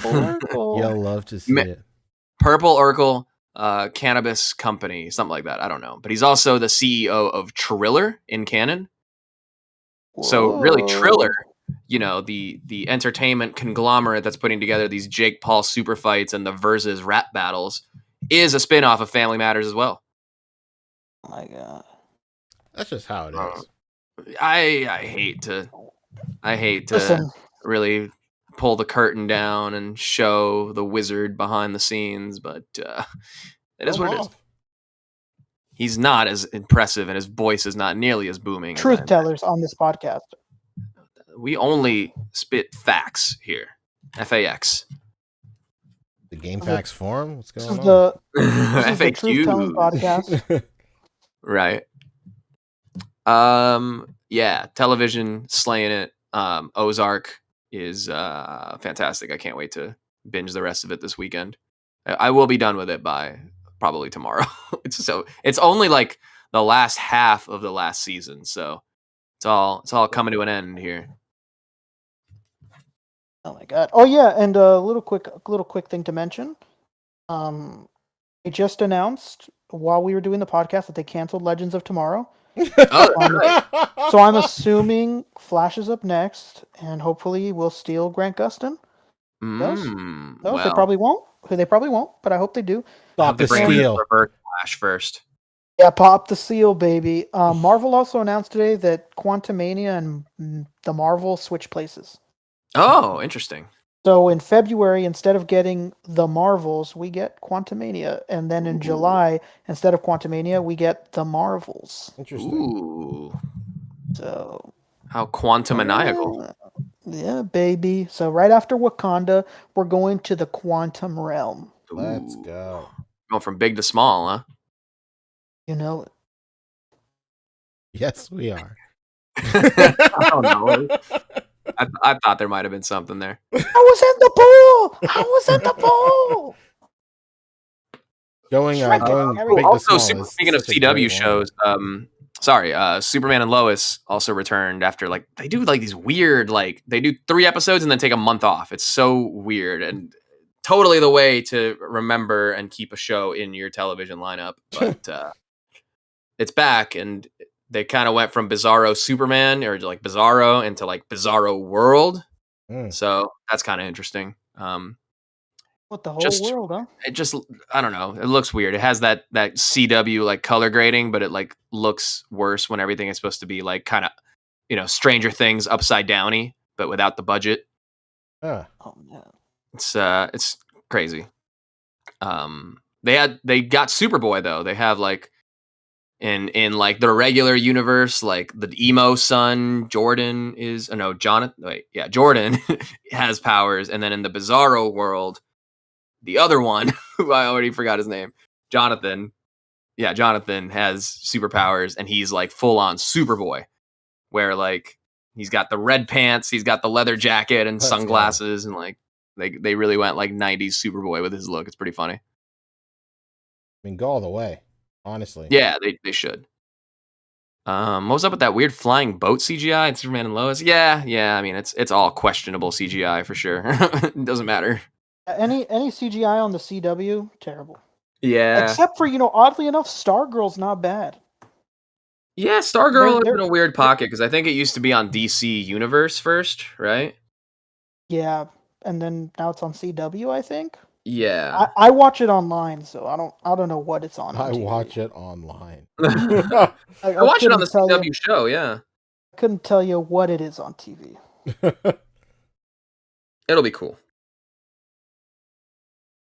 You'll love to see it. Purple Urkel cannabis company, something like that. I don't know. But he's also the CEO of Triller in canon. So really, Triller, the entertainment conglomerate that's putting together these Jake Paul super fights and the versus rap battles, is a spin-off of Family Matters as well. Oh my god. That's just how it is. I hate to Listen. really pull the curtain down and show the wizard behind the scenes, but it is what it is. He's not as impressive, and his voice is not nearly as booming. Truth tellers on this podcast. We only spit facts here. FAX. The Game Facts Forum? What's going on? This is the Truth Telling Podcast. Right. Yeah, television slaying it. Ozark is fantastic. I can't wait to binge the rest of it this weekend. I will be done with it by probably tomorrow. It's only like the last half of the last season, so it's all coming to an end here. Oh my god! Oh yeah, and a little quick thing to mention. They just announced while we were doing the podcast that they canceled Legends of Tomorrow. So I'm assuming Flash is up next, and hopefully we'll steal Grant Gustin. They probably won't. They probably won't, but I hope they do. Stop the steal. Reverse Flash first. Yeah, pop the seal, baby. Marvel also announced today that Quantumania and the Marvel switch places. Oh, interesting. So in February, instead of getting the Marvels, we get Quantumania, and then in July, instead of Quantumania, we get the Marvels. Interesting. Ooh. So how quantum maniacal. Yeah, baby. So right after Wakanda, we're going to the quantum realm. Let's go. Going from big to small, huh? You know it. Yes, we are. I don't know. I thought there might have been something there. I was in the pool. Going big also, to small. Speaking of CW shows, Superman and Lois also returned after they do these weird they do 3 episodes and then take a month off. It's so weird and totally the way to remember and keep a show in your television lineup. But it's back, and they kind of went from Bizarro Superman or Bizarro into Bizarro World. So that's kind of interesting. What, the whole world, huh? It just, I don't know. It looks weird. It has that CW color grading, but it looks worse when everything is supposed to be kind of, Stranger Things upside downy, but without the budget. Oh no. It's crazy. They got Superboy though. They have in the regular universe, the emo son Jordan Jordan has powers, and then in the Bizarro world, the other one, who I already forgot his name, Jonathan has superpowers, and he's full on Superboy, where he's got the red pants, he's got the leather jacket and sunglasses, and they really went 90s Superboy with his look. It's pretty funny. I mean, go all the way. Honestly. Yeah, they should. What was up with that weird flying boat CGI in Superman and Lois? Yeah. I mean, it's all questionable CGI for sure. It doesn't matter. Any CGI on the CW, terrible. Yeah. Except for, oddly enough, Stargirl's not bad. Yeah, Stargirl is in a weird pocket because I think it used to be on DC Universe first, right? Yeah, and then now it's on CW, I think. Yeah, I watch it online, so I don't know what it's on. I watch it online. I watch it on the CW show. Yeah, I couldn't tell you what it is on TV. It'll be cool.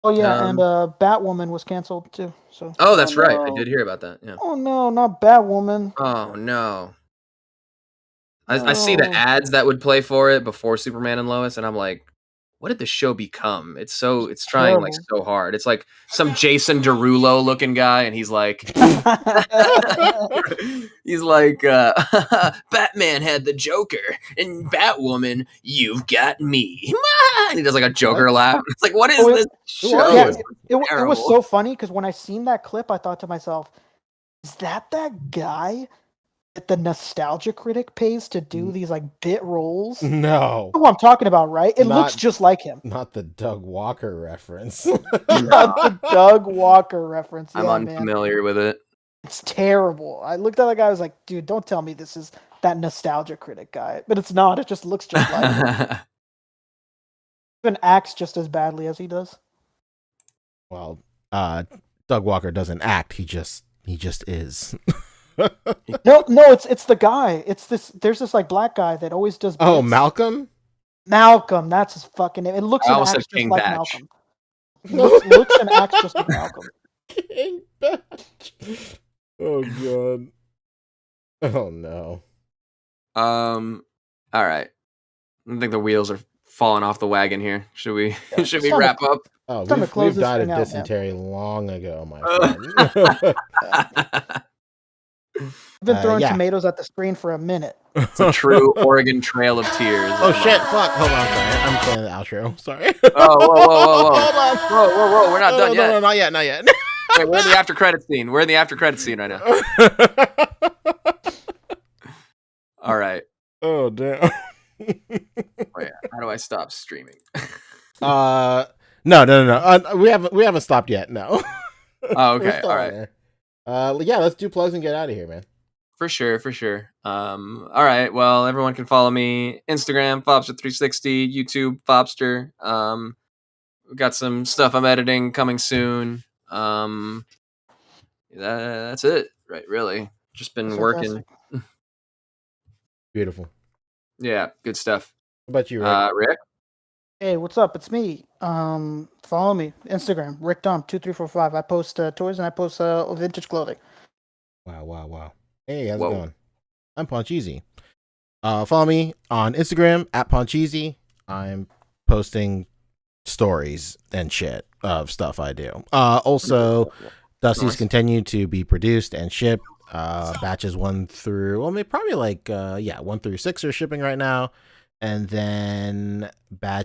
Oh yeah, and Batwoman was canceled too. So. Oh, that's right. I did hear about that. Yeah. Oh no, not Batwoman. Oh no. I see the ads that would play for it before Superman and Lois, and I'm like, what did the show become? It's trying like Terrible. so hard. It's like some Jason Derulo looking guy, and he's like, Batman had the Joker, and Batwoman, you've got me. And he does like a Joker What? laugh. It's like, what is Oh, this show? Yeah, It's it was terrible. so funny because when I seen that clip, I thought to myself, is that guy that the Nostalgia Critic pays to do these like bit roles? You No, know what I'm talking about, right? It looks Not- just like him. not the Doug Walker reference. Not the Doug Walker reference. I'm Yeah, man. unfamiliar with it. It's terrible. I looked at the guy, I was like, dude, don't tell me this is that Nostalgia Critic guy. But it's not. It just looks just like him. Even acts just as badly as he does. Well, Doug Walker doesn't act. He just is. No, it's the guy. It's this. There's this like black guy that always does. Oh, bits. Malcolm. Malcolm. That's his fucking name. It looks I and almost acts said just King like Batch. Malcolm. Looks and acts just like Malcolm. King Batch. Oh god. Oh no. All right. I think the wheels are falling off the wagon here. Should we Yeah, should we it's time to- wrap up? Oh, Time to close we've this died of thing out, man. dysentery long ago, my friend. I've been throwing yeah. tomatoes at the screen for a minute. It's a true Oregon Trail of Tears. Oh shit! Fuck! Hold on, sorry. I'm playing the outro. Sorry. Oh, whoa. Hold on. Whoa. We're not done yet. No, not yet. Not yet. Wait, we're in the after credit scene. We're in the after credit scene right now. All right. Oh damn. Wait, how do I stop streaming? No. We haven't stopped yet. No. Oh, We're okay. still All on right. there. Yeah, let's do plugs and get out of here, man. For sure. All right. Well, everyone can follow me Instagram, Fobster360, YouTube, Fobster. We've got some stuff I'm editing coming soon. That's it, right? Really, just been That's working. fantastic. Beautiful. Yeah, good stuff. How about you, Rick? Rick? Hey, what's up? It's me. Follow me Instagram, RickDom2345. I post toys and I post vintage clothing. Wow. Hey, how's Whoa. it going? I'm Poncheezy. Follow me on Instagram at Poncheezy. I'm posting stories and shit of stuff I do. Also, Dusty's Nice. continue to be produced and shipped. Batches 1 through, well, maybe probably like 1 through 6 are shipping right now, and then 1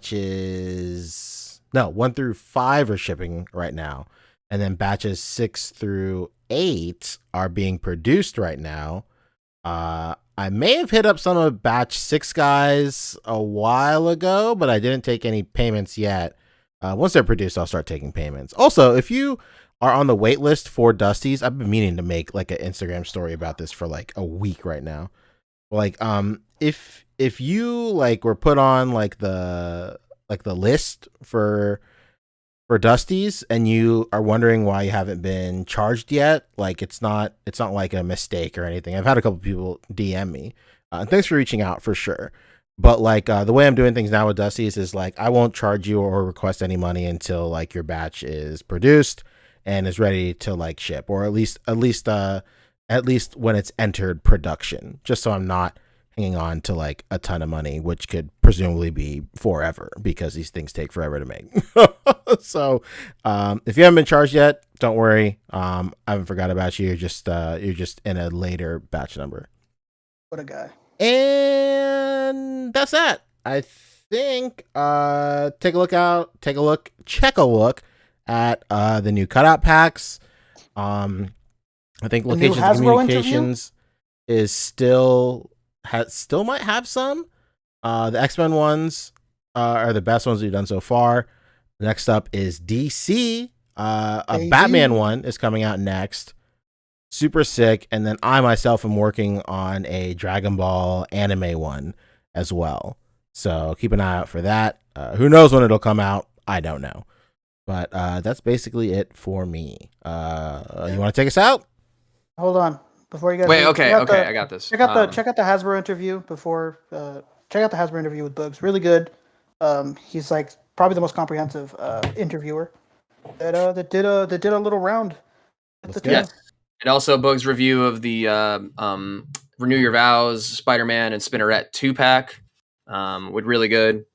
through 5 are shipping right now, and then batches 6 through 8 are being produced right now. I may have hit up some of batch 6 guys a while ago, but I didn't take any payments yet. Once they're produced, I'll start taking payments. Also, if you are on the wait list for Dusty's, I've been meaning to make like an Instagram story about this for like a week right now. Like, if you like were put on like the list for Dusty's and you are wondering why you haven't been charged yet, like it's not like a mistake or anything. I've had a couple people DM me. Thanks for reaching out for sure. But like the way I'm doing things now with Dusty's is like I won't charge you or request any money until like your batch is produced and is ready to like ship, or at least when it's entered production, just so I'm not hanging on to like a ton of money, which could presumably be forever because these things take forever to make. So if you haven't been charged yet, don't worry. I haven't forgot about you. You're just in a later batch number. What a guy. And that's that. I think check a look at the new cutout packs. I think The new Locations Hasbro Communications is still might have some. The X-Men ones are the best ones we've done so far. Next up is DC. A Hey, Batman you. one is coming out next. Super sick. And then I myself am working on a Dragon Ball anime one as well. So keep an eye out for that. Who knows when it'll come out? I don't know. But that's basically it for me. You want to take us out? Hold on. Before you guys Wait, leave, okay, I got this. Check out the Hasbro interview before. Check out the Hasbro interview with Boogs. Really good. He's like probably the most comprehensive interviewer that did a little round at the time. Yes. And also Boog's review of the Renew Your Vows, Spider-Man, and Spinneret 2-pack. Would really good.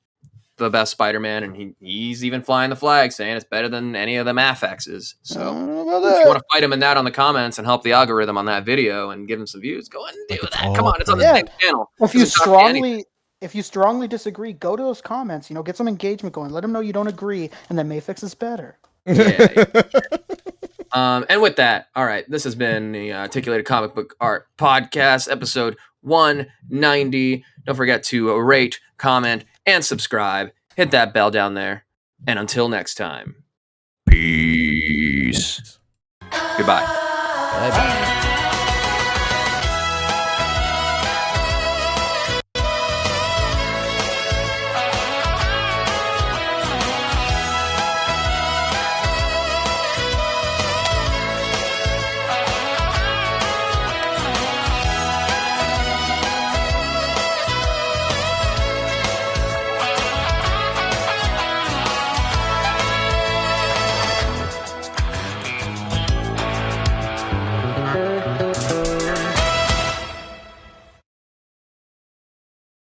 the best Spider-Man, and he's even flying the flag, saying it's better than any of them affixes. So if you want to fight him in that on the comments and help the algorithm on that video and give him some views, go ahead and do that. Come on, it's on the same channel. If you strongly disagree, go to those comments. Get some engagement going. Let them know you don't agree, and then Mayfix is better. Yeah. And with that, all right, this has been the Articulated Comic Book Art Podcast, episode 190. Don't forget to rate, comment, and subscribe. Hit that bell down there. And until next time, peace. Goodbye. Bye-bye.